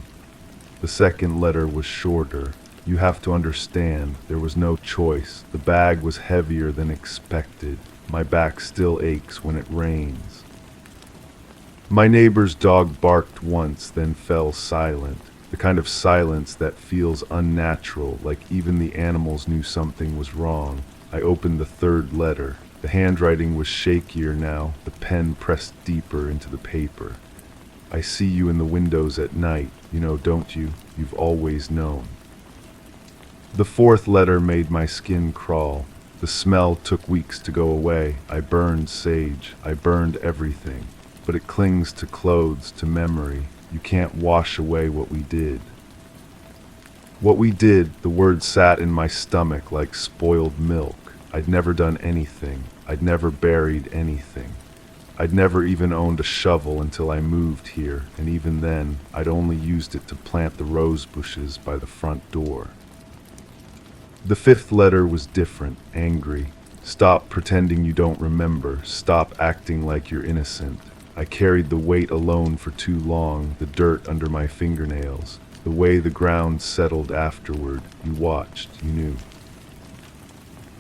The second letter was shorter. "You have to understand, there was no choice. The bag was heavier than expected. My back still aches when it rains." My neighbor's dog barked once, then fell silent. The kind of silence that feels unnatural, like even the animals knew something was wrong. I opened the third letter. The handwriting was shakier now, the pen pressed deeper into the paper. "I see you in the windows at night, you know, don't you? You've always known." The fourth letter made my skin crawl. The smell took weeks to go away. I burned sage. I burned everything. But it clings to clothes, to memory. You can't wash away what we did. What we did, the word sat in my stomach like spoiled milk. I'd never done anything. I'd never buried anything. I'd never even owned a shovel until I moved here, and even then, I'd only used it to plant the rose bushes by the front door. The fifth letter was different, angry. "Stop pretending you don't remember. Stop acting like you're innocent." I carried the weight alone for too long, the dirt under my fingernails, the way the ground settled afterward. You watched, you knew.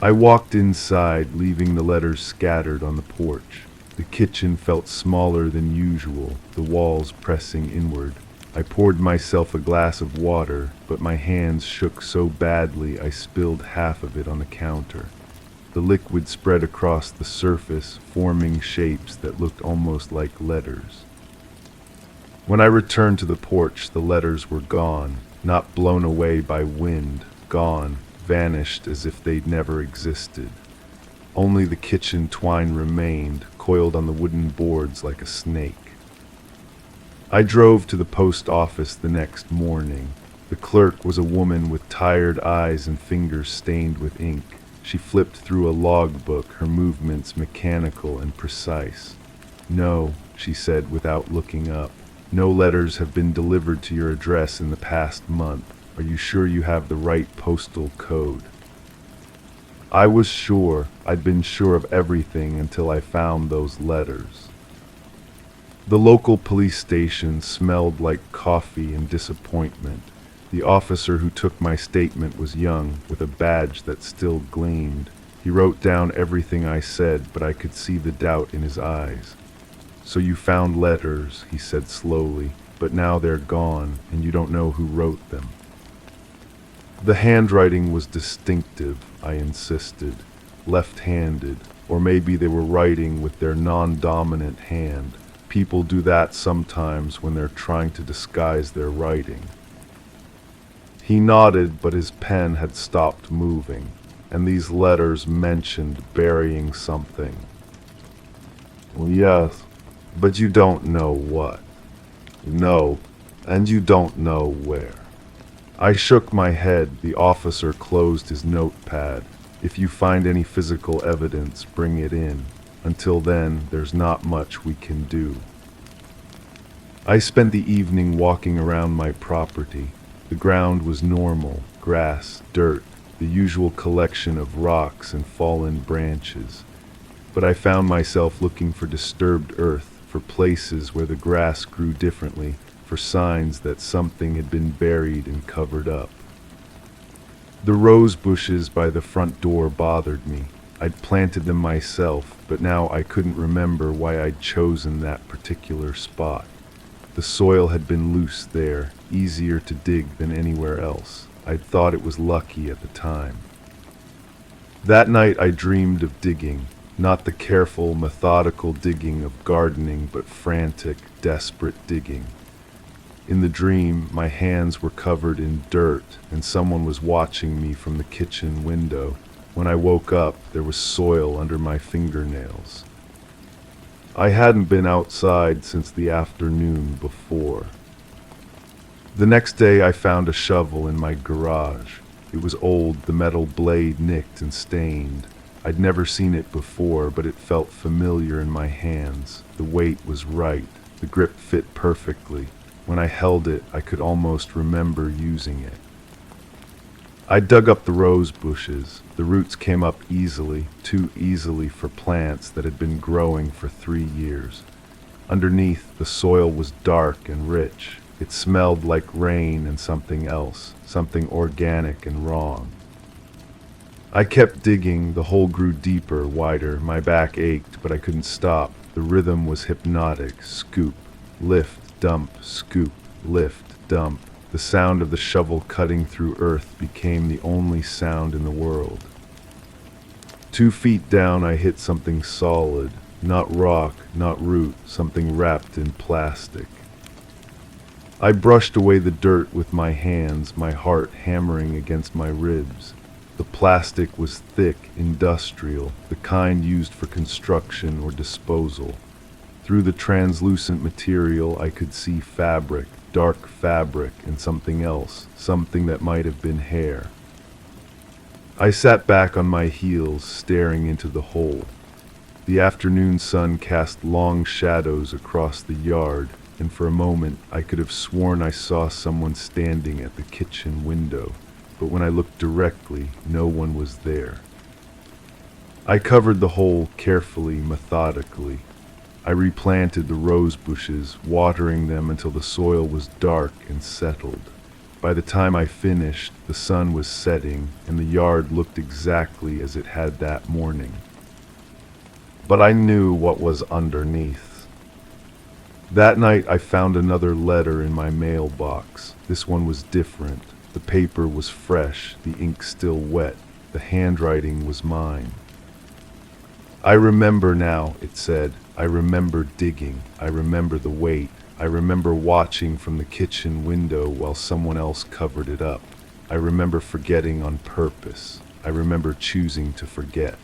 I walked inside, leaving the letters scattered on the porch. The kitchen felt smaller than usual, the walls pressing inward. I poured myself a glass of water, but my hands shook so badly I spilled half of it on the counter. The liquid spread across the surface, forming shapes that looked almost like letters. When I returned to the porch, the letters were gone, not blown away by wind, gone, vanished as if they'd never existed. Only the kitchen twine remained, coiled on the wooden boards like a snake. I drove to the post office the next morning. The clerk was a woman with tired eyes and fingers stained with ink. She flipped through a logbook, her movements mechanical and precise. "No," she said without looking up. "No letters have been delivered to your address in the past month. Are you sure you have the right postal code?" I was sure. I'd been sure of everything until I found those letters. The local police station smelled like coffee and disappointment. The officer who took my statement was young, with a badge that still gleamed. He wrote down everything I said, but I could see the doubt in his eyes. "So you found letters," he said slowly, "but now they're gone, and you don't know who wrote them." The handwriting was distinctive, I insisted. Left-handed, or maybe they were writing with their non-dominant hand. People do that sometimes when they're trying to disguise their writing. He nodded, but his pen had stopped moving, and these letters mentioned burying something. "Well, yes, but you don't know what." "No, and you don't know where." I shook my head. The officer closed his notepad. "If you find any physical evidence, bring it in. Until then, there's not much we can do." I spent the evening walking around my property. The ground was normal, grass, dirt, the usual collection of rocks and fallen branches. But I found myself looking for disturbed earth, for places where the grass grew differently, for signs that something had been buried and covered up. The rose bushes by the front door bothered me. I'd planted them myself, but now I couldn't remember why I'd chosen that particular spot. The soil had been loose there, easier to dig than anywhere else. I'd thought it was lucky at the time. That night I dreamed of digging, not the careful, methodical digging of gardening, but frantic, desperate digging. In the dream, my hands were covered in dirt, and someone was watching me from the kitchen window. When I woke up, there was soil under my fingernails. I hadn't been outside since the afternoon before. The next day I found a shovel in my garage. It was old, the metal blade nicked and stained. I'd never seen it before, but it felt familiar in my hands. The weight was right. The grip fit perfectly. When I held it, I could almost remember using it. I dug up the rose bushes. The roots came up easily, too easily for plants that had been growing for 3 years. Underneath, the soil was dark and rich. It smelled like rain and something else, something organic and wrong. I kept digging. The hole grew deeper, wider. My back ached, but I couldn't stop. The rhythm was hypnotic. Scoop, lift, dump, scoop, lift, dump. The sound of the shovel cutting through earth became the only sound in the world. 2 feet down, I hit something solid. Not rock, not root, something wrapped in plastic. I brushed away the dirt with my hands, my heart hammering against my ribs. The plastic was thick, industrial, the kind used for construction or disposal. Through the translucent material, I could see fabric, dark fabric, and something else, something that might have been hair. I sat back on my heels, staring into the hole. The afternoon sun cast long shadows across the yard, and for a moment I could have sworn I saw someone standing at the kitchen window, but when I looked directly, no one was there. I covered the hole carefully, methodically. I replanted the rose bushes, watering them until the soil was dark and settled. By the time I finished, the sun was setting, and the yard looked exactly as it had that morning. But I knew what was underneath. That night I found another letter in my mailbox. This one was different. The paper was fresh, the ink still wet. The handwriting was mine. I remember now, it said. I remember digging. I remember the weight. I remember watching from the kitchen window while someone else covered it up. I remember forgetting on purpose. I remember choosing to forget.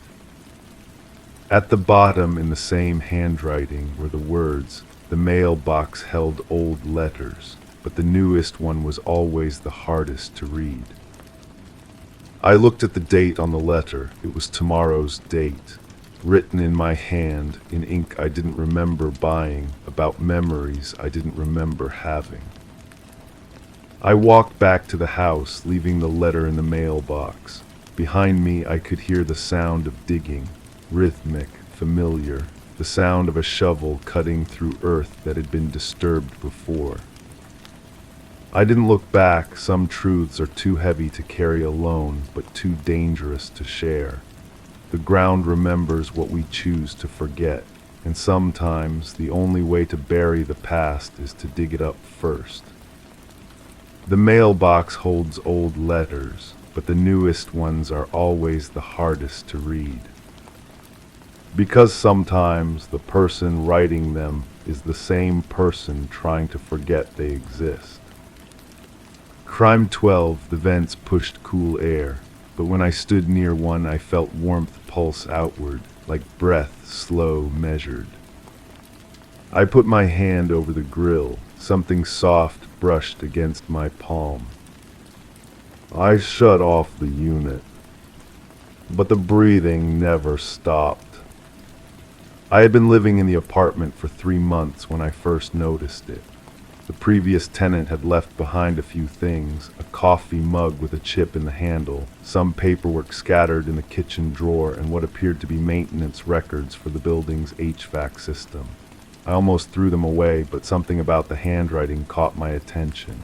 At the bottom, in the same handwriting, were the words. The mailbox held old letters, but the newest one was always the hardest to read. I looked at the date on the letter. It was tomorrow's date. Written in my hand, in ink I didn't remember buying, about memories I didn't remember having. I walked back to the house, leaving the letter in the mailbox. Behind me I could hear the sound of digging, rhythmic, familiar, the sound of a shovel cutting through earth that had been disturbed before. I didn't look back. Some truths are too heavy to carry alone, but too dangerous to share. The ground remembers what we choose to forget, and sometimes the only way to bury the past is to dig it up first. The mailbox holds old letters, but the newest ones are always the hardest to read. Because sometimes the person writing them is the same person trying to forget they exist. Crime 12, the vents pushed cool air. But when I stood near one, I felt warmth pulse outward, like breath, slow, measured. I put my hand over the grill. Something soft brushed against my palm. I shut off the unit, but the breathing never stopped. I had been living in the apartment for 3 months when I first noticed it. The previous tenant had left behind a few things, a coffee mug with a chip in the handle, some paperwork scattered in the kitchen drawer, and what appeared to be maintenance records for the building's HVAC system. I almost threw them away, but something about the handwriting caught my attention.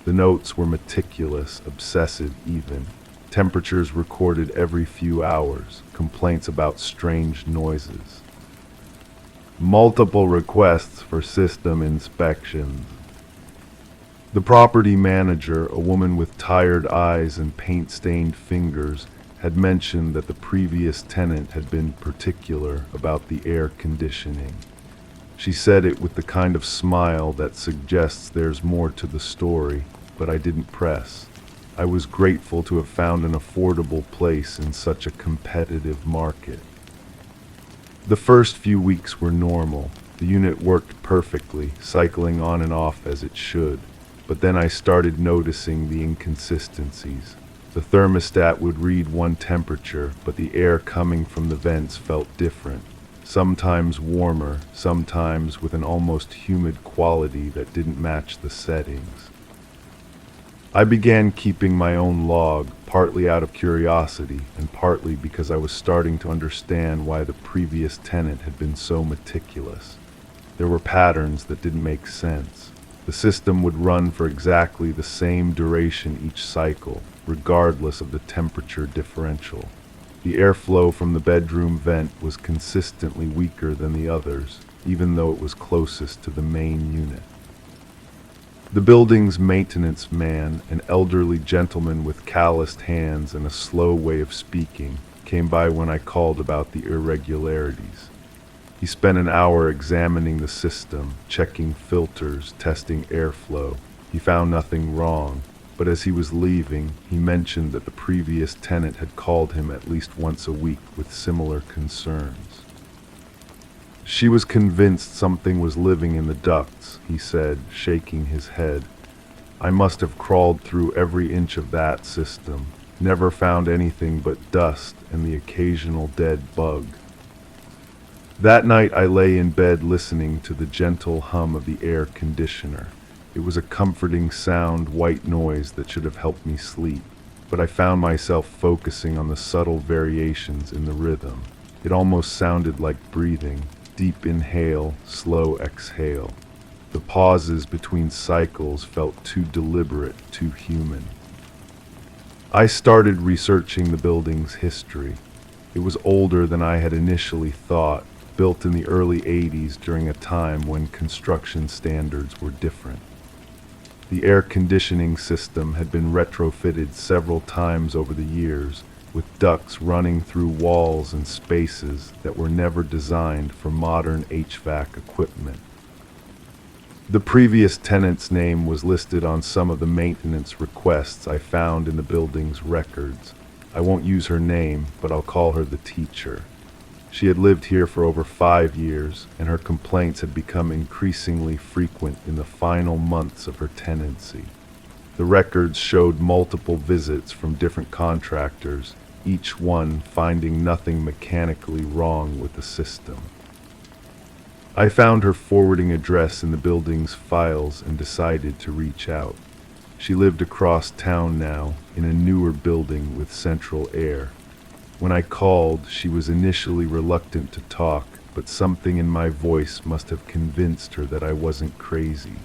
The notes were meticulous, obsessive even. Temperatures recorded every few hours, complaints about strange noises. Multiple requests for system inspections. The property manager, a woman with tired eyes and paint-stained fingers, had mentioned that the previous tenant had been particular about the air conditioning. She said it with the kind of smile that suggests there's more to the story, but I didn't press. I was grateful to have found an affordable place in such a competitive market. The first few weeks were normal. The unit worked perfectly, cycling on and off as it should. But then I started noticing the inconsistencies. The thermostat would read one temperature, but the air coming from the vents felt different. Sometimes warmer, sometimes with an almost humid quality that didn't match the settings. I began keeping my own log, partly out of curiosity and partly because I was starting to understand why the previous tenant had been so meticulous. There were patterns that didn't make sense. The system would run for exactly the same duration each cycle, regardless of the temperature differential. The airflow from the bedroom vent was consistently weaker than the others, even though it was closest to the main unit. The building's maintenance man, an elderly gentleman with calloused hands and a slow way of speaking, came by when I called about the irregularities. He spent an hour examining the system, checking filters, testing airflow. He found nothing wrong, but as he was leaving, he mentioned that the previous tenant had called him at least once a week with similar concerns. She was convinced something was living in the ducts, he said, shaking his head. I must have crawled through every inch of that system, never found anything but dust and the occasional dead bug. That night I lay in bed listening to the gentle hum of the air conditioner. It was a comforting sound, white noise that should have helped me sleep, but I found myself focusing on the subtle variations in the rhythm. It almost sounded like breathing. Deep inhale, slow exhale. The pauses between cycles felt too deliberate, too human. I started researching the building's history. It was older than I had initially thought, built in the early 80s during a time when construction standards were different. The air conditioning system had been retrofitted several times over the years, with ducts running through walls and spaces that were never designed for modern HVAC equipment. The previous tenant's name was listed on some of the maintenance requests I found in the building's records. I won't use her name, but I'll call her the teacher. She had lived here for over 5 years, and her complaints had become increasingly frequent in the final months of her tenancy. The records showed multiple visits from different contractors, each one finding nothing mechanically wrong with the system. I found her forwarding address in the building's files and decided to reach out. She lived across town now, in a newer building with central air. When I called, she was initially reluctant to talk, but something in my voice must have convinced her that I wasn't crazy.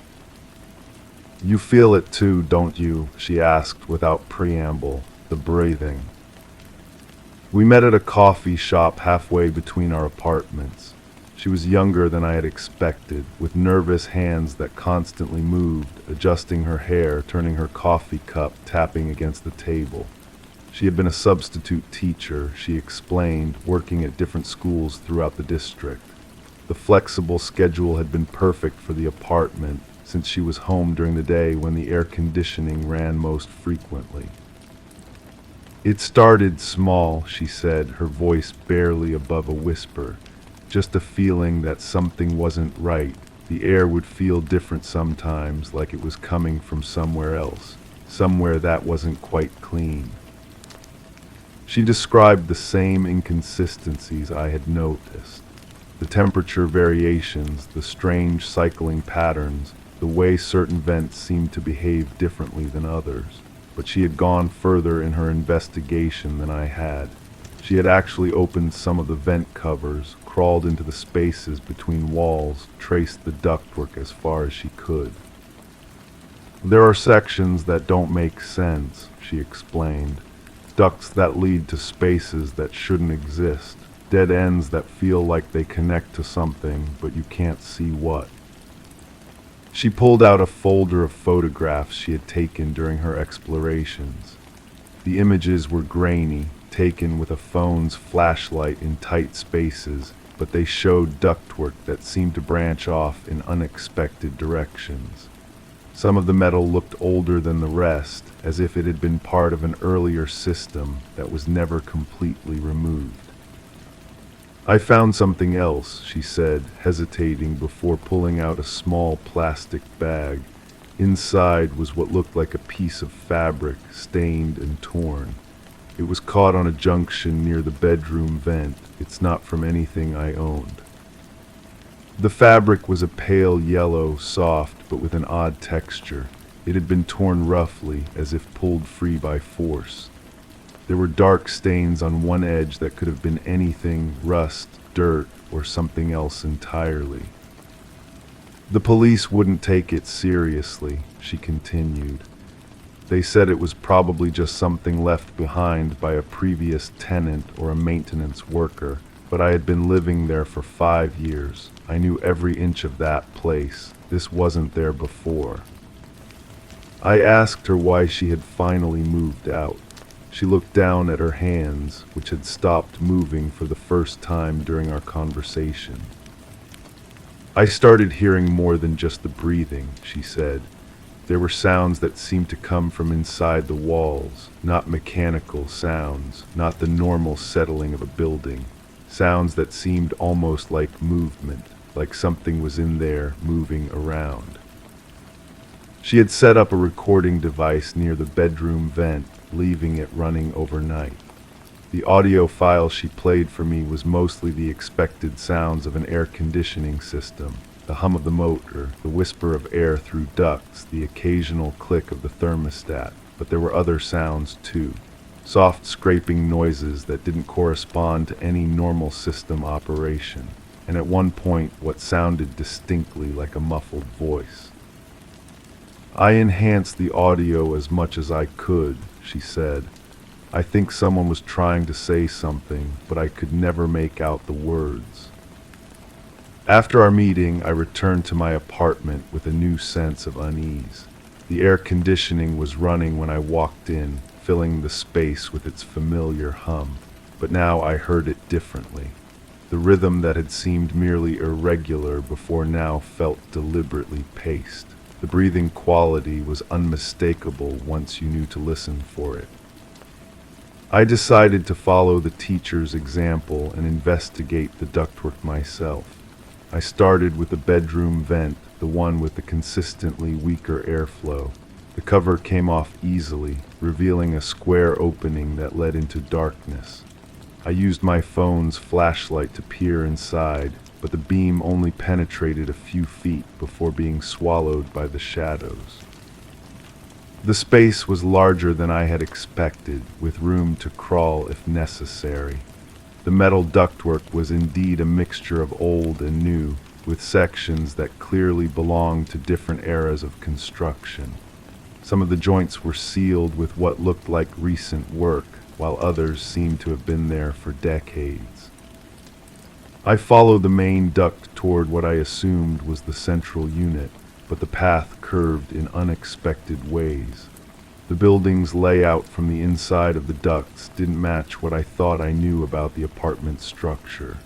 "You feel it too, don't you?" she asked without preamble, the breathing. We met at a coffee shop halfway between our apartments. She was younger than I had expected, with nervous hands that constantly moved, adjusting her hair, turning her coffee cup, tapping against the table. She had been a substitute teacher, she explained, working at different schools throughout the district. The flexible schedule had been perfect for the apartment, since she was home during the day when the air conditioning ran most frequently. "It started small," she said, her voice barely above a whisper. "Just a feeling that something wasn't right. The air would feel different sometimes, like it was coming from somewhere else, somewhere that wasn't quite clean." She described the same inconsistencies I had noticed. The temperature variations, the strange cycling patterns, the way certain vents seemed to behave differently than others. But she had gone further in her investigation than I had. She had actually opened some of the vent covers, crawled into the spaces between walls, traced the ductwork as far as she could. "There are sections that don't make sense," she explained. ducts that lead to spaces that shouldn't exist, dead ends that feel like they connect to something, but you can't see what. She pulled out a folder of photographs she had taken during her explorations. The images were grainy, taken with a phone's flashlight in tight spaces, but they showed ductwork that seemed to branch off in unexpected directions. Some of the metal looked older than the rest, as if it had been part of an earlier system that was never completely removed. "I found something else," she said, hesitating before pulling out a small plastic bag. Inside was what looked like a piece of fabric, stained and torn. "It was caught on a junction near the bedroom vent. It's not from anything I owned." The fabric was a pale yellow, soft, but with an odd texture. It had been torn roughly, as if pulled free by force. There were dark stains on one edge that could have been anything: rust, dirt, or something else entirely. "The police wouldn't take it seriously," she continued. "They said it was probably just something left behind by a previous tenant or a maintenance worker, but I had been living there for 5 years. I knew every inch of that place. This wasn't there before." I asked her why she had finally moved out. She looked down at her hands, which had stopped moving for the first time during our conversation. "I started hearing more than just the breathing," she said. "There were sounds that seemed to come from inside the walls, not mechanical sounds, not the normal settling of a building. Sounds that seemed almost like movement, like something was in there moving around." She had set up a recording device near the bedroom vent, leaving it running overnight. The audio file she played for me was mostly the expected sounds of an air conditioning system: the hum of the motor, the whisper of air through ducts, the occasional click of the thermostat. But there were other sounds too. Soft scraping noises that didn't correspond to any normal system operation, and at one point what sounded distinctly like a muffled voice. "I enhanced the audio as much as I could," she said. "I think someone was trying to say something, but I could never make out the words." After our meeting, I returned to my apartment with a new sense of unease. The air conditioning was running when I walked in, filling the space with its familiar hum, but now I heard it differently. The rhythm that had seemed merely irregular before now felt deliberately paced. The breathing quality was unmistakable once you knew to listen for it. I decided to follow the teacher's example and investigate the ductwork myself. I started with the bedroom vent, the one with the consistently weaker airflow. The cover came off easily, revealing a square opening that led into darkness. I used my phone's flashlight to peer inside, but the beam only penetrated a few feet before being swallowed by the shadows. The space was larger than I had expected, with room to crawl if necessary. The metal ductwork was indeed a mixture of old and new, with sections that clearly belonged to different eras of construction. Some of the joints were sealed with what looked like recent work, while others seemed to have been there for decades. I followed the main duct toward what I assumed was the central unit, but the path curved in unexpected ways. The building's layout from the inside of the ducts didn't match what I thought I knew about the apartment structure.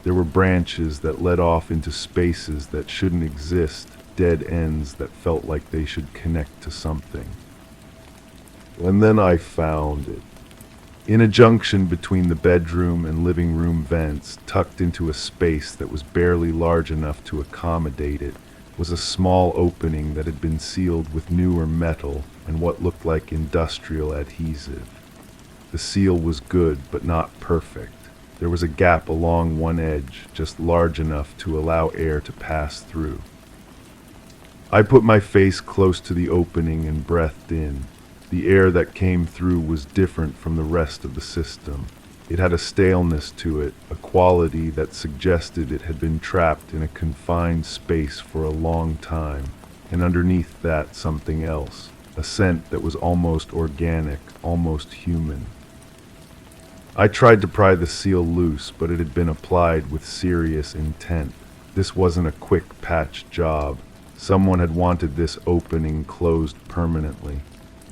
There were branches that led off into spaces that shouldn't exist, dead ends that felt like they should connect to something. And then I found it. In a junction between the bedroom and living room vents, tucked into a space that was barely large enough to accommodate it, was a small opening that had been sealed with newer metal and what looked like industrial adhesive. The seal was good, but not perfect. There was a gap along one edge, just large enough to allow air to pass through. I put my face close to the opening and breathed in. The air that came through was different from the rest of the system. It had a staleness to it, a quality that suggested it had been trapped in a confined space for a long time, and underneath that something else, a scent that was almost organic, almost human. I tried to pry the seal loose, but it had been applied with serious intent. This wasn't a quick patch job. Someone had wanted this opening closed permanently.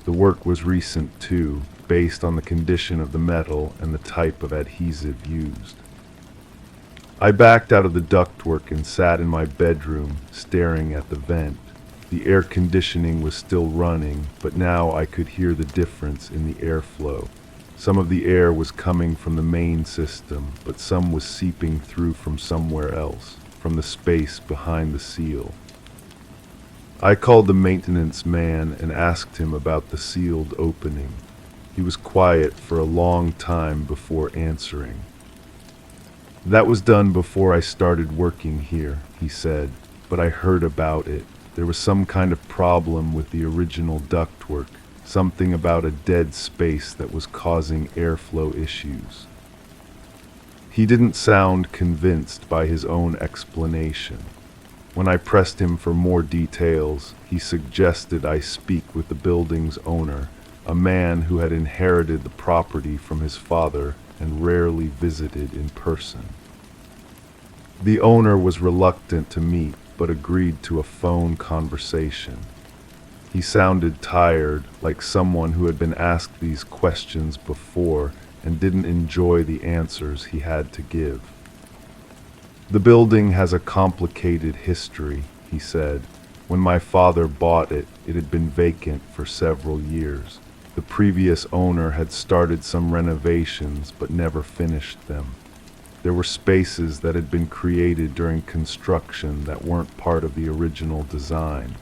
The work was recent too, based on the condition of the metal and the type of adhesive used. I backed out of the ductwork and sat in my bedroom, staring at the vent. The air conditioning was still running, but now I could hear the difference in the airflow. Some of the air was coming from the main system, but some was seeping through from somewhere else, from the space behind the seal. I called the maintenance man and asked him about the sealed opening. He was quiet for a long time before answering. "That was done before I started working here," he said, "but I heard about it. There was some kind of problem with the original ductwork, something about a dead space that was causing airflow issues." He didn't sound convinced by his own explanation. When I pressed him for more details, he suggested I speak with the building's owner, a man who had inherited the property from his father and rarely visited in person. The owner was reluctant to meet, but agreed to a phone conversation. He sounded tired, like someone who had been asked these questions before and didn't enjoy the answers he had to give. "The building has a complicated history," he said. "When my father bought it, it had been vacant for several years. The previous owner had started some renovations but never finished them. There were spaces that had been created during construction that weren't part of the original design."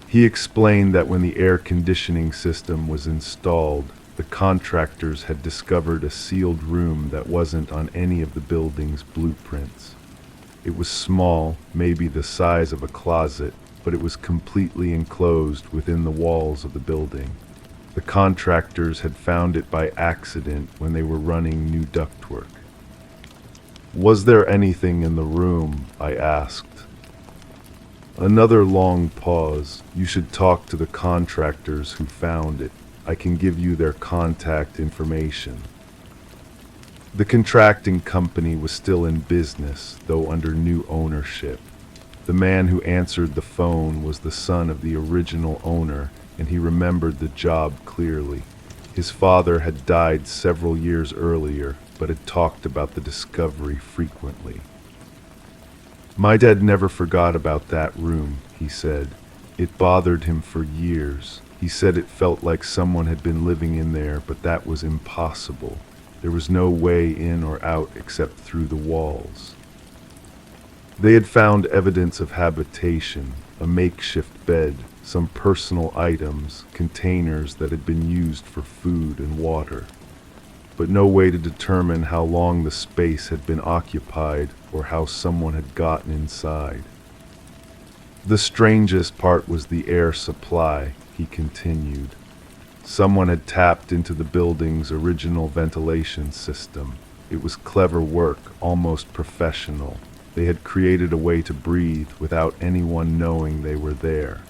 He explained that when the air conditioning system was installed, the contractors had discovered a sealed room that wasn't on any of the building's blueprints. It was small, maybe the size of a closet, but it was completely enclosed within the walls of the building. The contractors had found it by accident when they were running new ductwork. "Was there anything in the room?" I asked. Another long pause. "You should talk to the contractors who found it. I can give you their contact information." The contracting company was still in business, though under new ownership. The man who answered the phone was the son of the original owner, and he remembered the job clearly. His father had died several years earlier, but had talked about the discovery frequently. "My dad never forgot about that room," he said. "It bothered him for years. He said it felt like someone had been living in there, but that was impossible. There was no way in or out except through the walls." They had found evidence of habitation, a makeshift bed, some personal items, containers that had been used for food and water, but no way to determine how long the space had been occupied or how someone had gotten inside. "The strangest part was the air supply," he continued. "Someone had tapped into the building's original ventilation system. It was clever work, almost professional. They had created a way to breathe without anyone knowing they were there."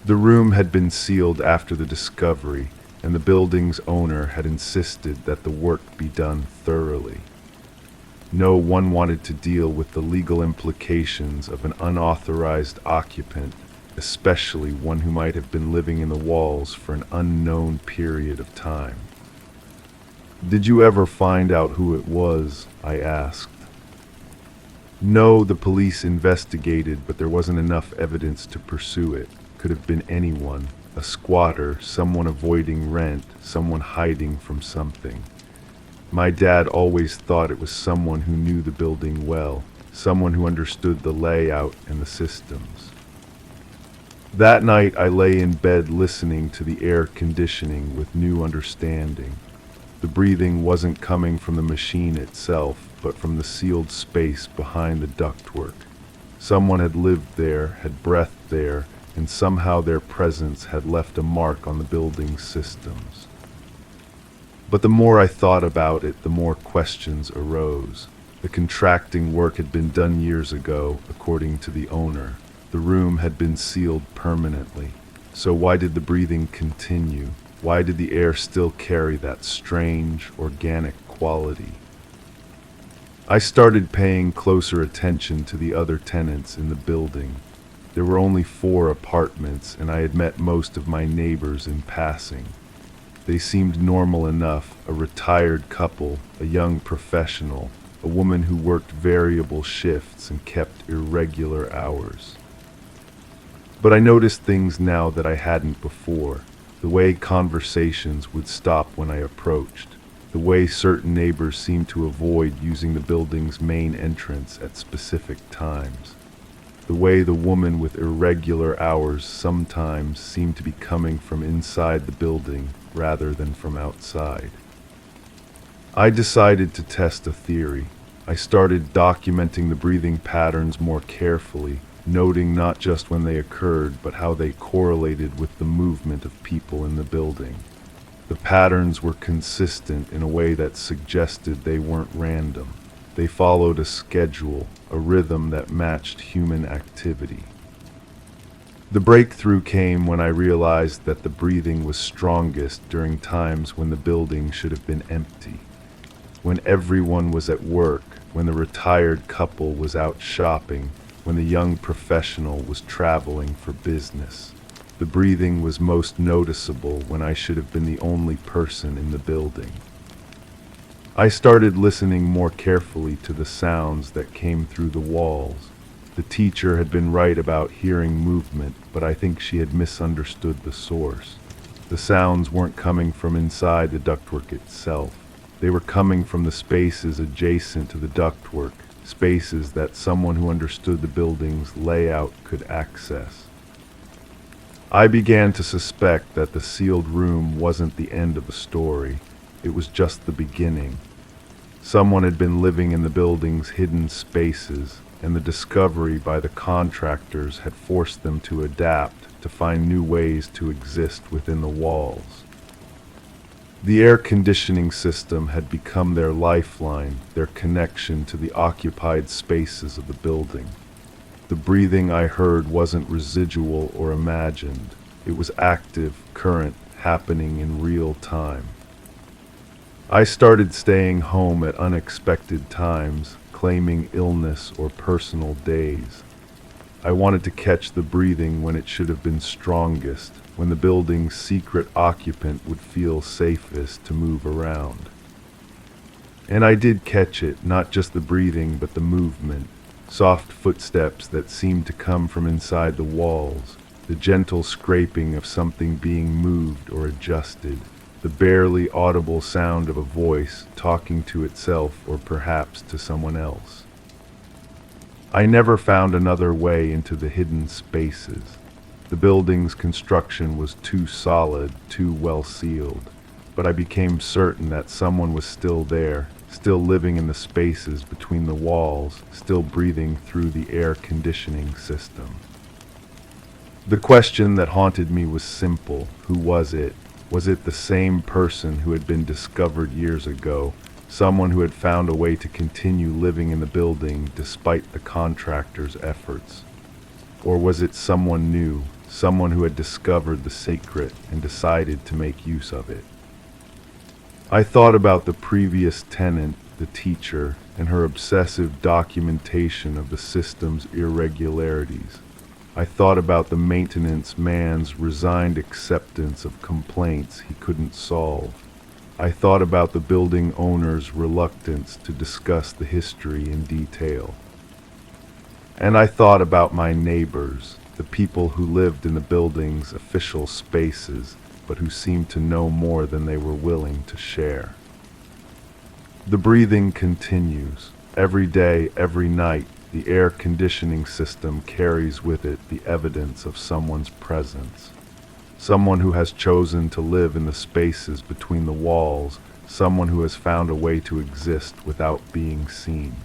The room had been sealed after the discovery, and the building's owner had insisted that the work be done thoroughly. No one wanted to deal with the legal implications of an unauthorized occupant, especially one who might have been living in the walls for an unknown period of time. "Did you ever find out who it was?" I asked. "No, the police investigated, but there wasn't enough evidence to pursue it. Could have been anyone. A squatter, someone avoiding rent, someone hiding from something. My dad always thought it was someone who knew the building well, someone who understood the layout and the systems." That night I lay in bed listening to the air conditioning with new understanding. The breathing wasn't coming from the machine itself, but from the sealed space behind the ductwork. Someone had lived there, had breathed there, and somehow their presence had left a mark on the building's systems. But the more I thought about it, the more questions arose. The contracting work had been done years ago, according to the owner. The room had been sealed permanently. So why did the breathing continue? Why did the air still carry that strange, organic quality? I started paying closer attention to the other tenants in the building. There were only 4 apartments, and I had met most of my neighbors in passing. They seemed normal enough, a retired couple, a young professional, a woman who worked variable shifts and kept irregular hours. But I noticed things now that I hadn't before. The way conversations would stop when I approached. The way certain neighbors seemed to avoid using the building's main entrance at specific times. The way the woman with irregular hours sometimes seemed to be coming from inside the building rather than from outside. I decided to test a theory. I started documenting the breathing patterns more carefully, noting not just when they occurred, but how they correlated with the movement of people in the building. The patterns were consistent in a way that suggested they weren't random. They followed a schedule, a rhythm that matched human activity. The breakthrough came when I realized that the breathing was strongest during times when the building should have been empty. When everyone was at work, when the retired couple was out shopping, when the young professional was traveling for business. The breathing was most noticeable when I should have been the only person in the building. I started listening more carefully to the sounds that came through the walls. The teacher had been right about hearing movement, but I think she had misunderstood the source. The sounds weren't coming from inside the ductwork itself. They were coming from the spaces adjacent to the ductwork, spaces that someone who understood the building's layout could access. I began to suspect that the sealed room wasn't the end of the story. It was just the beginning. Someone had been living in the building's hidden spaces, and the discovery by the contractors had forced them to adapt, to find new ways to exist within the walls. The air conditioning system had become their lifeline, their connection to the occupied spaces of the building. The breathing I heard wasn't residual or imagined. It was active, current, happening in real time. I started staying home at unexpected times, claiming illness or personal days. I wanted to catch the breathing when it should have been strongest, when the building's secret occupant would feel safest to move around. And I did catch it, not just the breathing, but the movement. Soft footsteps that seemed to come from inside the walls, the gentle scraping of something being moved or adjusted, the barely audible sound of a voice talking to itself or perhaps to someone else. I never found another way into the hidden spaces. The building's construction was too solid, too well sealed, but I became certain that someone was still there, still living in the spaces between the walls, still breathing through the air conditioning system. The question that haunted me was simple. Who was it? Was it the same person who had been discovered years ago, someone who had found a way to continue living in the building despite the contractor's efforts? Or was it someone new, someone who had discovered the secret and decided to make use of it? I thought about the previous tenant, the teacher, and her obsessive documentation of the system's irregularities. I thought about the maintenance man's resigned acceptance of complaints he couldn't solve. I thought about the building owner's reluctance to discuss the history in detail. And I thought about my neighbors, the people who lived in the building's official spaces, but who seemed to know more than they were willing to share. The breathing continues. Every day, every night, the air conditioning system carries with it the evidence of someone's presence. Someone who has chosen to live in the spaces between the walls, someone who has found a way to exist without being seen.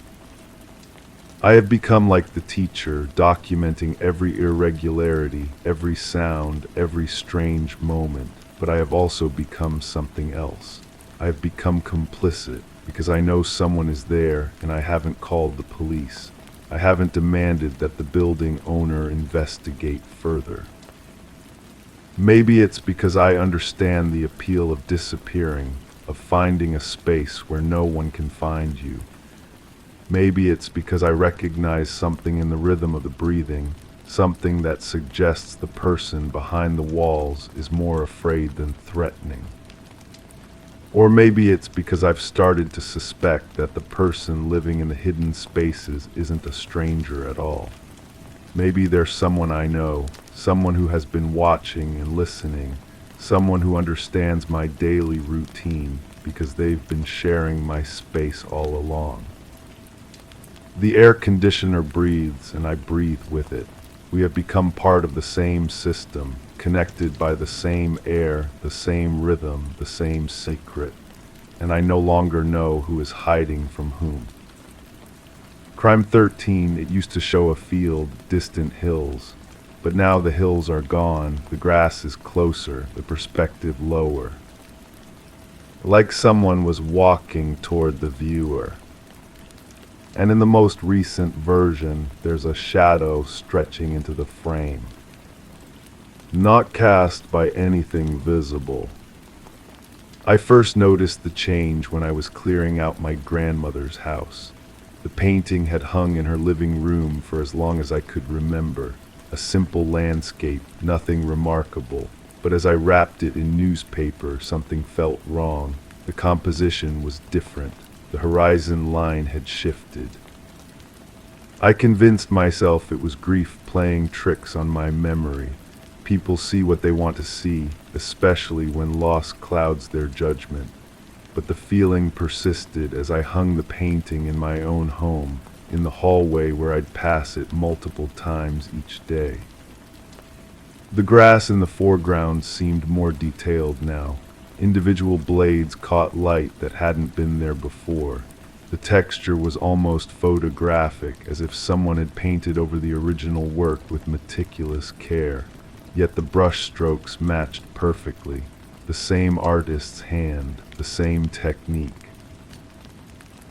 I have become like the teacher, documenting every irregularity, every sound, every strange moment, but I have also become something else. I have become complicit because I know someone is there and I haven't called the police. I haven't demanded that the building owner investigate further. Maybe it's because I understand the appeal of disappearing, of finding a space where no one can find you. Maybe it's because I recognize something in the rhythm of the breathing, something that suggests the person behind the walls is more afraid than threatening. Or maybe it's because I've started to suspect that the person living in the hidden spaces isn't a stranger at all. Maybe there's someone I know, someone who has been watching and listening, someone who understands my daily routine because they've been sharing my space all along. The air conditioner breathes and I breathe with it. We have become part of the same system, connected by the same air, the same rhythm, the same secret. And I no longer know who is hiding from whom. Crime 13, it used to show a field, distant hills. But now the hills are gone, the grass is closer, the perspective lower. Like someone was walking toward the viewer. And in the most recent version, there's a shadow stretching into the frame. Not cast by anything visible. I first noticed the change when I was clearing out my grandmother's house. The painting had hung in her living room for as long as I could remember. A simple landscape, nothing remarkable. But as I wrapped it in newspaper, something felt wrong. The composition was different. The horizon line had shifted. I convinced myself it was grief playing tricks on my memory. People see what they want to see, especially when loss clouds their judgment. But the feeling persisted as I hung the painting in my own home, in the hallway where I'd pass it multiple times each day. The grass in the foreground seemed more detailed now. Individual blades caught light that hadn't been there before. The texture was almost photographic, as if someone had painted over the original work with meticulous care. Yet the brush strokes matched perfectly. The same artist's hand, the same technique.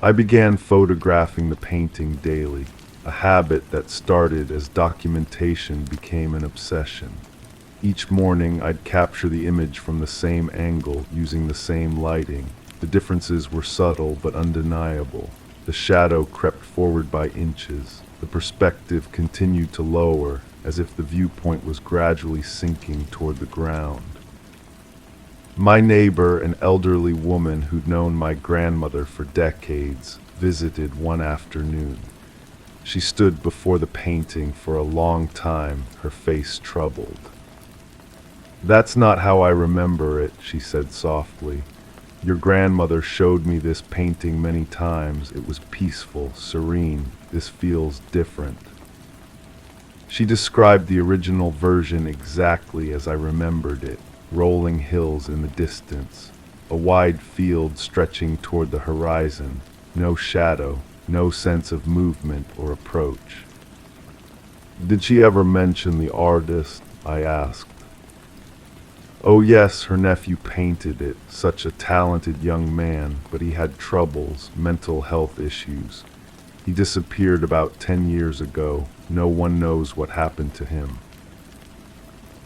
I began photographing the painting daily, a habit that started as documentation became an obsession. Each morning I'd capture the image from the same angle using the same lighting. The differences were subtle but undeniable. The shadow crept forward by inches. The perspective continued to lower, as if the viewpoint was gradually sinking toward the ground. My neighbor, an elderly woman who'd known my grandmother for decades, visited one afternoon. She stood before the painting for a long time, her face troubled. "That's not how I remember it," she said softly. "Your grandmother showed me this painting many times. It was peaceful, serene. This feels different." She described the original version exactly as I remembered it. Rolling hills in the distance, a wide field stretching toward the horizon, no shadow, no sense of movement or approach. "Did she ever mention the artist?" I asked. "Oh yes, her nephew painted it, such a talented young man, but he had troubles, mental health issues. He disappeared about 10 years ago. No one knows what happened to him."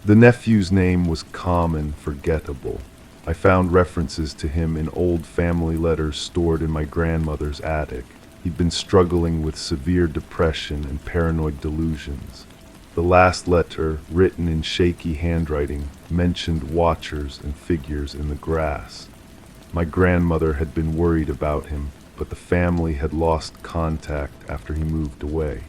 The nephew's name was common, forgettable. I found references to him in old family letters stored in my grandmother's attic. He'd been struggling with severe depression and paranoid delusions. The last letter, written in shaky handwriting, mentioned watchers and figures in the grass. My grandmother had been worried about him, but the family had lost contact after he moved away.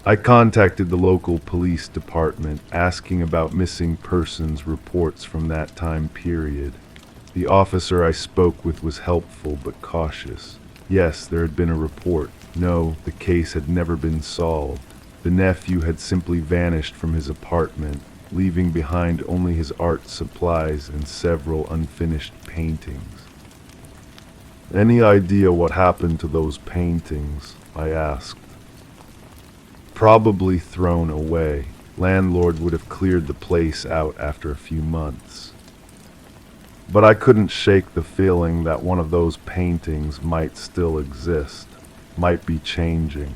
I contacted the local police department asking about missing persons reports from that time period. The officer I spoke with was helpful but cautious. Yes, there had been a report. No, the case had never been solved. The nephew had simply vanished from his apartment, leaving behind only his art supplies and several unfinished paintings. "Any idea what happened to those paintings?" I asked. "Probably thrown away. Landlord would have cleared the place out after a few months." But I couldn't shake the feeling that one of those paintings might still exist, might be changing.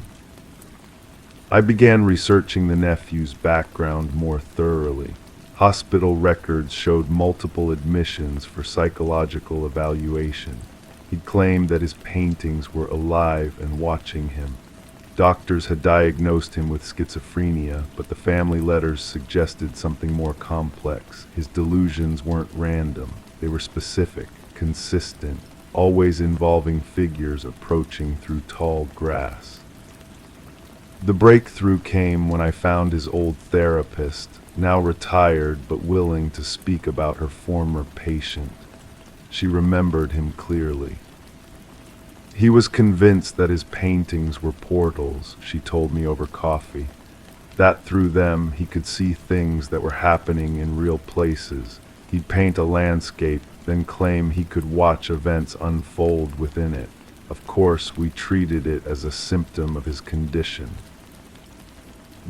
I began researching the nephew's background more thoroughly. Hospital records showed multiple admissions for psychological evaluation. He claimed that his paintings were alive and watching him. Doctors had diagnosed him with schizophrenia, but the family letters suggested something more complex. His delusions weren't random. They were specific, consistent, always involving figures approaching through tall grass. The breakthrough came when I found his old therapist, now retired but willing to speak about her former patient. She remembered him clearly. He was convinced that his paintings were portals, she told me over coffee. That through them he could see things that were happening in real places. He'd paint a landscape, then claim he could watch events unfold within it. Of course, we treated it as a symptom of his condition.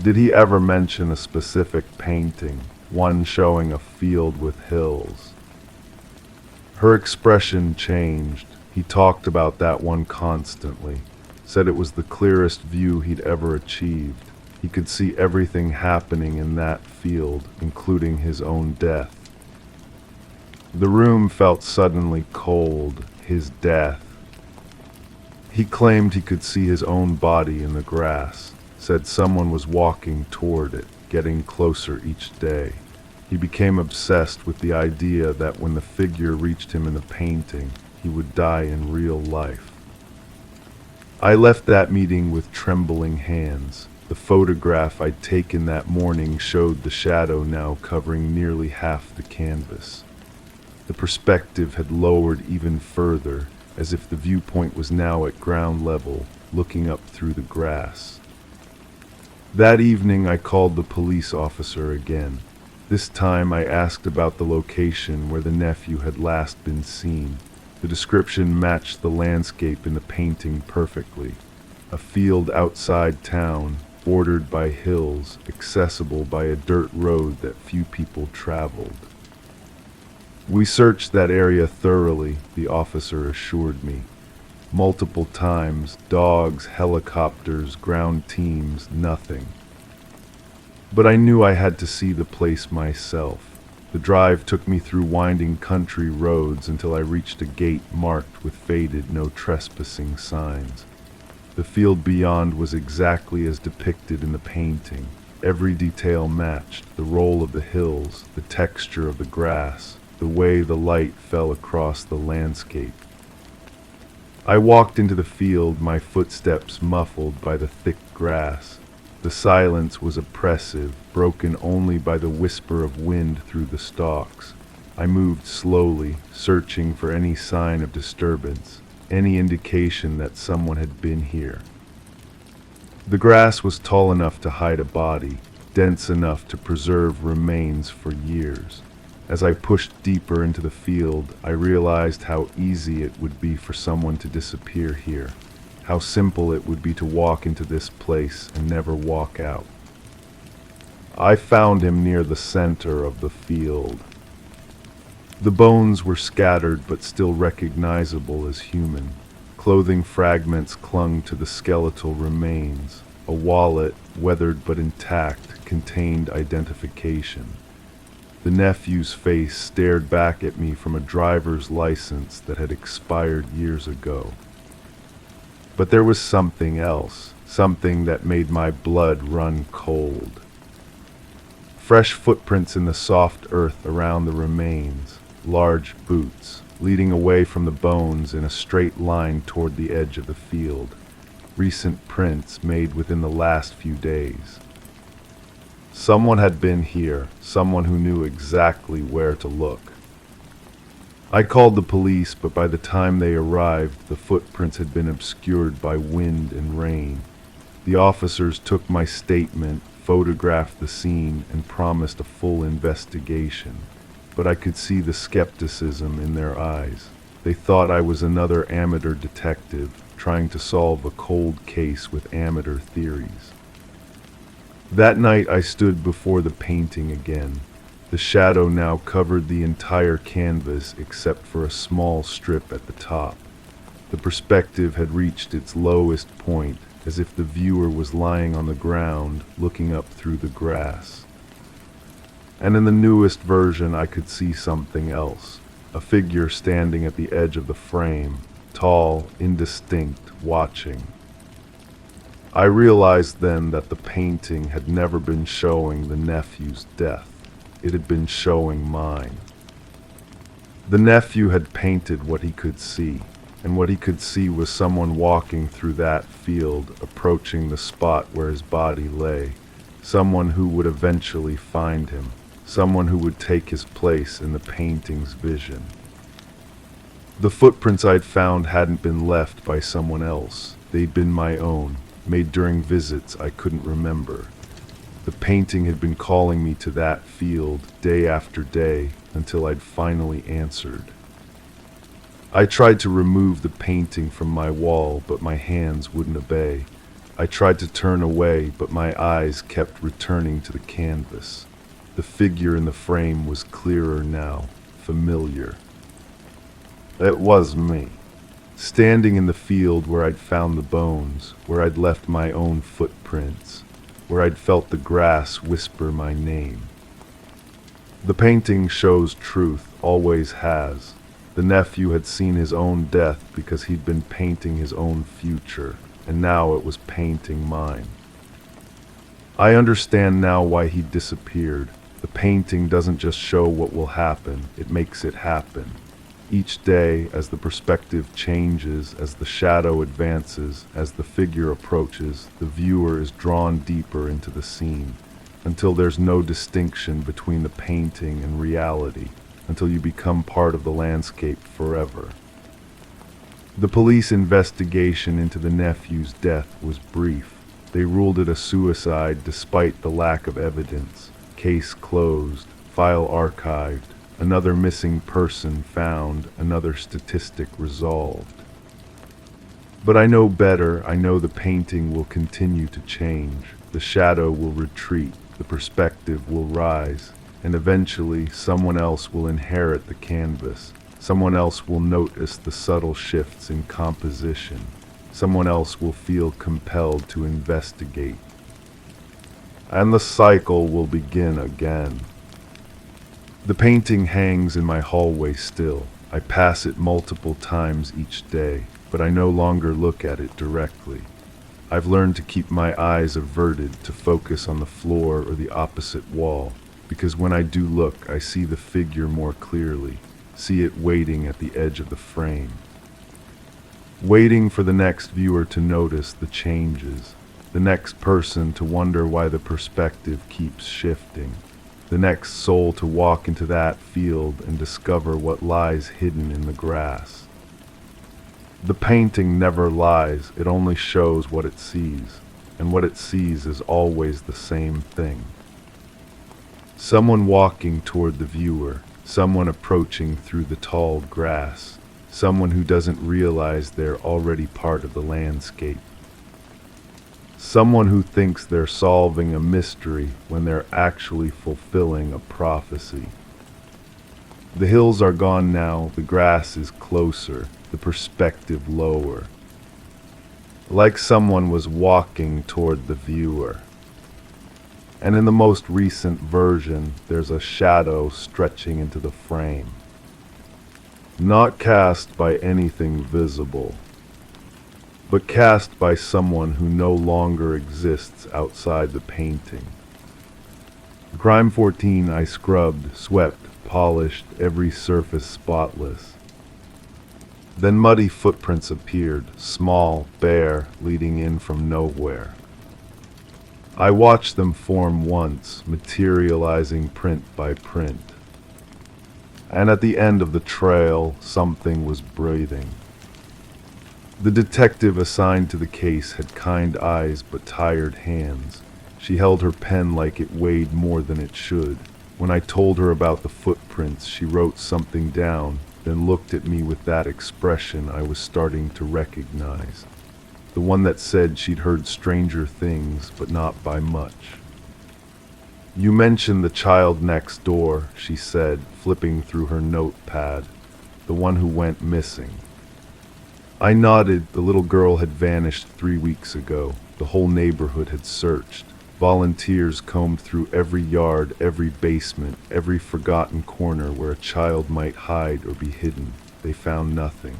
Did he ever mention a specific painting, one showing a field with hills? Her expression changed. He talked about that one constantly, said it was the clearest view he'd ever achieved. He could see everything happening in that field, including his own death. The room felt suddenly cold, his death. He claimed he could see his own body in the grass, said someone was walking toward it, getting closer each day. He became obsessed with the idea that when the figure reached him in the painting, he would die in real life. I left that meeting with trembling hands. The photograph I'd taken that morning showed the shadow now covering nearly half the canvas. The perspective had lowered even further, as if the viewpoint was now at ground level, looking up through the grass. That evening I called the police officer again. This time I asked about the location where the nephew had last been seen. The description matched the landscape in the painting perfectly. A field outside town, bordered by hills, accessible by a dirt road that few people traveled. We searched that area thoroughly, the officer assured me. Multiple times, dogs, helicopters, ground teams, nothing. But I knew I had to see the place myself. The drive took me through winding country roads until I reached a gate marked with faded "no trespassing" signs. The field beyond was exactly as depicted in the painting. Every detail matched: the roll of the hills, the texture of the grass, the way the light fell across the landscape. I walked into the field, my footsteps muffled by the thick grass. The silence was oppressive, broken only by the whisper of wind through the stalks. I moved slowly, searching for any sign of disturbance, any indication that someone had been here. The grass was tall enough to hide a body, dense enough to preserve remains for years. As I pushed deeper into the field, I realized how easy it would be for someone to disappear here. How simple it would be to walk into this place and never walk out. I found him near the center of the field. The bones were scattered but still recognizable as human. Clothing fragments clung to the skeletal remains. A wallet, weathered but intact, contained identification. The nephew's face stared back at me from a driver's license that had expired years ago. But there was something else, something that made my blood run cold. Fresh footprints in the soft earth around the remains, large boots, leading away from the bones in a straight line toward the edge of the field. Recent prints made within the last few days. Someone had been here, someone who knew exactly where to look. I called the police, but by the time they arrived, the footprints had been obscured by wind and rain. The officers took my statement, photographed the scene, and promised a full investigation. But I could see the skepticism in their eyes. They thought I was another amateur detective, trying to solve a cold case with amateur theories. That night I stood before the painting again. The shadow now covered the entire canvas except for a small strip at the top. The perspective had reached its lowest point, as if the viewer was lying on the ground, looking up through the grass. And in the newest version, I could see something else. A figure standing at the edge of the frame, tall, indistinct, watching. I realized then that the painting had never been showing the nephew's death. It had been showing mine. The nephew had painted what he could see, and what he could see was someone walking through that field, approaching the spot where his body lay, someone who would eventually find him, someone who would take his place in the painting's vision. The footprints I'd found hadn't been left by someone else. They'd been my own, made during visits I couldn't remember. The painting had been calling me to that field day after day until I'd finally answered. I tried to remove the painting from my wall, but my hands wouldn't obey. I tried to turn away, but my eyes kept returning to the canvas. The figure in the frame was clearer now, familiar. It was me, standing in the field where I'd found the bones, where I'd left my own footprints, where I'd felt the grass whisper my name. The painting shows truth, always has. The nephew had seen his own death because he'd been painting his own future, and now it was painting mine. I understand now why he disappeared. The painting doesn't just show what will happen, it makes it happen. Each day, as the perspective changes, as the shadow advances, as the figure approaches, the viewer is drawn deeper into the scene, until there's no distinction between the painting and reality, until you become part of the landscape forever. The police investigation into the nephew's death was brief. They ruled it a suicide despite the lack of evidence. Case closed, file archived, another missing person found, another statistic resolved. But I know better. I know the painting will continue to change. The shadow will retreat, the perspective will rise, and eventually someone else will inherit the canvas. Someone else will notice the subtle shifts in composition. Someone else will feel compelled to investigate. And the cycle will begin again. The painting hangs in my hallway still. I pass it multiple times each day, but I no longer look at it directly. I've learned to keep my eyes averted, to focus on the floor or the opposite wall, because when I do look, I see the figure more clearly, see it waiting at the edge of the frame. Waiting for the next viewer to notice the changes, the next person to wonder why the perspective keeps shifting, the next soul to walk into that field and discover what lies hidden in the grass. The painting never lies, it only shows what it sees, and what it sees is always the same thing. Someone walking toward the viewer, someone approaching through the tall grass, someone who doesn't realize they're already part of the landscape. Someone who thinks they're solving a mystery when they're actually fulfilling a prophecy. The hills are gone now, the grass is closer, the perspective lower. Like someone was walking toward the viewer. And in the most recent version, there's a shadow stretching into the frame. Not cast by anything visible, but cast by someone who no longer exists outside the painting. Crime 14 I scrubbed, swept, polished, every surface spotless. Then muddy footprints appeared, small, bare, leading in from nowhere. I watched them form once, materializing print by print. And at the end of the trail, something was breathing. The detective assigned to the case had kind eyes but tired hands. She held her pen like it weighed more than it should. When I told her about the footprints, she wrote something down, then looked at me with that expression I was starting to recognize. The one that said she'd heard stranger things, but not by much. You mentioned the child next door, she said, flipping through her notepad. The one who went missing. I nodded. The little girl had vanished 3 weeks ago. The whole neighborhood had searched. Volunteers combed through every yard, every basement, every forgotten corner where a child might hide or be hidden. They found nothing.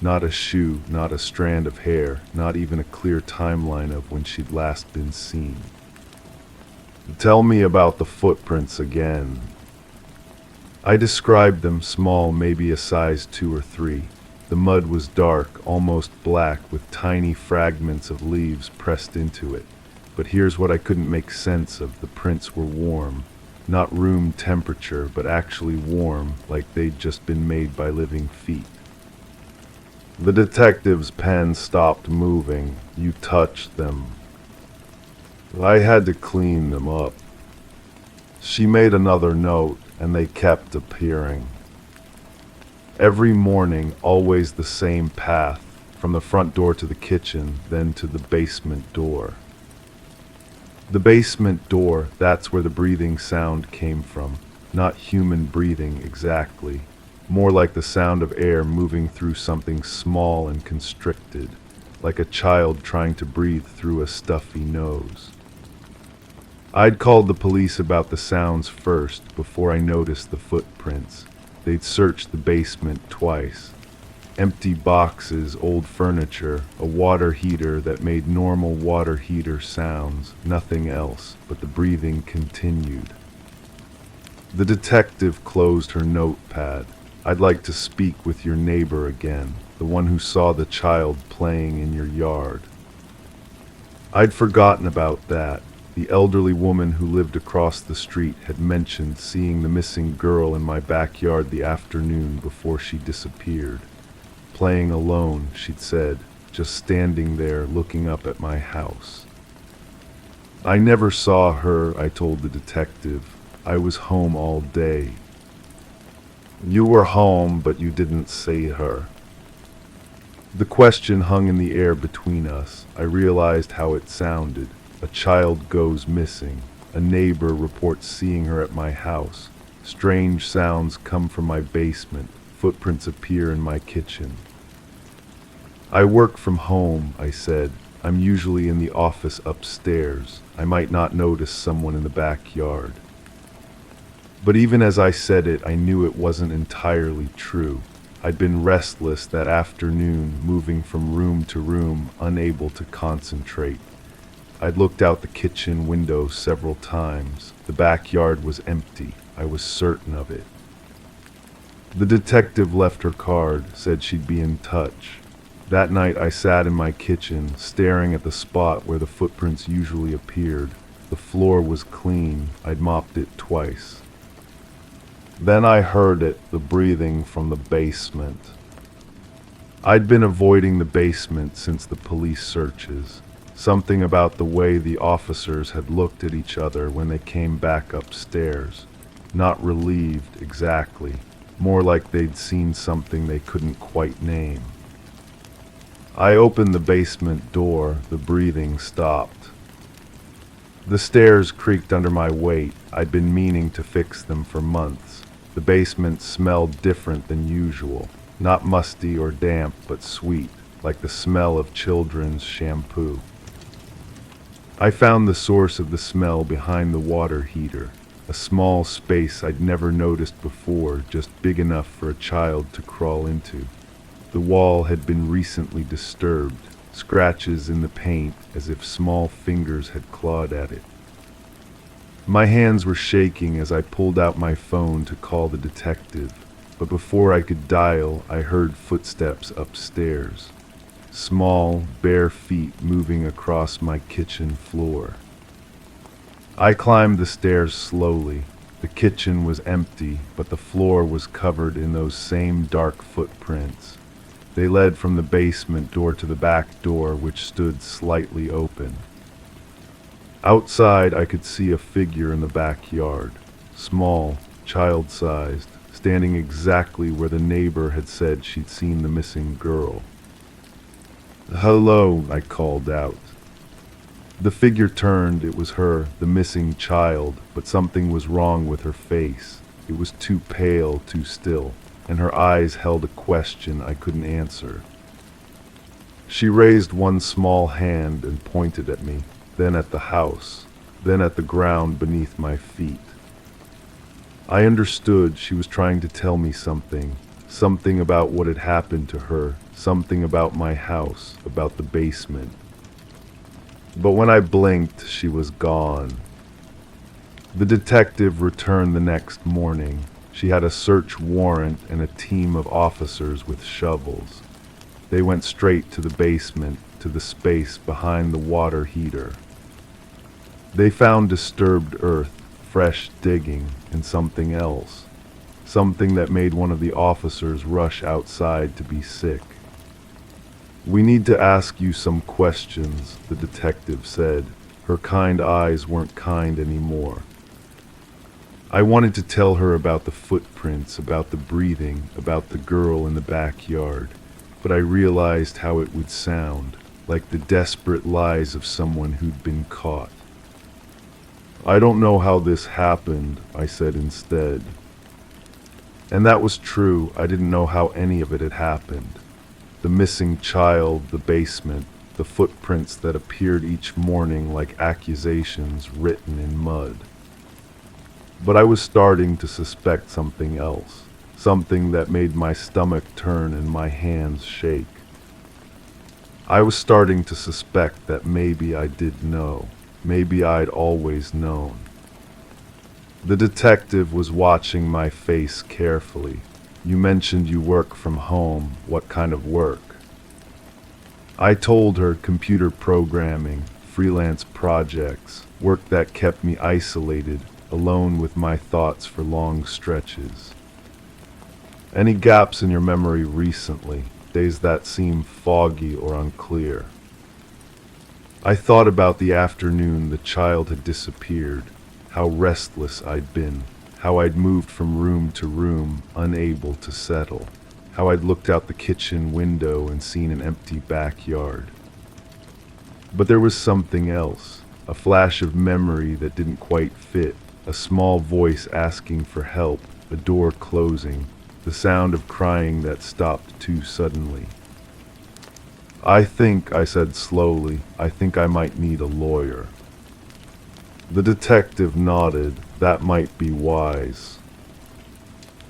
Not a shoe, not a strand of hair, not even a clear timeline of when she'd last been seen. Tell me about the footprints again. I described them, small, maybe a size 2 or 3. The mud was dark, almost black, with tiny fragments of leaves pressed into it. But here's what I couldn't make sense of. The prints were warm. Not room temperature, but actually warm, like they'd just been made by living feet. The detective's pen stopped moving. You touched them. I had to clean them up. She made another note, and they kept appearing. Every morning, always the same path, from the front door to the kitchen, then to the basement door. The basement door, that's where the breathing sound came from. Not human breathing exactly, more like the sound of air moving through something small and constricted, like a child trying to breathe through a stuffy nose. I'd called the police about the sounds first, before I noticed the footprints. They'd searched the basement twice. Empty boxes, old furniture, a water heater that made normal water heater sounds, nothing else, but the breathing continued. The detective closed her notepad. I'd like to speak with your neighbor again, the one who saw the child playing in your yard. I'd forgotten about that. The elderly woman who lived across the street had mentioned seeing the missing girl in my backyard the afternoon before she disappeared. Playing alone, she'd said, just standing there looking up at my house. I never saw her, I told the detective. I was home all day. You were home, but you didn't see her. The question hung in the air between us. I realized how it sounded. A child goes missing. A neighbor reports seeing her at my house. Strange sounds come from my basement. Footprints appear in my kitchen. I work from home, I said. I'm usually in the office upstairs. I might not notice someone in the backyard. But even as I said it, I knew it wasn't entirely true. I'd been restless that afternoon, moving from room to room, unable to concentrate. I'd looked out the kitchen window several times. The backyard was empty. I was certain of it. The detective left her card, said she'd be in touch. That night I sat in my kitchen, staring at the spot where the footprints usually appeared. The floor was clean. I'd mopped it twice. Then I heard it, the breathing from the basement. I'd been avoiding the basement since the police searches. Something about the way the officers had looked at each other when they came back upstairs. Not relieved, exactly. More like they'd seen something they couldn't quite name. I opened the basement door. The breathing stopped. The stairs creaked under my weight. I'd been meaning to fix them for months. The basement smelled different than usual. Not musty or damp, but sweet, like the smell of children's shampoo. I found the source of the smell behind the water heater. A small space I'd never noticed before, just big enough for a child to crawl into. The wall had been recently disturbed, scratches in the paint as if small fingers had clawed at it. My hands were shaking as I pulled out my phone to call the detective, but before I could dial, I heard footsteps upstairs. Small, bare feet moving across my kitchen floor. I climbed the stairs slowly. The kitchen was empty, but the floor was covered in those same dark footprints. They led from the basement door to the back door, which stood slightly open. Outside, I could see a figure in the backyard, small, child-sized, standing exactly where the neighbor had said she'd seen the missing girl. "Hello," I called out. The figure turned. It was her, the missing child, but something was wrong with her face. It was too pale, too still, and her eyes held a question I couldn't answer. She raised one small hand and pointed at me, then at the house. then at the ground beneath my feet. I understood she was trying to tell me something, something about what had happened to her, something about my house, about the basement. But when I blinked, she was gone. The detective returned the next morning. She had a search warrant and a team of officers with shovels. They went straight to the basement, to the space behind the water heater. They found disturbed earth, fresh digging, and something else. Something that made one of the officers rush outside to be sick. "We need to ask you some questions," the detective said. Her kind eyes weren't kind anymore. I wanted to tell her about the footprints, about the breathing, about the girl in the backyard, but I realized how it would sound, like the desperate lies of someone who'd been caught. "I don't know how this happened," I said instead. And that was true. I didn't know how any of it had happened. The missing child, the basement, the footprints that appeared each morning like accusations written in mud. But I was starting to suspect something else, something that made my stomach turn and my hands shake. I was starting to suspect that maybe I did know, maybe I'd always known. The detective was watching my face carefully. "You mentioned you work from home. What kind of work?" I told her computer programming, freelance projects, work that kept me isolated, alone with my thoughts for long stretches. "Any gaps in your memory recently, days that seem foggy or unclear?" I thought about the afternoon the child had disappeared, how restless I'd been, how I'd moved from room to room, unable to settle, how I'd looked out the kitchen window and seen an empty backyard. But there was something else, a flash of memory that didn't quite fit, a small voice asking for help, a door closing, the sound of crying that stopped too suddenly. I said slowly, I think I might need a lawyer." The detective nodded. "That might be wise."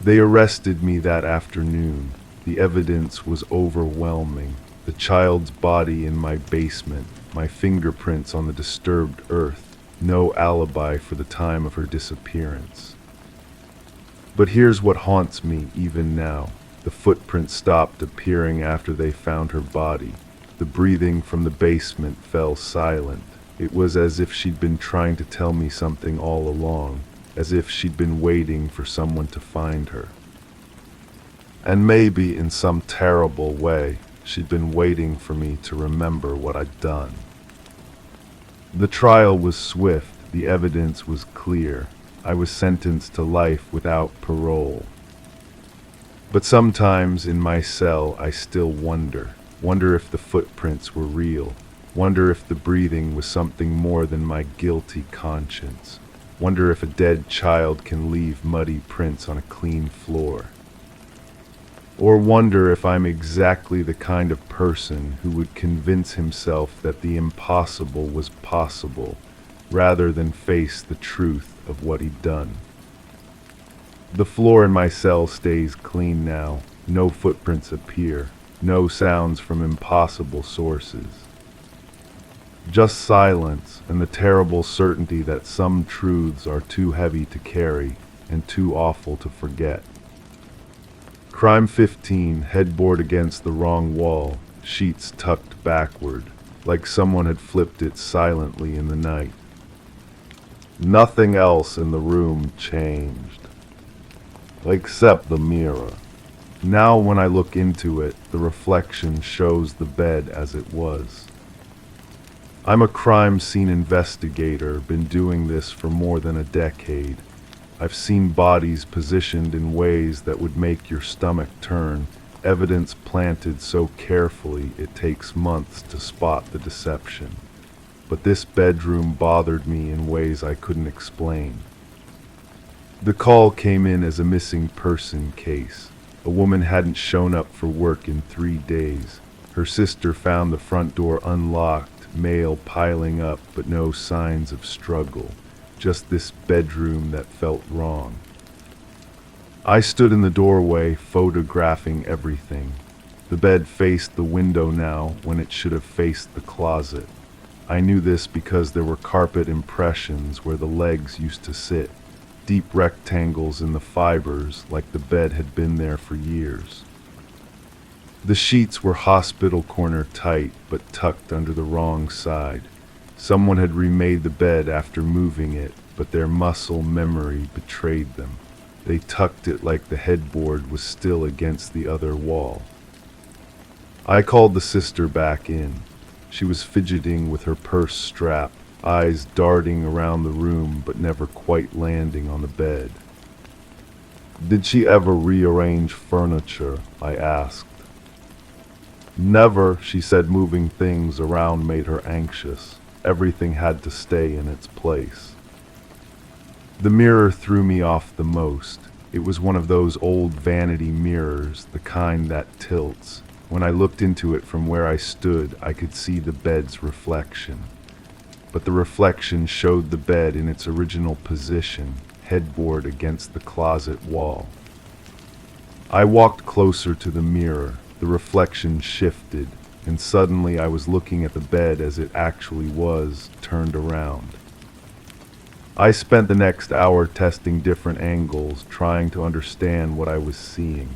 They arrested me that afternoon. The evidence was overwhelming. The child's body in my basement, my fingerprints on the disturbed earth, no alibi for the time of her disappearance. But here's what haunts me even now. The footprints stopped appearing after they found her body. The breathing from the basement fell silent. It was as if she'd been trying to tell me something all along, as if she'd been waiting for someone to find her. And maybe in some terrible way, she'd been waiting for me to remember what I'd done. The trial was swift, the evidence was clear. I was sentenced to life without parole. But sometimes in my cell I still wonder if the footprints were real, wonder if the breathing was something more than my guilty conscience, wonder if a dead child can leave muddy prints on a clean floor. Or wonder if I'm exactly the kind of person who would convince himself that the impossible was possible, rather than face the truth of what he'd done. The floor in my cell stays clean now. No footprints appear. No sounds from impossible sources. Just silence and the terrible certainty that some truths are too heavy to carry and too awful to forget. Crime 15, headboard against the wrong wall, sheets tucked backward, like someone had flipped it silently in the night. Nothing else in the room changed, except the mirror. Now when I look into it, the reflection shows the bed as it was. I'm a crime scene investigator, been doing this for more than a decade. I've seen bodies positioned in ways that would make your stomach turn, evidence planted so carefully it takes months to spot the deception. But this bedroom bothered me in ways I couldn't explain. The call came in as a missing person case. A woman hadn't shown up for work in 3 days. Her sister found the front door unlocked, mail piling up, but no signs of struggle. Just this bedroom that felt wrong. I stood in the doorway, photographing everything. The bed faced the window now when it should have faced the closet. I knew this because there were carpet impressions where the legs used to sit, deep rectangles in the fibers like the bed had been there for years. The sheets were hospital corner tight, but tucked under the wrong side. Someone had remade the bed after moving it, but their muscle memory betrayed them. They tucked it like the headboard was still against the other wall. I called the sister back in. She was fidgeting with her purse strap, eyes darting around the room but never quite landing on the bed. "Did she ever rearrange furniture?" I asked. "Never," she said. Moving things around made her anxious. Everything had to stay in its place. The mirror threw me off the most. It was one of those old vanity mirrors, the kind that tilts. When I looked into it from where I stood, I could see the bed's reflection. But the reflection showed the bed in its original position, headboard against the closet wall. I walked closer to the mirror. The reflection shifted, and suddenly I was looking at the bed as it actually was, turned around. I spent the next hour testing different angles, trying to understand what I was seeing.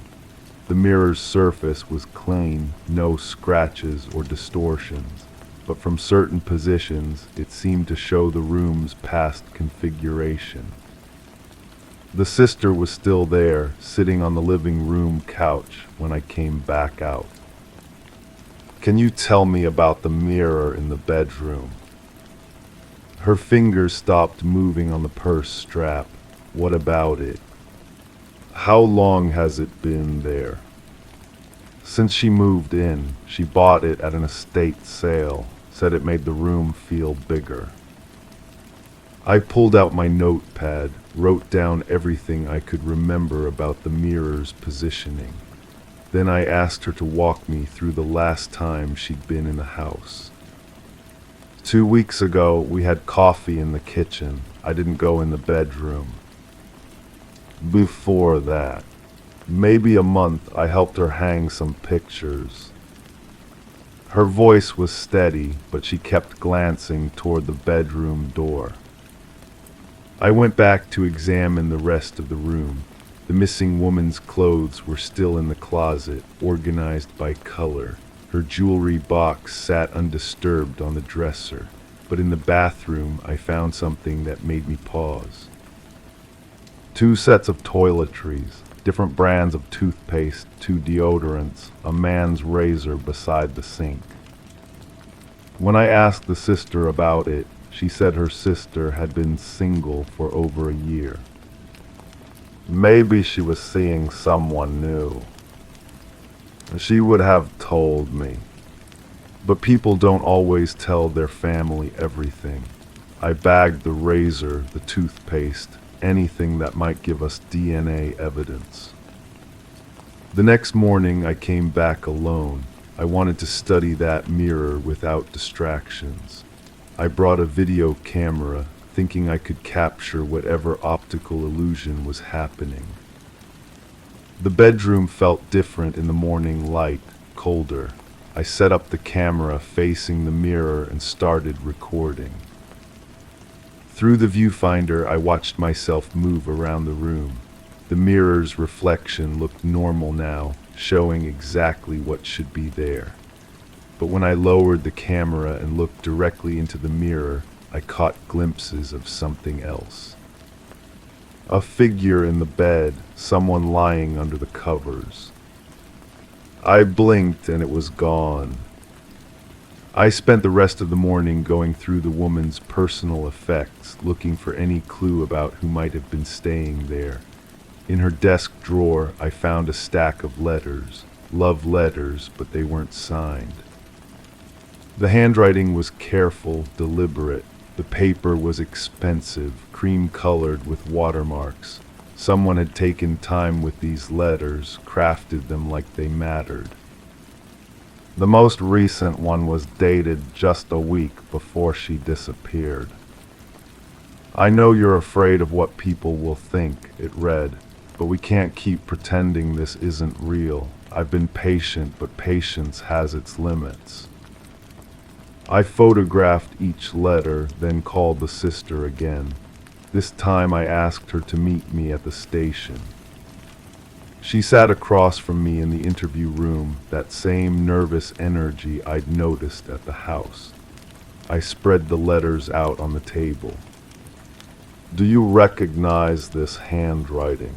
The mirror's surface was clean, no scratches or distortions, but from certain positions it seemed to show the room's past configuration. The sister was still there, sitting on the living room couch when I came back out. "Can you tell me about the mirror in the bedroom?" Her fingers stopped moving on the purse strap. "What about it? How long has it been there?" "Since she moved in. She bought it at an estate sale. Said it made the room feel bigger." I pulled out my notepad, wrote down everything I could remember about the mirror's positioning. Then I asked her to walk me through the last time she'd been in the house. 2 weeks ago, we had coffee in the kitchen. I didn't go in the bedroom. Before that, maybe a month, I helped her hang some pictures. Her voice was steady, but she kept glancing toward the bedroom door. I went back to examine the rest of the room. The missing woman's clothes were still in the closet, organized by color. Her jewelry box sat undisturbed on the dresser, but in the bathroom I found something that made me pause. 2 sets of toiletries, different brands of toothpaste, 2 deodorants, a man's razor beside the sink. When I asked the sister about it, she said her sister had been single for over a year. Maybe she was seeing someone new. She would have told me. But people don't always tell their family everything. I bagged the razor, the toothpaste, anything that might give us DNA evidence. The next morning I came back alone. I wanted to study that mirror without distractions. I brought a video camera, thinking I could capture whatever optical illusion was happening. The bedroom felt different in the morning light, colder. I set up the camera facing the mirror and started recording. Through the viewfinder, I watched myself move around the room. The mirror's reflection looked normal now, showing exactly what should be there. But when I lowered the camera and looked directly into the mirror, I caught glimpses of something else. A figure in the bed, someone lying under the covers. I blinked and it was gone. I spent the rest of the morning going through the woman's personal effects, looking for any clue about who might have been staying there. In her desk drawer, I found a stack of letters, love letters, but they weren't signed. The handwriting was careful, deliberate. The paper was expensive, cream-colored with watermarks. Someone had taken time with these letters, crafted them like they mattered. The most recent one was dated just a week before she disappeared. I know you're afraid of what people will think, it read, but we can't keep pretending this isn't real. I've been patient, but patience has its limits. I photographed each letter, then called the sister again. This time I asked her to meet me at the station. She sat across from me in the interview room, that same nervous energy I'd noticed at the house. I spread the letters out on the table. Do you recognize this handwriting?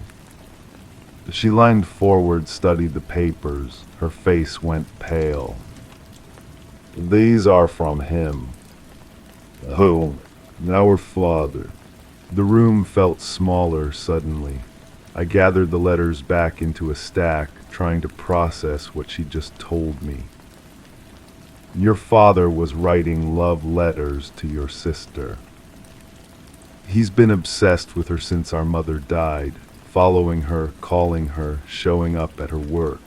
She leaned forward, studied the papers. Her face went pale. These are from him. Who? Our father. The room felt smaller suddenly. I gathered the letters back into a stack, trying to process what she just told me. Your father was writing love letters to your sister. He's been obsessed with her since our mother died, following her, calling her, showing up at her work.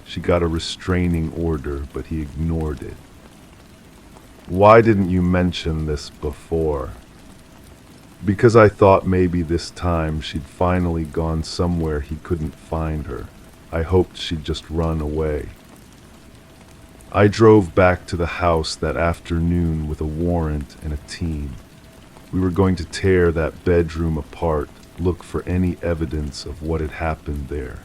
She got a restraining order, but he ignored it. Why didn't you mention this before? Because I thought maybe this time she'd finally gone somewhere he couldn't find her. I hoped she'd just run away. I drove back to the house that afternoon with a warrant and a team. We were going to tear that bedroom apart, look for any evidence of what had happened there.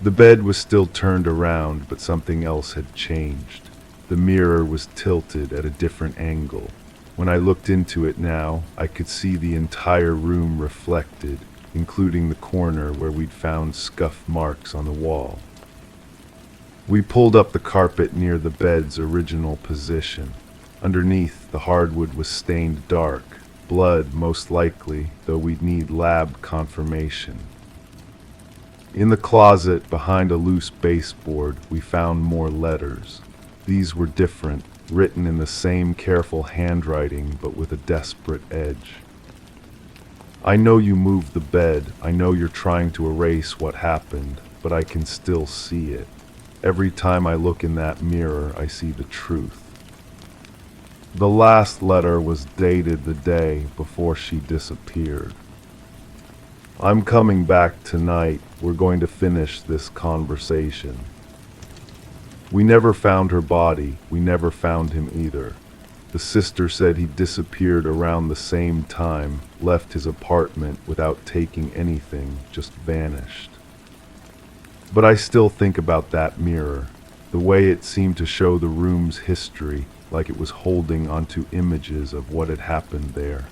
The bed was still turned around, but something else had changed. The mirror was tilted at a different angle. When I looked into it now, I could see the entire room reflected, including the corner where we'd found scuff marks on the wall. We pulled up the carpet near the bed's original position. Underneath, the hardwood was stained dark, blood most likely, though we'd need lab confirmation. In the closet behind a loose baseboard, we found more letters. These were different, written in the same careful handwriting, but with a desperate edge. I know you moved the bed. I know you're trying to erase what happened, but I can still see it. Every time I look in that mirror, I see the truth. The last letter was dated the day before she disappeared. I'm coming back tonight. We're going to finish this conversation. We never found her body. We never found him either. The sister said he disappeared around the same time, left his apartment without taking anything, just vanished. But I still think about that mirror, the way it seemed to show the room's history, like it was holding onto images of what had happened there.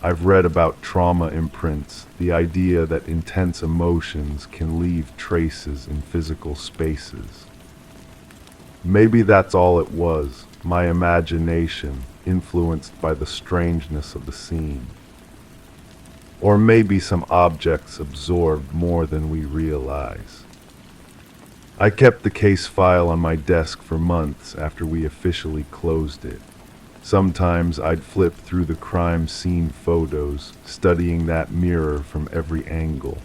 I've read about trauma imprints, the idea that intense emotions can leave traces in physical spaces. Maybe that's all it was, my imagination, influenced by the strangeness of the scene. Or maybe some objects absorbed more than we realize. I kept the case file on my desk for months after we officially closed it. Sometimes I'd flip through the crime scene photos, studying that mirror from every angle.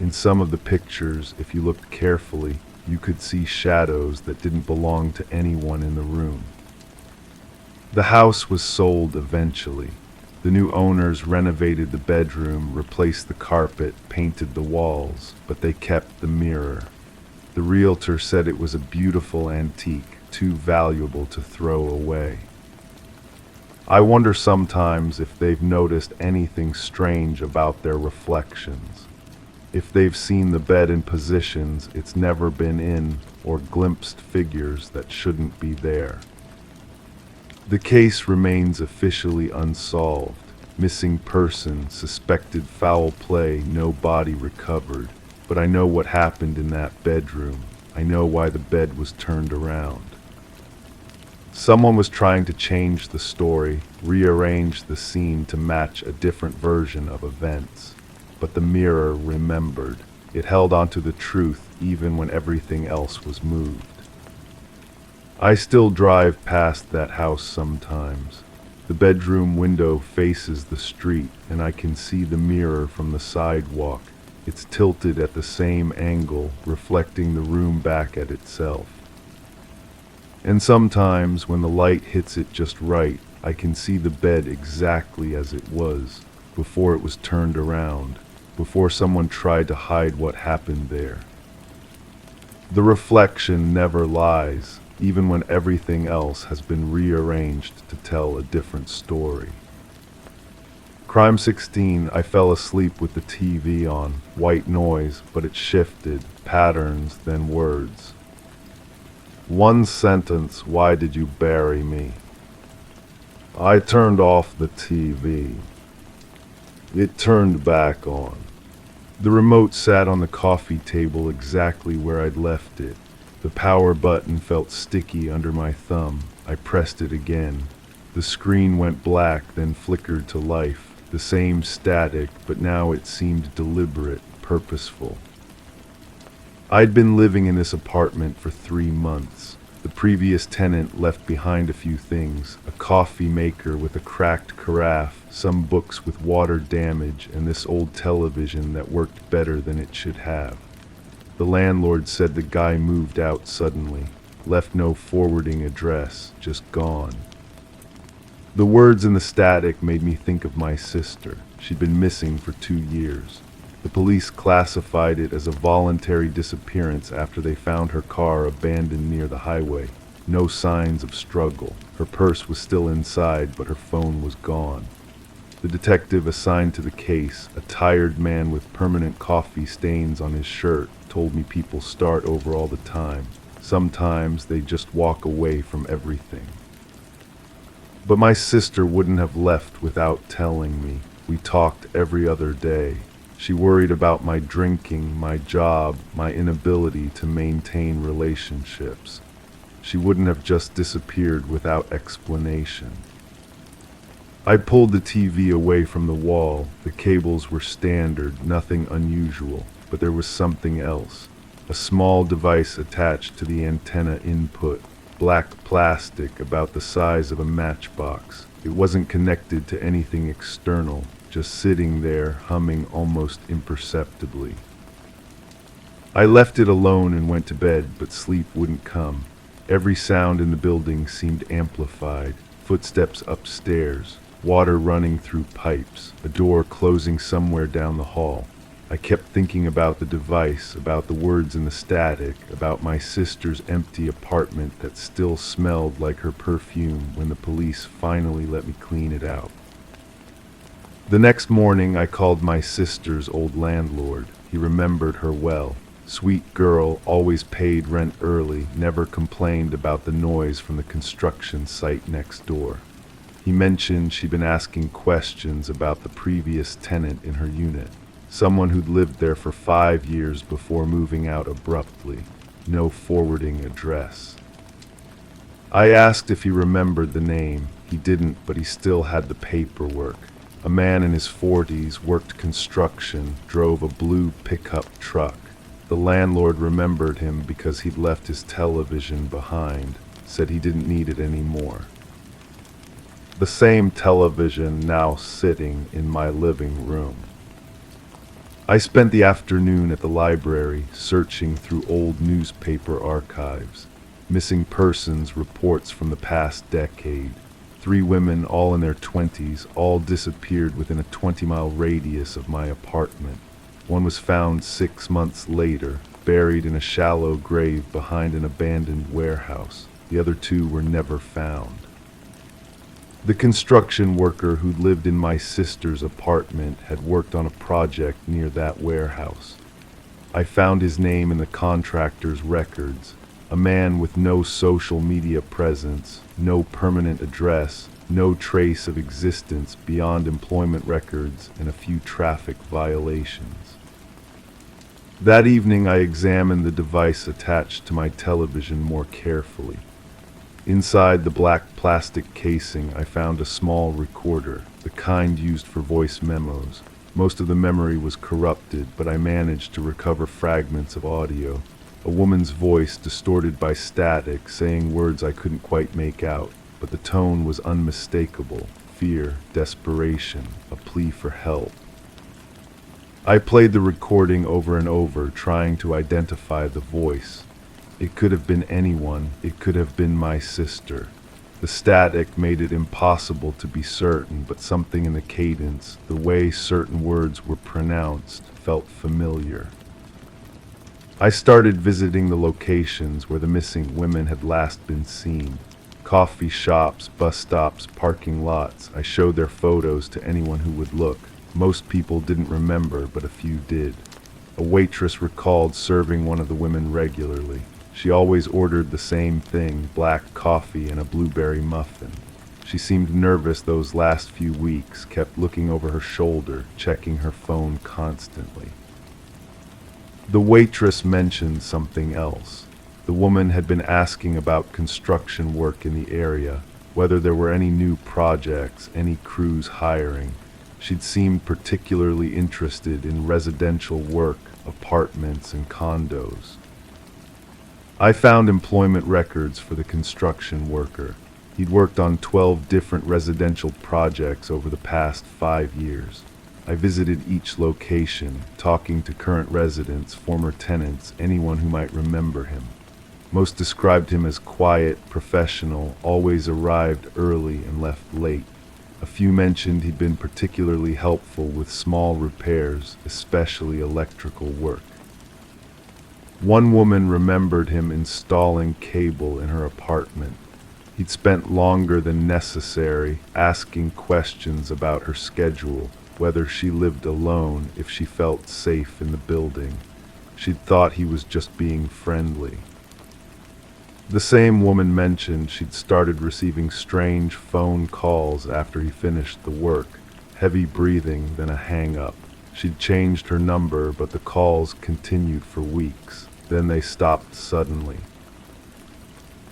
In some of the pictures, if you looked carefully, you could see shadows that didn't belong to anyone in the room. The house was sold eventually. The new owners renovated the bedroom, replaced the carpet, painted the walls, but they kept the mirror. The realtor said it was a beautiful antique, too valuable to throw away. I wonder sometimes if they've noticed anything strange about their reflections. If they've seen the bed in positions it's never been in, or glimpsed figures that shouldn't be there. The case remains officially unsolved. Missing person, suspected foul play, no body recovered. But I know what happened in that bedroom. I know why the bed was turned around. Someone was trying to change the story, rearrange the scene to match a different version of events. But the mirror remembered. It held onto the truth even when everything else was moved. I still drive past that house sometimes. The bedroom window faces the street, and I can see the mirror from the sidewalk. It's tilted at the same angle, reflecting the room back at itself. And sometimes, when the light hits it just right, I can see the bed exactly as it was, before it was turned around, before someone tried to hide what happened there. The reflection never lies, even when everything else has been rearranged to tell a different story. Crime 16, I fell asleep with the TV on, white noise, but it shifted, patterns, then words. One sentence, why did you bury me? I turned off the TV. It turned back on. The remote sat on the coffee table exactly where I'd left it. The power button felt sticky under my thumb. I pressed it again. The screen went black, then flickered to life. The same static, but now it seemed deliberate, purposeful. I'd been living in this apartment for 3 months. The previous tenant left behind a few things: a coffee maker with a cracked carafe, some books with water damage, and this old television that worked better than it should have. The landlord said the guy moved out suddenly, left no forwarding address, just gone. The words in the static made me think of my sister. She'd been missing for 2 years. The police classified it as a voluntary disappearance after they found her car abandoned near the highway. No signs of struggle. Her purse was still inside, but her phone was gone. The detective assigned to the case, a tired man with permanent coffee stains on his shirt, told me people start over all the time. Sometimes they just walk away from everything. But my sister wouldn't have left without telling me. We talked every other day. She worried about my drinking, my job, my inability to maintain relationships. She wouldn't have just disappeared without explanation. I pulled the TV away from the wall. The cables were standard, nothing unusual, but there was something else. A small device attached to the antenna input, black plastic about the size of a matchbox. It wasn't connected to anything external, just sitting there, humming almost imperceptibly. I left it alone and went to bed, but sleep wouldn't come. Every sound in the building seemed amplified. Footsteps upstairs, water running through pipes, a door closing somewhere down the hall. I kept thinking about the device, about the words in the static, about my sister's empty apartment that still smelled like her perfume when the police finally let me clean it out. The next morning I called my sister's old landlord. He remembered her well. Sweet girl, always paid rent early, never complained about the noise from the construction site next door. He mentioned she'd been asking questions about the previous tenant in her unit. Someone who'd lived there for 5 years before moving out abruptly. No forwarding address. I asked if he remembered the name. He didn't, but he still had the paperwork. A man in his 40s, worked construction, drove a blue pickup truck. The landlord remembered him because he'd left his television behind, said he didn't need it anymore. The same television now sitting in my living room. I spent the afternoon at the library, searching through old newspaper archives, missing persons reports from the past decade. 3 women, all in their 20s, all disappeared within a 20-mile radius of my apartment. One was found 6 months later, buried in a shallow grave behind an abandoned warehouse. The other 2 were never found. The construction worker who lived in my sister's apartment had worked on a project near that warehouse. I found his name in the contractor's records. A man with no social media presence, no permanent address, no trace of existence beyond employment records and a few traffic violations. That evening I examined the device attached to my television more carefully. Inside the black plastic casing, I found a small recorder, the kind used for voice memos. Most of the memory was corrupted, but I managed to recover fragments of audio. A woman's voice distorted by static, saying words I couldn't quite make out, but the tone was unmistakable. Fear, desperation, a plea for help. I played the recording over and over, trying to identify the voice. It could have been anyone. It could have been my sister. The static made it impossible to be certain, but something in the cadence, the way certain words were pronounced, felt familiar. I started visiting the locations where the missing women had last been seen. Coffee shops, bus stops, parking lots. I showed their photos to anyone who would look. Most people didn't remember, but a few did. A waitress recalled serving one of the women regularly. She always ordered the same thing, black coffee and a blueberry muffin. She seemed nervous those last few weeks, kept looking over her shoulder, checking her phone constantly. The waitress mentioned something else. The woman had been asking about construction work in the area, whether there were any new projects, any crews hiring. She'd seemed particularly interested in residential work, apartments and condos. I found employment records for the construction worker. He'd worked on 12 different residential projects over the past 5 years. I visited each location, talking to current residents, former tenants, anyone who might remember him. Most described him as quiet, professional, always arrived early and left late. A few mentioned he'd been particularly helpful with small repairs, especially electrical work. One woman remembered him installing cable in her apartment. He'd spent longer than necessary asking questions about her schedule, whether she lived alone, if she felt safe in the building. She'd thought he was just being friendly. The same woman mentioned she'd started receiving strange phone calls after he finished the work, heavy breathing, then a hang-up. She'd changed her number, but the calls continued for weeks. Then they stopped suddenly.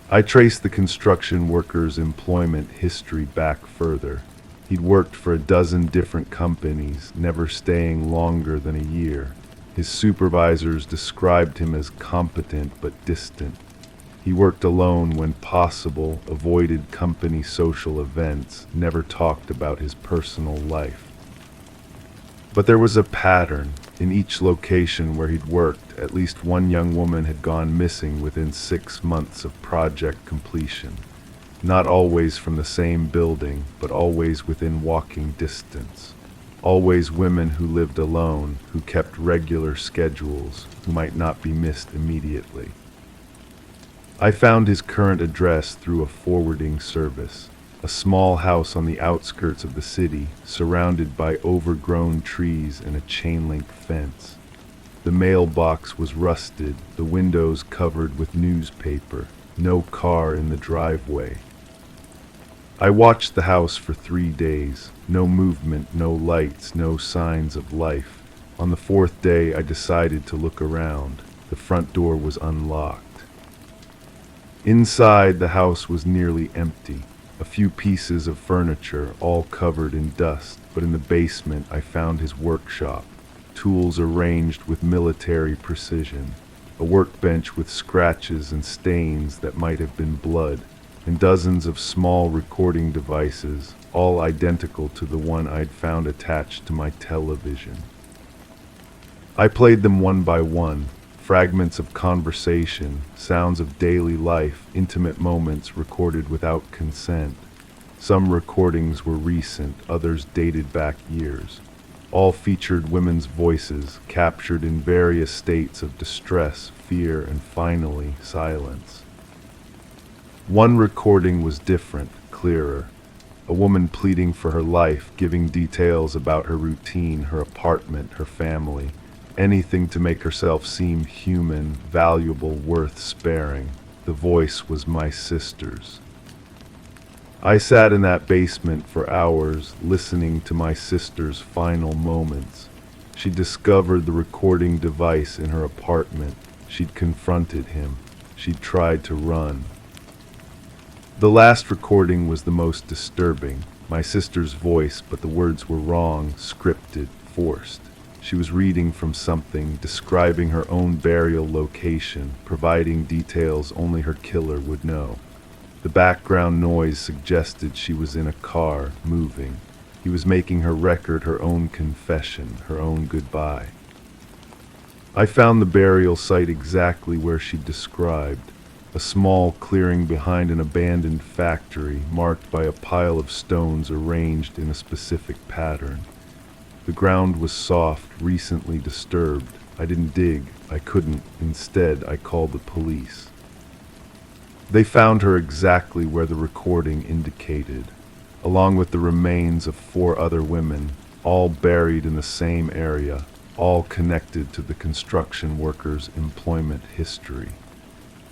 I traced the construction worker's employment history back further. He'd worked for a dozen different companies, never staying longer than a year. His supervisors described him as competent but distant. He worked alone when possible, avoided company social events, never talked about his personal life. But there was a pattern. In each location where he'd worked, at least one young woman had gone missing within 6 months of project completion. Not always from the same building, but always within walking distance. Always women who lived alone, who kept regular schedules, who might not be missed immediately. I found his current address through a forwarding service. A small house on the outskirts of the city, surrounded by overgrown trees and a chain-link fence. The mailbox was rusted, the windows covered with newspaper, no car in the driveway. I watched the house for 3 days. No movement, no lights, no signs of life. On the 4th day, I decided to look around. The front door was unlocked. Inside, the house was nearly empty. A few pieces of furniture, all covered in dust, but in the basement I found his workshop, tools arranged with military precision, a workbench with scratches and stains that might have been blood, and dozens of small recording devices, all identical to the one I'd found attached to my television. I played them one by one, fragments of conversation, sounds of daily life, intimate moments recorded without consent. Some recordings were recent, others dated back years. All featured women's voices, captured in various states of distress, fear, and finally, silence. One recording was different, clearer. A woman pleading for her life, giving details about her routine, her apartment, her family. Anything to make herself seem human, valuable, worth sparing. The voice was my sister's. I sat in that basement for hours, listening to my sister's final moments. She discovered the recording device in her apartment. She'd confronted him. She'd tried to run. The last recording was the most disturbing. My sister's voice, but the words were wrong, scripted, forced. She was reading from something, describing her own burial location, providing details only her killer would know. The background noise suggested she was in a car, moving. He was making her record her own confession, her own goodbye. I found the burial site exactly where she described, a small clearing behind an abandoned factory marked by a pile of stones arranged in a specific pattern. The ground was soft, recently disturbed. I didn't dig, I couldn't. Instead, I called the police. They found her exactly where the recording indicated, along with the remains of 4 other women, all buried in the same area, all connected to the construction workers' employment history.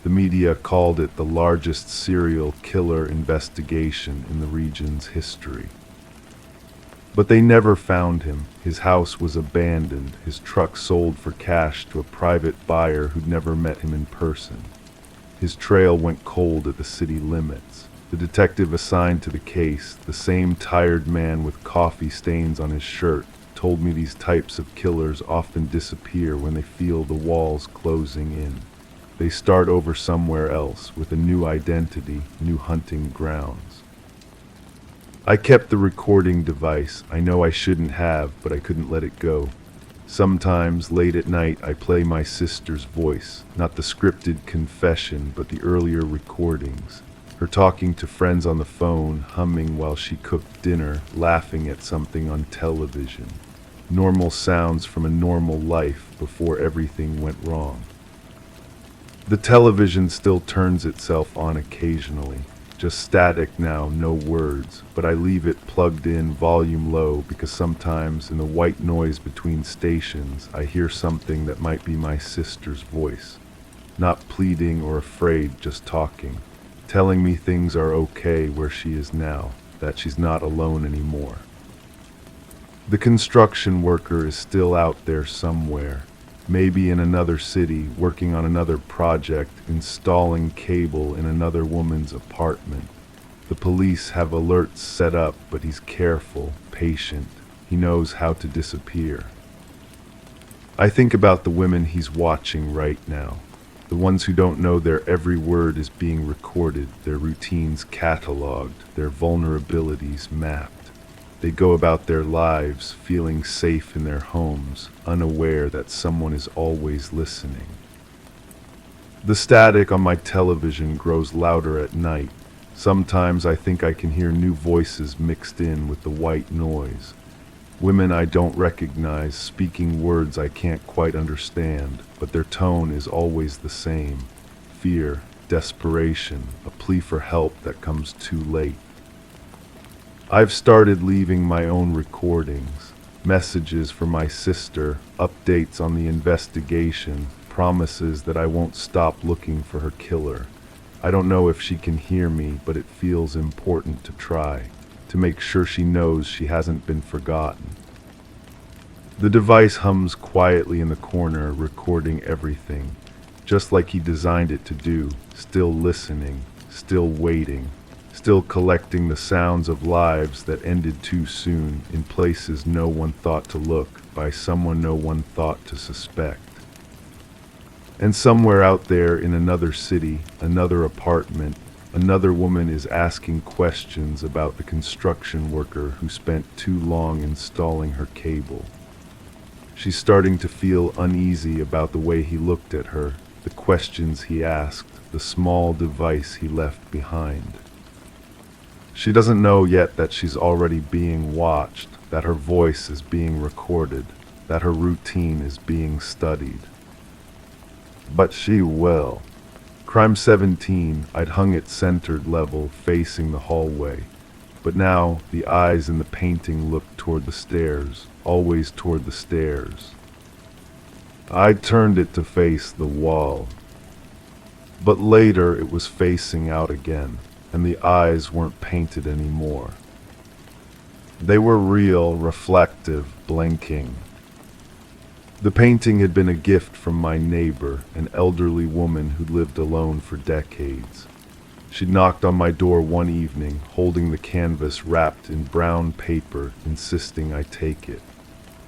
The media called it the largest serial killer investigation in the region's history. But they never found him. His house was abandoned, his truck sold for cash to a private buyer who'd never met him in person. His trail went cold at the city limits. The detective assigned to the case, the same tired man with coffee stains on his shirt, told me these types of killers often disappear when they feel the walls closing in. They start over somewhere else with a new identity, new hunting grounds. I kept the recording device. I know I shouldn't have, but I couldn't let it go. Sometimes, late at night, I play my sister's voice, not the scripted confession, but the earlier recordings. Her talking to friends on the phone, humming while she cooked dinner, laughing at something on television. Normal sounds from a normal life before everything went wrong. The television still turns itself on occasionally. Just static now, no words, but I leave it plugged in volume low because sometimes in the white noise between stations I hear something that might be my sister's voice. Not pleading or afraid, just talking, telling me things are okay where she is now, that she's not alone anymore. The construction worker is still out there somewhere, maybe in another city, working on another project, installing cable in another woman's apartment. The police have alerts set up, but he's careful, patient. He knows how to disappear. I think about the women he's watching right now, the ones who don't know their every word is being recorded, their routines cataloged, their vulnerabilities mapped. They go about their lives feeling safe in their homes, unaware that someone is always listening. The static on my television grows louder at night. Sometimes I think I can hear new voices mixed in with the white noise. Women I don't recognize speaking words I can't quite understand, but their tone is always the same. Fear, desperation, a plea for help that comes too late. I've started leaving my own recordings, messages for my sister, updates on the investigation, promises that I won't stop looking for her killer. I don't know if she can hear me, but it feels important to try, to make sure she knows she hasn't been forgotten. The device hums quietly in the corner, recording everything, just like he designed it to do, still listening, still waiting. Still collecting the sounds of lives that ended too soon, in places no one thought to look, by someone no one thought to suspect. And somewhere out there in another city, another apartment, another woman is asking questions about the construction worker who spent too long installing her cable. She's starting to feel uneasy about the way he looked at her, the questions he asked, the small device he left behind. She doesn't know yet that she's already being watched, that her voice is being recorded, that her routine is being studied. But she will. Crime 17, I'd hung it centered level, facing the hallway. But now, the eyes in the painting looked toward the stairs, always toward the stairs. I turned it to face the wall. But later it was facing out again, and the eyes weren't painted anymore. They were real, reflective, blinking. The painting had been a gift from my neighbor, an elderly woman who'd lived alone for decades. She knocked on my door one evening, holding the canvas wrapped in brown paper, insisting I take it.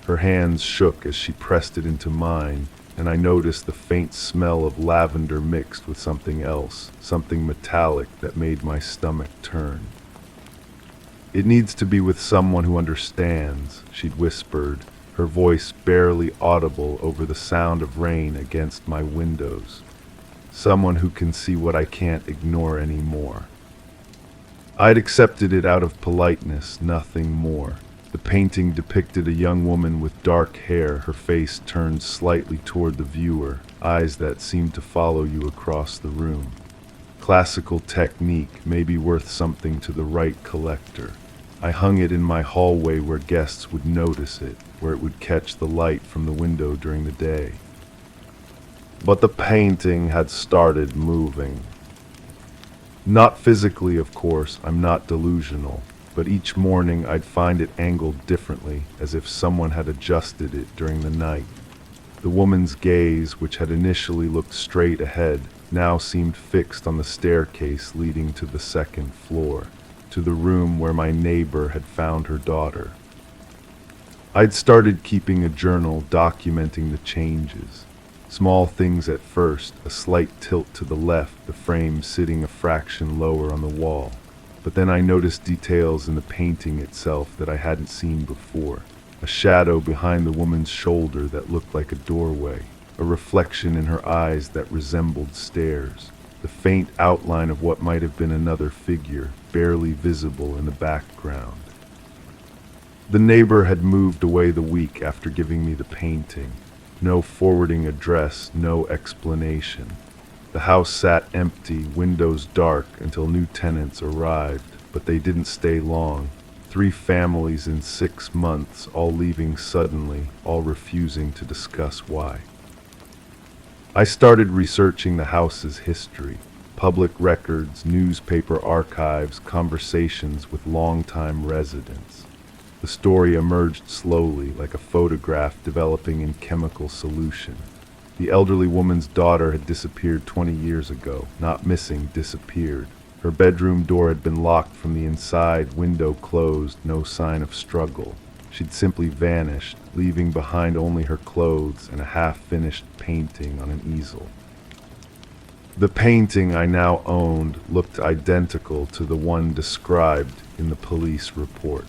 Her hands shook as she pressed it into mine, and I noticed the faint smell of lavender mixed with something else, something metallic that made my stomach turn. "It needs to be with someone who understands," she'd whispered, her voice barely audible over the sound of rain against my windows. Someone who can see what I can't ignore anymore. I'd accepted it out of politeness, nothing more. The painting depicted a young woman with dark hair, her face turned slightly toward the viewer, eyes that seemed to follow you across the room. Classical technique may be worth something to the right collector. I hung it in my hallway where guests would notice it, where it would catch the light from the window during the day. But the painting had started moving. Not physically, of course, I'm not delusional, but each morning I'd find it angled differently, as if someone had adjusted it during the night. The woman's gaze, which had initially looked straight ahead, now seemed fixed on the staircase leading to the second floor, to the room where my neighbor had found her daughter. I'd started keeping a journal documenting the changes. Small things at first, a slight tilt to the left, the frame sitting a fraction lower on the wall. But then I noticed details in the painting itself that I hadn't seen before. A shadow behind the woman's shoulder that looked like a doorway. A reflection in her eyes that resembled stairs. The faint outline of what might have been another figure, barely visible in the background. The neighbor had moved away the week after giving me the painting. No forwarding address, no explanation. The house sat empty, windows dark, until new tenants arrived, but they didn't stay long. 3 families in 6 months, all leaving suddenly, all refusing to discuss why. I started researching the house's history, public records, newspaper archives, conversations with longtime residents. The story emerged slowly, like a photograph developing in chemical solution. The elderly woman's daughter had disappeared 20 years ago. Not missing, disappeared. Her bedroom door had been locked from the inside, window closed, no sign of struggle. She'd simply vanished, leaving behind only her clothes and a half-finished painting on an easel. The painting I now owned looked identical to the one described in the police report.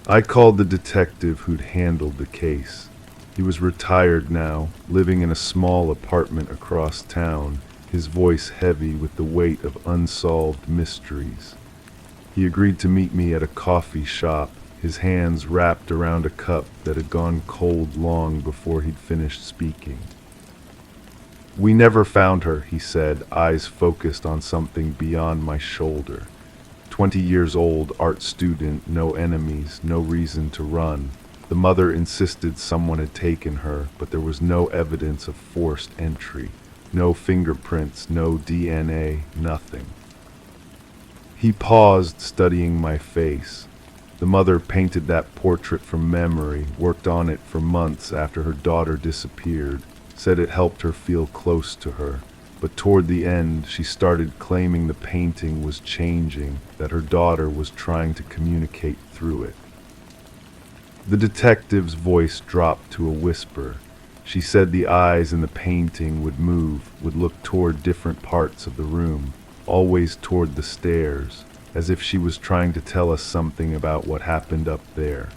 I called the detective who'd handled the case. He was retired now, living in a small apartment across town, his voice heavy with the weight of unsolved mysteries. He agreed to meet me at a coffee shop, his hands wrapped around a cup that had gone cold long before he'd finished speaking. "We never found her," he said, eyes focused on something beyond my shoulder. 20 years old, art student, no enemies, no reason to run. The mother insisted someone had taken her, but there was no evidence of forced entry. No fingerprints, no DNA, nothing. He paused, studying my face. The mother painted that portrait from memory, worked on it for months after her daughter disappeared, said it helped her feel close to her. But toward the end, she started claiming the painting was changing, that her daughter was trying to communicate through it. The detective's voice dropped to a whisper. She said the eyes in the painting would move, would look toward different parts of the room, always toward the stairs, as if she was trying to tell us something about what happened up there.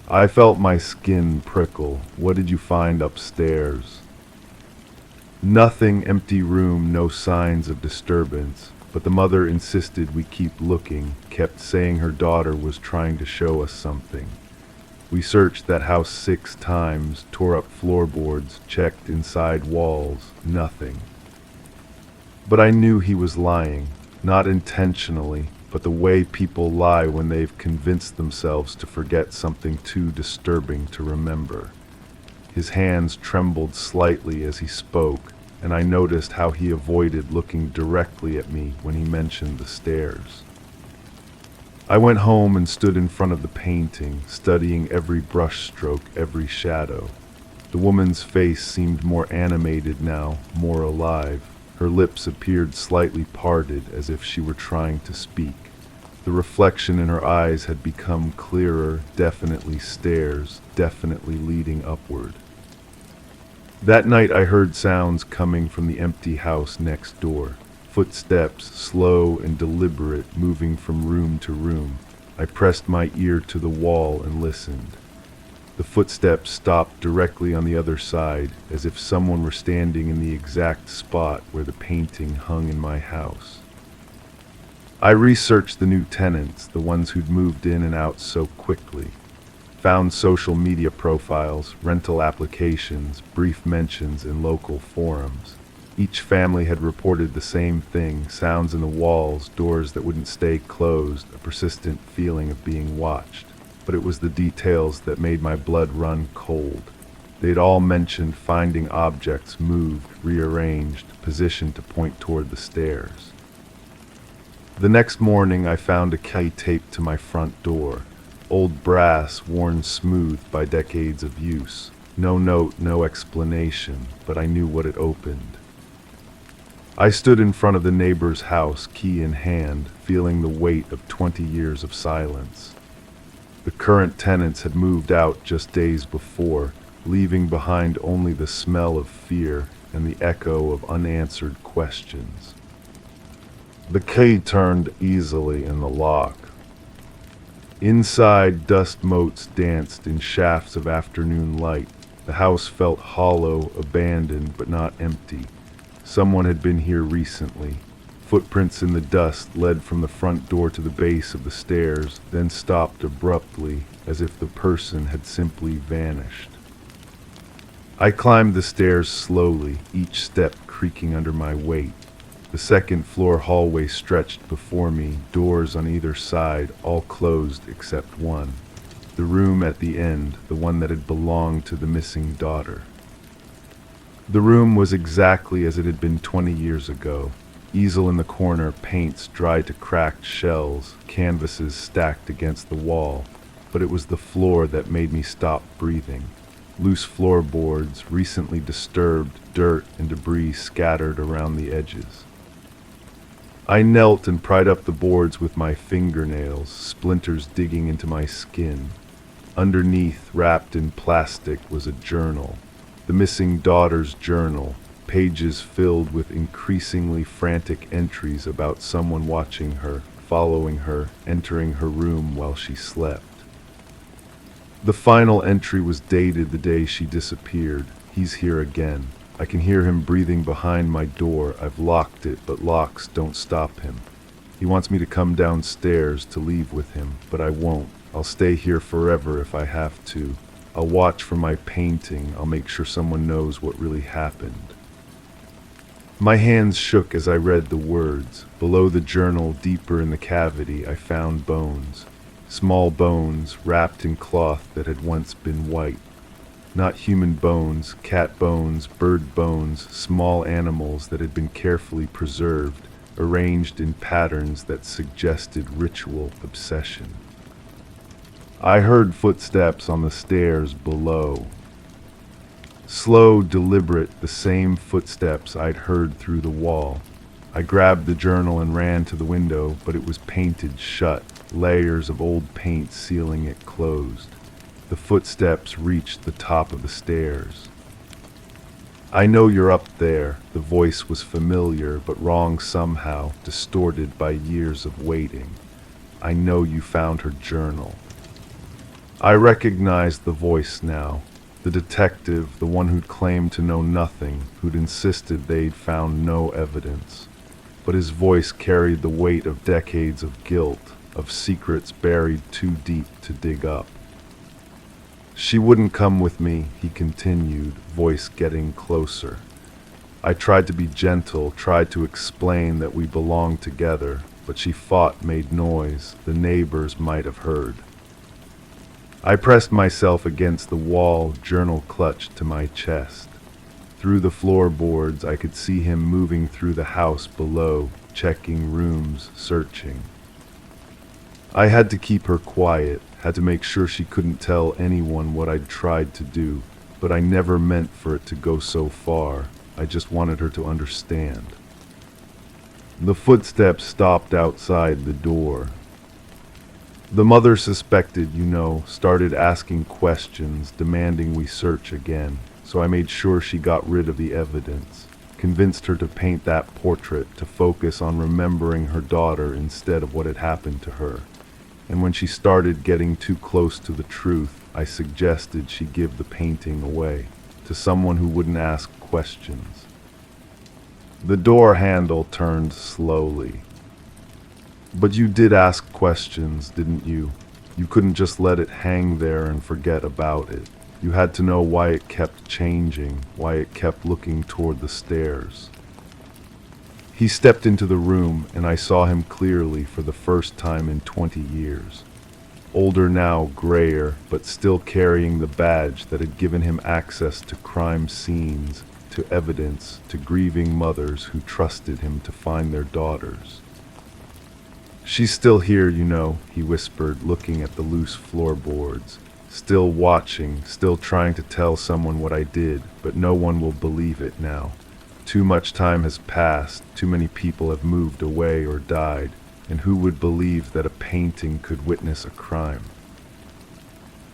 I felt my skin prickle. "What did you find upstairs?" "Nothing, empty room, no signs of disturbance." But the mother insisted we keep looking, kept saying her daughter was trying to show us something. We searched that house 6 times, tore up floorboards, checked inside walls, nothing. But I knew he was lying, not intentionally, but the way people lie when they've convinced themselves to forget something too disturbing to remember. His hands trembled slightly as he spoke, and I noticed how he avoided looking directly at me when he mentioned the stairs. I went home and stood in front of the painting, studying every brushstroke, every shadow. The woman's face seemed more animated now, more alive. Her lips appeared slightly parted, as if she were trying to speak. The reflection in her eyes had become clearer, definitely stairs, definitely leading upward. That night I heard sounds coming from the empty house next door. Footsteps, slow and deliberate, moving from room to room. I pressed my ear to the wall and listened. The footsteps stopped directly on the other side, as if someone were standing in the exact spot where the painting hung in my house. I researched the new tenants, the ones who'd moved in and out so quickly. Found social media profiles, rental applications, brief mentions in local forums. Each family had reported the same thing: sounds in the walls, doors that wouldn't stay closed, a persistent feeling of being watched. But it was the details that made my blood run cold. They'd all mentioned finding objects moved, rearranged, positioned to point toward the stairs. The next morning I found a key taped to my front door. Old brass, worn smooth by decades of use. No note, no explanation, but I knew what it opened. I stood in front of the neighbor's house, key in hand, feeling the weight of 20 years of silence. The current tenants had moved out just days before, leaving behind only the smell of fear and the echo of unanswered questions. The key turned easily in the lock. Inside, dust motes danced in shafts of afternoon light. The house felt hollow, abandoned, but not empty. Someone had been here recently. Footprints in the dust led from the front door to the base of the stairs, then stopped abruptly, as if the person had simply vanished. I climbed the stairs slowly, each step creaking under my weight. The second-floor hallway stretched before me, doors on either side, all closed except one. The room at the end, the one that had belonged to the missing daughter. The room was exactly as it had been 20 years ago. Easel in the corner, paints dried to cracked shells, canvases stacked against the wall. But it was the floor that made me stop breathing. Loose floorboards, recently disturbed, dirt and debris scattered around the edges. I knelt and pried up the boards with my fingernails, splinters digging into my skin. Underneath, wrapped in plastic, was a journal. The missing daughter's journal, pages filled with increasingly frantic entries about someone watching her, following her, entering her room while she slept. The final entry was dated the day she disappeared. He's here again. I can hear him breathing behind my door. I've locked it, but locks don't stop him. He wants me to come downstairs to leave with him, but I won't. I'll stay here forever if I have to. I'll watch for my painting. I'll make sure someone knows what really happened. My hands shook as I read the words. Below the journal, deeper in the cavity, I found bones. Small bones, wrapped in cloth that had once been white. Not human bones, cat bones, bird bones, small animals that had been carefully preserved, arranged in patterns that suggested ritual obsession. I heard footsteps on the stairs below. Slow, deliberate, the same footsteps I'd heard through the wall. I grabbed the journal and ran to the window, but it was painted shut, layers of old paint sealing it closed. The footsteps reached the top of the stairs. I know you're up there. The voice was familiar, but wrong somehow, distorted by years of waiting. I know you found her journal. I recognized the voice now. The detective, the one who'd claimed to know nothing, who'd insisted they'd found no evidence. But his voice carried the weight of decades of guilt, of secrets buried too deep to dig up. She wouldn't come with me, he continued, voice getting closer. I tried to be gentle, tried to explain that we belonged together, but she fought, made noise. The neighbors might have heard. I pressed myself against the wall, journal clutched to my chest. Through the floorboards, I could see him moving through the house below, checking rooms, searching. I had to keep her quiet, had to make sure she couldn't tell anyone what I'd tried to do, but I never meant for it to go so far. I just wanted her to understand. The footsteps stopped outside the door. The mother suspected, started asking questions, demanding we search again, so I made sure she got rid of the evidence, convinced her to paint that portrait, to focus on remembering her daughter instead of what had happened to her. And when she started getting too close to the truth, I suggested she give the painting away to someone who wouldn't ask questions. The door handle turned slowly. But you did ask questions, didn't you? You couldn't just let it hang there and forget about it. You had to know why it kept changing, why it kept looking toward the stairs. He stepped into the room, and I saw him clearly for the first time in 20 years. Older now, grayer, but still carrying the badge that had given him access to crime scenes, to evidence, to grieving mothers who trusted him to find their daughters. "She's still here, you know," he whispered, looking at the loose floorboards. "Still watching, still trying to tell someone what I did, but no one will believe it now. Too much time has passed, too many people have moved away or died, and who would believe that a painting could witness a crime?"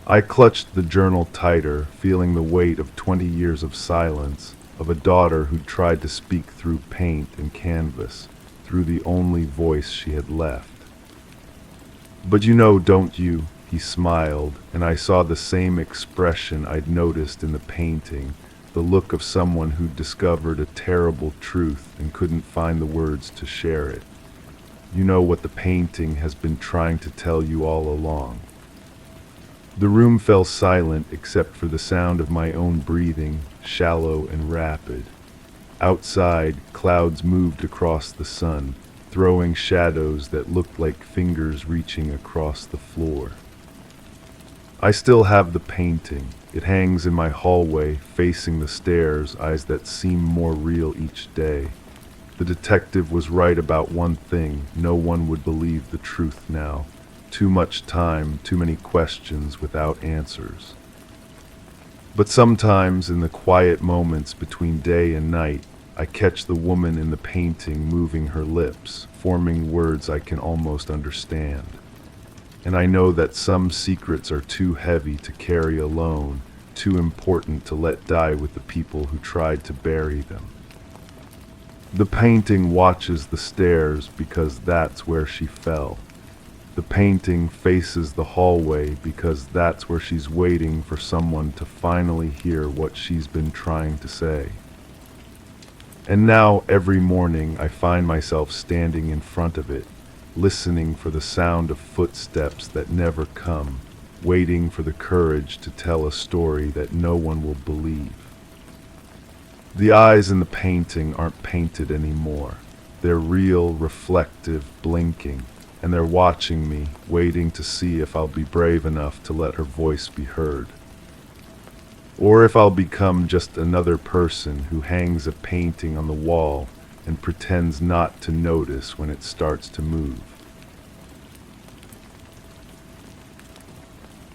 I clutched the journal tighter, feeling the weight of 20 years of silence, of a daughter who'd tried to speak through paint and canvas, through the only voice she had left. "But you know, don't you?" He smiled, and I saw the same expression I'd noticed in the painting, the look of someone who'd discovered a terrible truth and couldn't find the words to share it. "You know what the painting has been trying to tell you all along." The room fell silent except for the sound of my own breathing, shallow and rapid. Outside, clouds moved across the sun, throwing shadows that looked like fingers reaching across the floor. I still have the painting. It hangs in my hallway, facing the stairs, eyes that seem more real each day. The detective was right about one thing: no one would believe the truth now. Too much time, too many questions without answers. But sometimes, in the quiet moments between day and night, I catch the woman in the painting moving her lips, forming words I can almost understand. And I know that some secrets are too heavy to carry alone, too important to let die with the people who tried to bury them. The painting watches the stairs because that's where she fell. The painting faces the hallway because that's where she's waiting for someone to finally hear what she's been trying to say. And now, every morning, I find myself standing in front of it, listening for the sound of footsteps that never come, waiting for the courage to tell a story that no one will believe. The eyes in the painting aren't painted anymore. They're real, reflective, blinking, and they're watching me, waiting to see if I'll be brave enough to let her voice be heard. Or if I'll become just another person who hangs a painting on the wall and pretends not to notice when it starts to move.